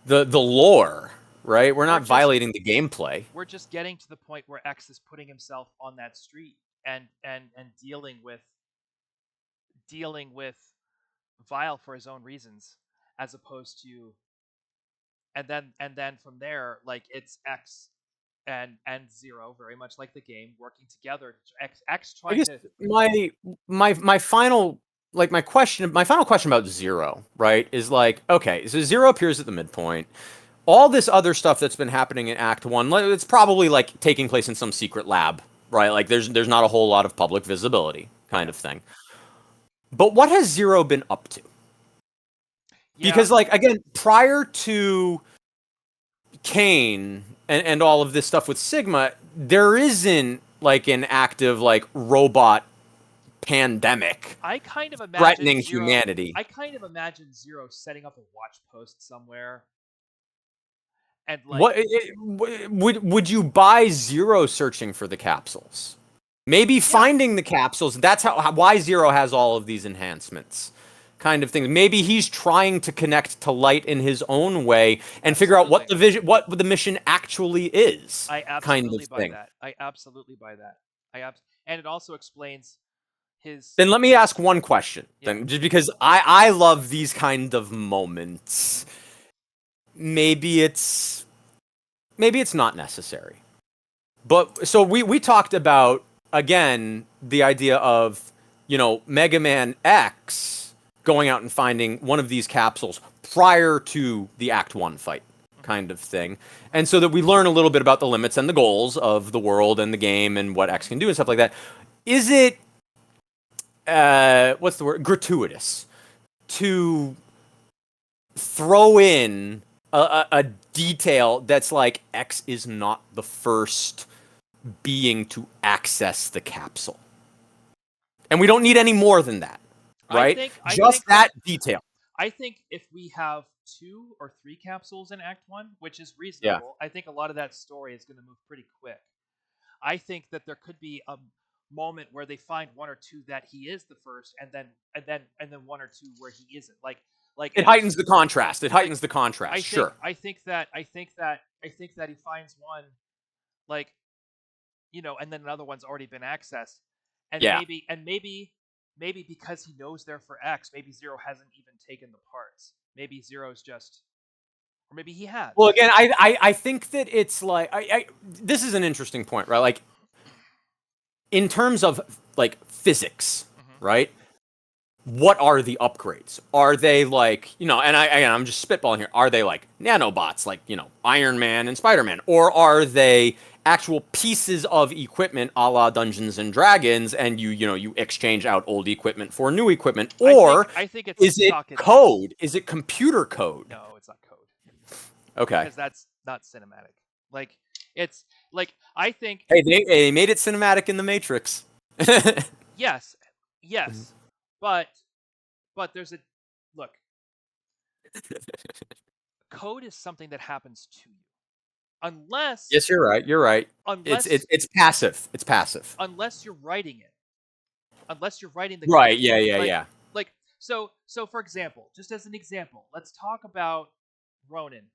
lore. Right, we're not violating the gameplay. We're just getting to the point where X is putting himself on that street and dealing with Vile for his own reasons, as opposed to, and then from there, like, it's X and Zero, very much like the game, working together. X trying to. My final question about Zero, right, is like, okay, so Zero appears at the midpoint. All this other stuff that's been happening in Act 1, it's probably like taking place in some secret lab, right? Like there's not a whole lot of public visibility kind of thing. But what has Zero been up to? Yeah. Because like, again, prior to Kane and all of this stuff with Sigma, there isn't like an active like robot pandemic. I kind of imagine threatening humanity. I kind of imagine Zero setting up a watch post somewhere. And like, would you buy Zero searching for the capsules? Maybe finding the capsules. That's why Zero has all of these enhancements, kind of things. Maybe he's trying to connect to light in his own way and figure out what the mission actually is. I absolutely buy that. I absolutely buy that. And it also explains his. Then let me ask one question. Then, just because I love these kind of moments. Maybe it's not necessary. But so we talked about, again, the idea of, Mega Man X going out and finding one of these capsules prior to the Act 1 fight kind of thing. And so that we learn a little bit about the limits and the goals of the world and the game and what X can do and stuff like that. Is it what's the word? Gratuitous to throw in a detail that's like X is not the first being to access the capsule, and we don't need any more than that, right? Just that detail. I think if we have 2 or 3 capsules in Act 1, which is Yeah. reasonable. I think a lot of that story is going to move pretty quick. I think that there could be a moment where they find 1 or 2 that he is the first, and then 1 or 2 where he isn't. Like It it looks heightens the contrast. It like heightens the contrast. Sure. I think that he finds one, like, and then another one's already been accessed, and Yeah. maybe because he knows they're for X, maybe Zero hasn't even taken the parts. Maybe Zero's just, or maybe he has. Well, again, I think that it's like this is an interesting point, right? Like in terms of like physics, Mhm. right? What are the upgrades? Are they like, and I'm just spitballing here. Are they like nanobots, like, Iron Man and Spider-Man? Or are they actual pieces of equipment a la Dungeons and Dragons, and you exchange out old equipment for new equipment? Or I think it's is it stock advice. code? Is it computer code? No, it's not code. Okay. Because that's not cinematic. Like, it's like, I think Hey, they made it cinematic in the Matrix. yes, but there's a look. Code is something that happens to you, unless Yes, you're right. You're right. unless It's passive. It's passive. unless you're writing it, unless you're writing the Right. code. Yeah. Yeah. Like, Yeah. like so for example, just as an example, let's talk about Ronin.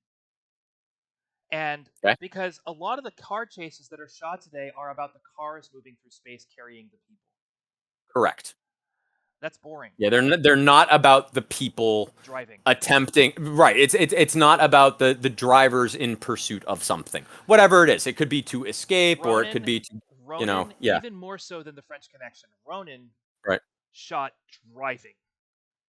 And Okay. because a lot of the car chases that are shot today are about the cars moving through space carrying the people. Correct. That's boring. Yeah, they're not about the people Driving. attempting. Right. It's not about the drivers in pursuit of something. Whatever it is, it could be to escape, or it could be to, Ronin, yeah. even more so than the French Connection. Ronin Right. shot driving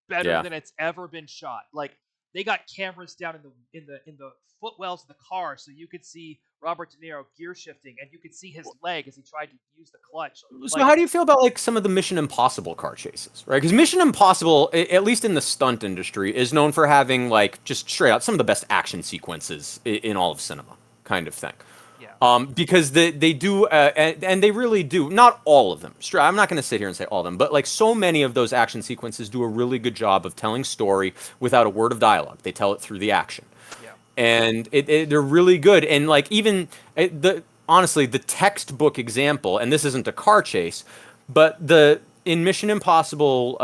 better Yeah. than it's ever been shot. Like, they got cameras down in the footwells of the car, so you could see Robert De Niro gear shifting, and you could see his leg as he tried to use the clutch. So how do you feel about like some of the Mission Impossible car chases, right? Because Mission Impossible, at least in the stunt industry, is known for having like just straight out some of the best action sequences in all of cinema, kind of thing. Yeah. Because they do, and they really do. Not all of them. I'm not going to sit here and say all of them, but like so many of those action sequences do a really good job of telling story without a word of dialogue. They tell it through the action. Yeah. And they're really good. And like even honestly, the textbook example, and this isn't a car chase, but in Mission Impossible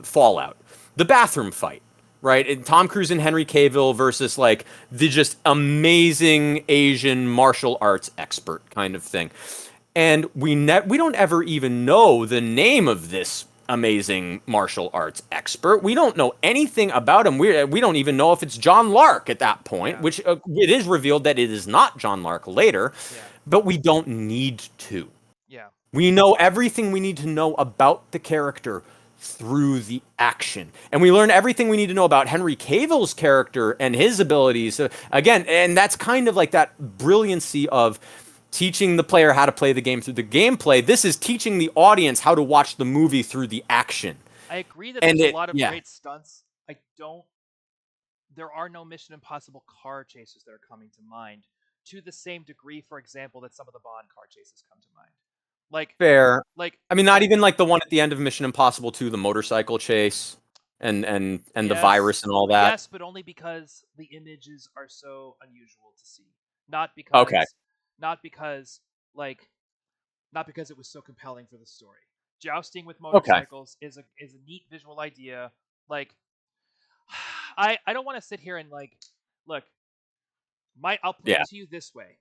Fallout, the bathroom fight. Right, and Tom Cruise and Henry Cavill versus like the just amazing Asian martial arts expert kind of thing, and we don't ever even know the name of this amazing martial arts expert. We don't know anything about him. We don't even know if it's John Lark at that point, which it is revealed that it is not John Lark later, but we don't need to. Yeah. We know everything we need to know about the character through the action. And we learn everything we need to know about Henry Cavill's character and his abilities. Again, and that's kind of like that brilliancy of teaching the player how to play the game through the gameplay. This is teaching the audience how to watch the movie through the action. I agree that there's a lot of great stunts. There are no Mission Impossible car chases that are coming to mind to the same degree, for example, that some of the Bond car chases come to mind. Like, fair. Like, I mean, not even like the one at the end of Mission Impossible 2, the motorcycle chase and the virus and all that. Yes, but only because the images are so unusual to see. Not because not because it was so compelling for the story. Jousting with motorcycles is a neat visual idea. Like, I don't want to sit here and like, look, I'll put it to you this way.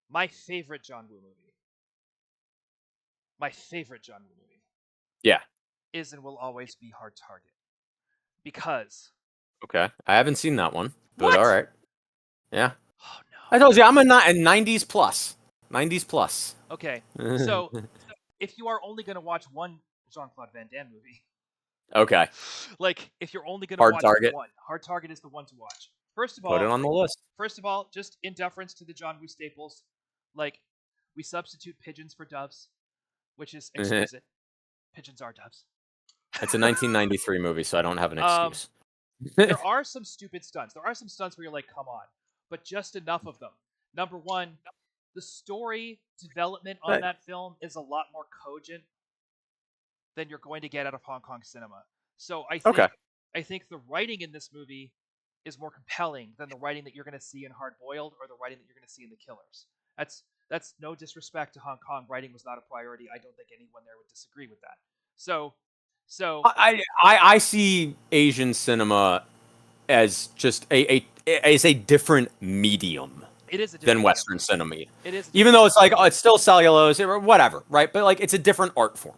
My favorite John Woo movie. Yeah. Is and will always be Hard Target. Because. Okay. I haven't seen that one, but what? all right. Yeah. Oh no. I told you I'm a 90s plus. 90s plus. Okay. So if you are only going to watch one Jean-Claude Van Damme movie. Okay. Like, if you're only going to watch one, Hard Target is the one to watch. First of all, put it on the list. First of all, just in deference to the John Woo staples, like, we substitute pigeons for doves, which is exquisite. Pigeons are doves. It's a 1993 movie, so I don't have an excuse. There are some stupid stunts. There are some stunts where you're like, come on. But just enough of them. Number one, the story development on that film is a lot more cogent than you're going to get out of Hong Kong cinema. So I think the writing in this movie is more compelling than the writing that you're going to see in Hard Boiled or the writing that you're going to see in The Killers. That's no disrespect to Hong Kong. Writing was not a priority. I don't think anyone there would disagree with that. So, so I see Asian cinema as just a different medium it is a than different medium. Western cinema. It is, Even though it's like, oh, it's still cellulose or whatever, right? But like, it's a different art form.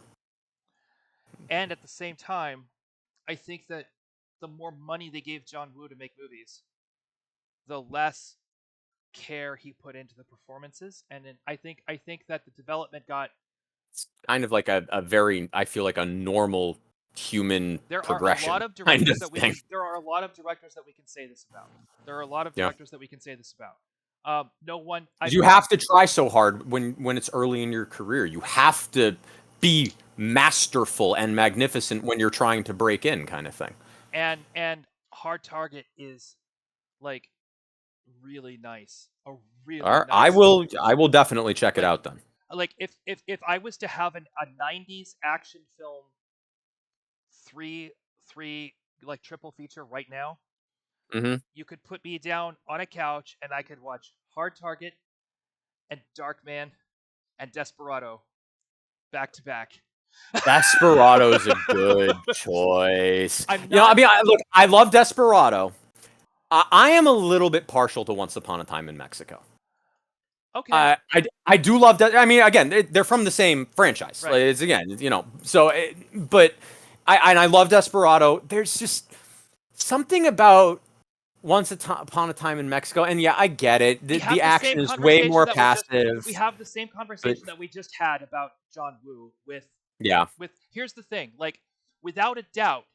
and at the same time, I think that the more money they gave John Woo to make movies, the less care he put into the performances, and then I think that the development got. It's kind of like a very, I feel like a normal human There are a progression lot of kind directors of that we thing. can. There are a lot of directors that we can say this about. There are a lot of Yeah. directors that we can say this about. No one. You have to try so hard when it's early in your career. You have to be masterful and magnificent when you're trying to break in, kind of thing. And Hard Target is like really nice. A really All right, nice. I will definitely check it Like- out then. Like if I was to have a '90s action film, three like triple feature right now, Hmm. you could put me down on a couch and I could watch Hard Target and Darkman and Desperado back to back. Desperado's a good choice. I'm You know, I not- mean, look, I love Desperado. I am a little bit partial to Once Upon a Time in Mexico. Okay. I do love that. I mean, again, they're from the same franchise. Right. Like, it's again, you know. So, but I love Desperado. There's just something about Upon a Time in Mexico, and yeah, I get it. The action is way more passive. We have the same conversation that we just had about John Woo with. Yeah. Here's the thing, like without a doubt,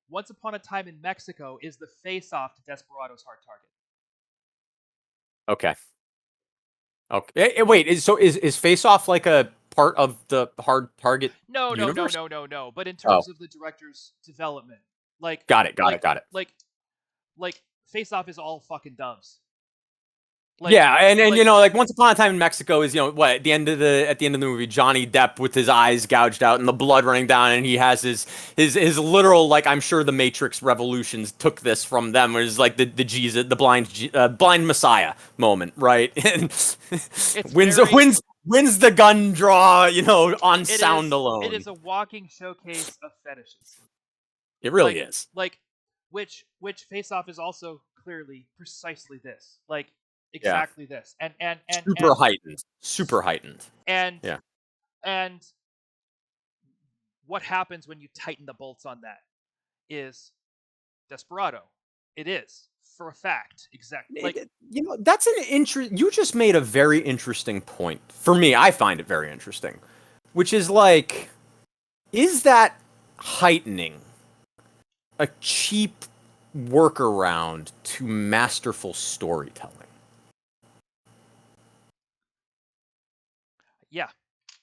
Once Upon a Time in Mexico is the face-off to Desperado's Hard Target. Okay. Okay. Wait. Is Face Off like a part of the Hard Target? No. universe? But in terms of the director's development, like Got it. Like Face Off is all fucking doves. Yeah, and you know, like Once Upon a Time in Mexico is, you know, what, at the end of the movie, Johnny Depp with his eyes gouged out and the blood running down, and he has his literal, like, I'm sure the Matrix Revolutions took this from them, where it's like the Jesus, the blind Messiah moment, right? And wins the gun draw, you know, on sound alone. It is a walking showcase of fetishes. It really is. Like which Face Off is also clearly precisely this. Like exactly this. And super heightened. And what happens when you tighten the bolts on that is Desperado. It is, for a fact, exactly. Like, you know, that's you just made a very interesting point. For me, I find it very interesting, which is like, is that heightening a cheap workaround to masterful storytelling? Yeah,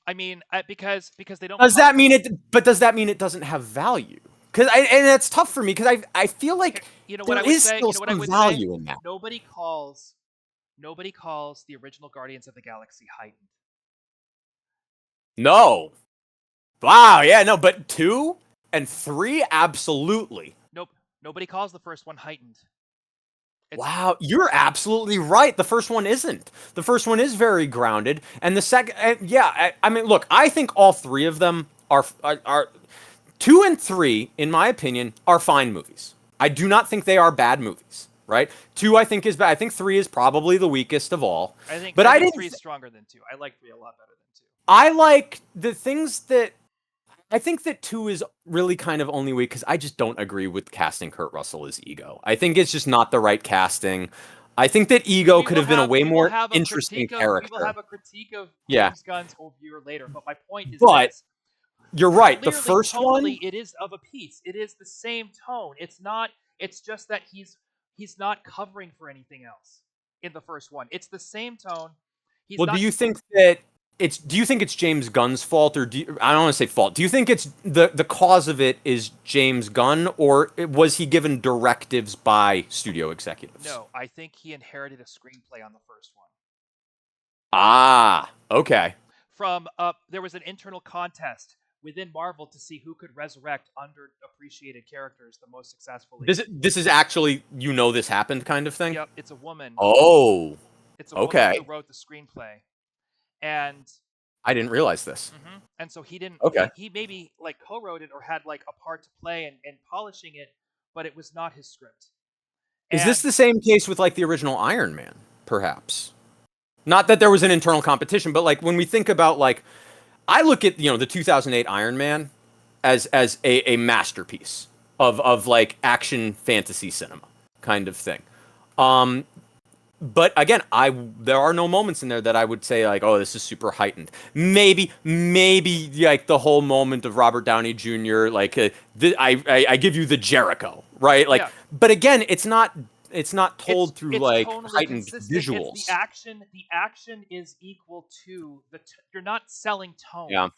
I mean, because they don't. Does that mean it? But does that mean it doesn't have value? And it's tough for me because I feel like there is still some value in that. Nobody calls the original Guardians of the Galaxy heightened. No. Wow. Yeah. No. But 2 and 3, absolutely. Nope. Nobody calls the first one heightened. Wow, you're absolutely right. The first one isn't. The first one is very grounded, and the second, I mean, look, I think all 3 of them are 2 and 3, in my opinion, are fine movies. I do not think they are bad movies. Right? 2, I think, is bad. I think 3 is probably the weakest of all. I think 3 is stronger than 2. I like 3 a lot better than 2. I like the things that. I think that 2 is really kind of only weak because I just don't agree with casting Kurt Russell as Ego. I think it's just not the right casting. I think that Ego could have been a way more interesting character. We will have a critique of Yeah. James Gunn's whole view later, but my point is this. You're right. The Clearly, first one, it is of a piece. It is the same tone. It's not. It's just that he's not covering for anything else in the first one. It's the same tone. Do you think that do you think it's James Gunn's fault, or I don't want to say fault. Do you think it's the cause of it is James Gunn, or was he given directives by studio executives? No, I think he inherited a screenplay on the first one. Ah, okay. From there was an internal contest within Marvel to see who could resurrect underappreciated characters the most successfully. This is actually, this happened kind of thing? Yep, it's a woman. Oh, It's a woman okay. who wrote the screenplay, and I didn't realize this. and so he didn't. Okay. He maybe like co-wrote it or had like a part to play in polishing it, but it was not his script. Is this the same case with like the original Iron Man, perhaps? Not that there was an internal competition, but like when we think about like, I look at the 2008 Iron Man as a masterpiece of like action fantasy cinema kind of thing. But again, there are no moments in there that I would say like, oh, this is super heightened. Maybe like the whole moment of Robert Downey Jr. Like, I give you the Jericho, right? Like, but again, it's not told through like heightened visuals. It's the action is equal to you're not selling tone. Yeah.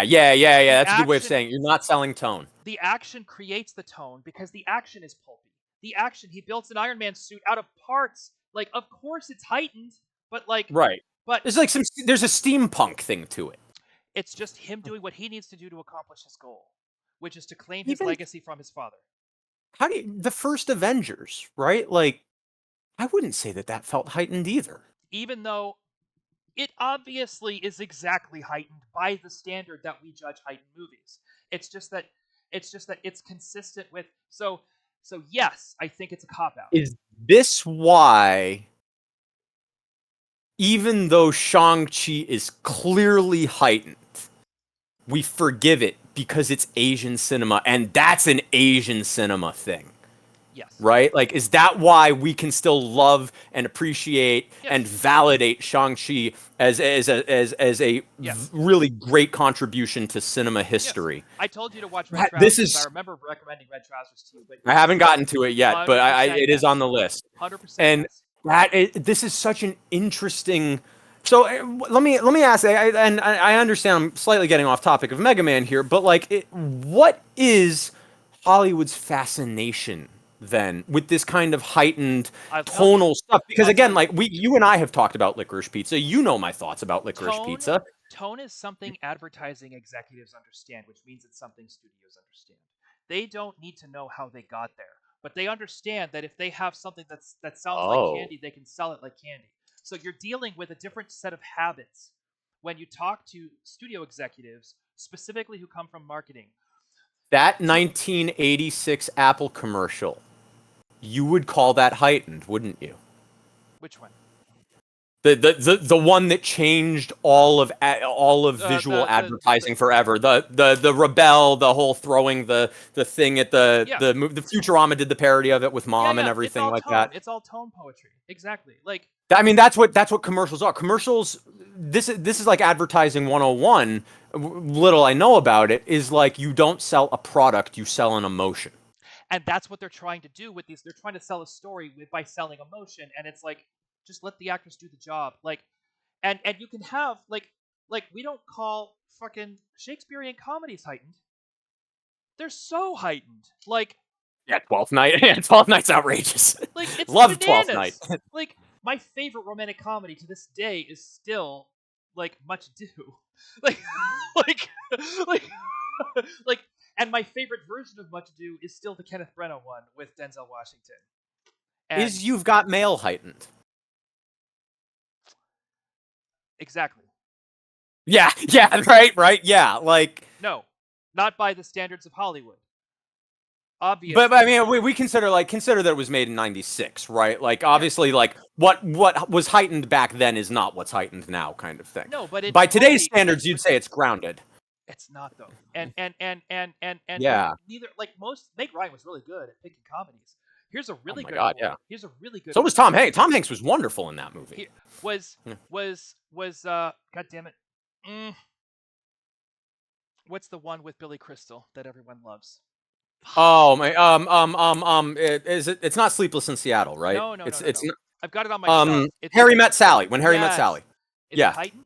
That's a good way of saying it. You're not selling tone. The action creates the tone because the action is pulpy. The action, he builds an Iron Man suit out of parts. Like, of course it's heightened, but like, right. But there's like there's a steampunk thing to it. It's just him doing what he needs to do to accomplish his goal, which is to claim his legacy from his father. The first Avengers, right? Like, I wouldn't say that felt heightened either. Even though it obviously is exactly heightened by the standard that we judge heightened movies. It's just that it's consistent with So yes, I think it's a cop-out. Is this why, even though Shang-Chi is clearly heightened, we forgive it because it's Asian cinema, and that's an Asian cinema thing? Yes. Right? Like, is that why we can still love and appreciate and validate Shang-Chi as a really great contribution to cinema history? Yes. I told you to watch Red Trousers. I remember recommending Red Trousers to you, but I haven't gotten to it yet, but it is on the list. 100%. And this is such an interesting. So let me ask, and I understand I'm slightly getting off topic of Mega Man here, but like, what is Hollywood's fascination then with this kind of heightened tonal stuff? Because again, like you and I have talked about Licorice Pizza. You know my thoughts about Licorice Pizza. Tone is something advertising executives understand, which means it's something studios understand. They don't need to know how they got there, but they understand that if they have something that sounds like candy, they can sell it like candy. So you're dealing with a different set of habits when you talk to studio executives, specifically who come from marketing. That 1986 Apple commercial, you would call that heightened, wouldn't you? Which one? The one that changed all of visual advertising forever. The Rebel, the whole throwing the thing at the Futurama did the parody of it with Mom and everything like that. It's all tone poetry. Exactly. Like, I mean, that's what commercials are. Commercials. This is like advertising 101. Little I know about it is like, you don't sell a product, you sell an emotion. And that's what they're trying to do with these. They're trying to sell a story by selling emotion, and it's like, just let the actors do the job. Like, and you can have like we don't call fucking Shakespearean comedies heightened. They're so heightened. Like, Twelfth Night. Yeah, 12th Night's outrageous. Like, it's love 12th Night. Like, my favorite romantic comedy to this day is still like Much Ado. And my favorite version of Much Ado is still the Kenneth Branagh one with Denzel Washington. And is You've Got Mail heightened? Exactly. Yeah, right, yeah, like, no, not by the standards of Hollywood. Obviously. But I mean, we consider that it was made in '96, right? Like, obviously, like what was heightened back then is not what's heightened now, kind of thing. No, but by today's standards, you'd say it's grounded. It's not, though. And yeah. Neither, like, most Meg Ryan was really good at picking comedies. Here's a really good. Here's a really good. So was Tom Hanks. Tom Hanks was wonderful in that movie. Was God damn it. What's the one with Billy Crystal that everyone loves? Oh my, it's not Sleepless in Seattle, right? No. It's no. I've got it on my shelf. Harry Met Sally. When Harry Met Sally. Is it heightened?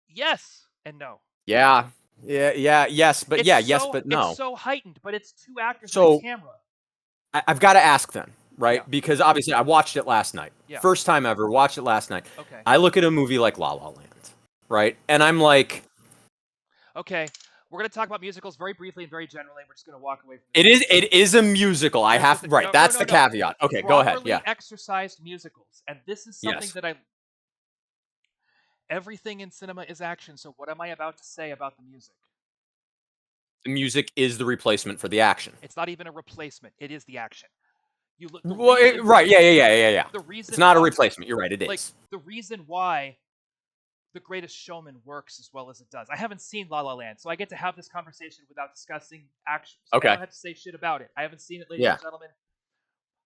Yes and no. Yes, but yes, but no. It's so heightened, but it's two actors on camera. I've got to ask then, right? Because obviously I watched it last night. Yeah. First time ever, watched it last night. Okay. I look at a movie like La La Land, right? And I'm like, Okay, we're gonna talk about musicals very briefly and very generally. We're just gonna walk away from this. It is a musical. I Here's the have thing. right. No, no, That's no, the no. caveat. Okay, go ahead. Properly Yeah. exercised musicals, and this is something Yes. that I. Everything in cinema is action. So what am I about to say about the music? The music is the replacement for the action. It's not even a replacement. It is the action. You look. The Well, reason. right. Yeah. The It's reason not a why, replacement. You're right. It like, is. the reason why The Greatest Showman works as well as it does. I haven't seen La La Land, so I get to have this conversation without discussing actions. I Okay. don't have to say shit about it. I haven't seen it, ladies Yeah. and gentlemen.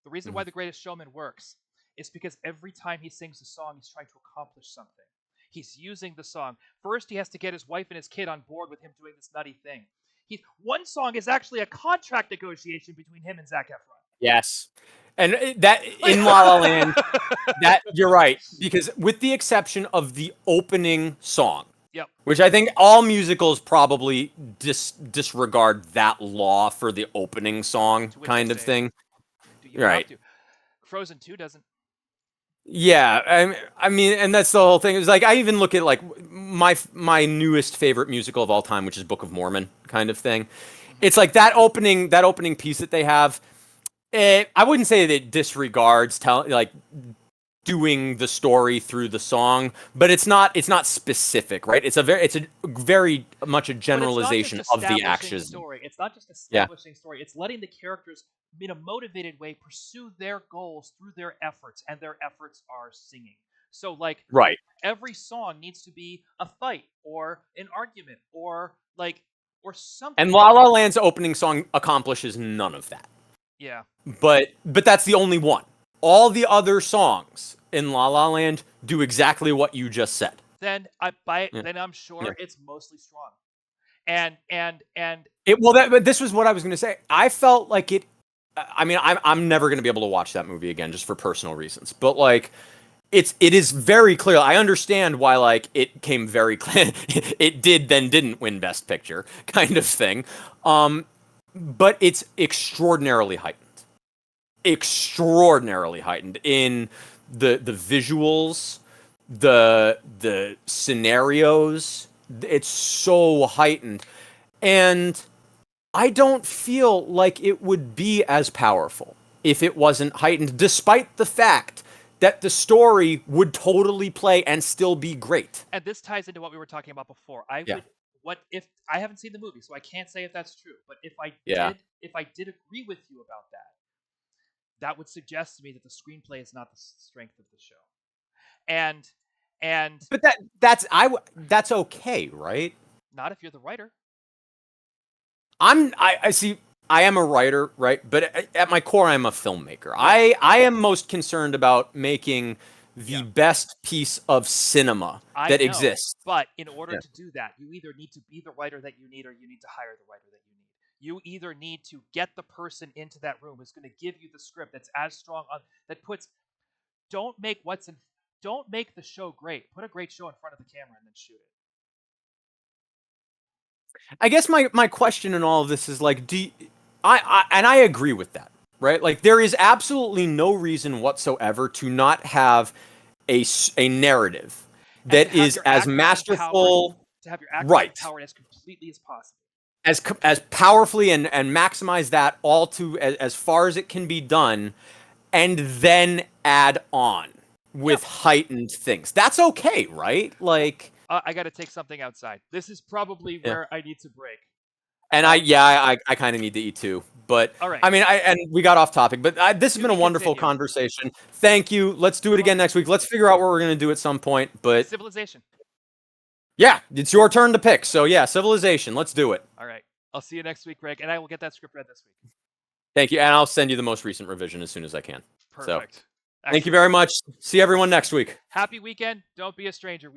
The reason Mhm. why The Greatest Showman works is because every time he sings a song, he's trying to accomplish something. He's using the song. First, he has to get his wife and his kid on board with him doing this nutty thing. One song is actually a contract negotiation between him and Zac Efron. Yes. And that in La La Land, that you're right, because with the exception of the opening song, Yep. which I think all musicals probably disregard that law for the opening song To which I kind of say, thing. you have Right. to. Frozen 2 doesn't. Yeah, I mean, and that's the whole thing. It's like I even look at like my newest favorite musical of all time, which is Book of Mormon, kind of thing. Mm-hmm. It's like that opening piece that they have. I wouldn't say that it disregards like doing the story through the song, but it's not specific, right? It's a very much a But it's not just generalization of the establishing actions. story. It's not just Yeah, establishing story. It's letting the characters, in a motivated way, pursue their goals through their efforts, and their efforts are singing. So, like, right. every song needs to be a fight or an argument or And something. La La Land's opening song accomplishes none of that. Yeah. But that's the only one. All the other songs in La La Land do exactly what you just said. Yeah, Then I'm yeah. sure it's mostly strong. And But this was what I was going to say. I felt like it. I mean, I'm never going to be able to watch that movie again just for personal reasons. But like, it is very clear. I understand why like it came very clear. It did then didn't win Best Picture kind of thing. But it's extraordinarily heightened in the visuals, the scenarios. It's so heightened, and I don't feel like it would be as powerful if it wasn't heightened, despite the fact that the story would totally play and still be great. and this ties into what we were talking about before. Yeah, What if I haven't seen the movie, so I can't say if that's true. But yeah. if I did agree with you about that, that would suggest to me that the screenplay is not the strength of the show. And and But that's okay, right? not if you're the writer. I see. I am a writer, right? But at my core, I'm a filmmaker. I am most concerned about making the Yeah, best piece of cinema I that know. exists. But in order Yeah. to do that, you either need to be the writer that you need, or you need to hire the writer that you need. You either need to get the person into that room who's going to give you the script that's as strong on that puts. Don't make what's in. Don't make the show great. Put a great show in front of the camera and then shoot it. I guess my question in all of this is like, I agree with that, right? Like there is absolutely no reason whatsoever to not have a narrative And to that have is your as actors empowered, masterful, right? as completely as possible. As powerfully and maximize that all to as far as it can be done, and then add on Yeah. with heightened things. That's okay, right? Like, I got to take something outside. This is probably yeah. where I need to break. And Um, I kind of need to eat too. But all right. I mean, and we got off topic, but this has To been a be wonderful continued. conversation. Thank you. Let's do it You're again welcome. next week. Let's figure out what we're gonna do at some point. But Civilization. yeah, it's your turn to pick. So yeah, Civilization. Let's do it. All right. I'll see you next week, Greg, and I will get that script read this week. Thank you, and I'll send you the most recent revision as soon as I can. So Perfect. thank you Excellent. very much. See everyone next week. Happy weekend. Don't be a stranger.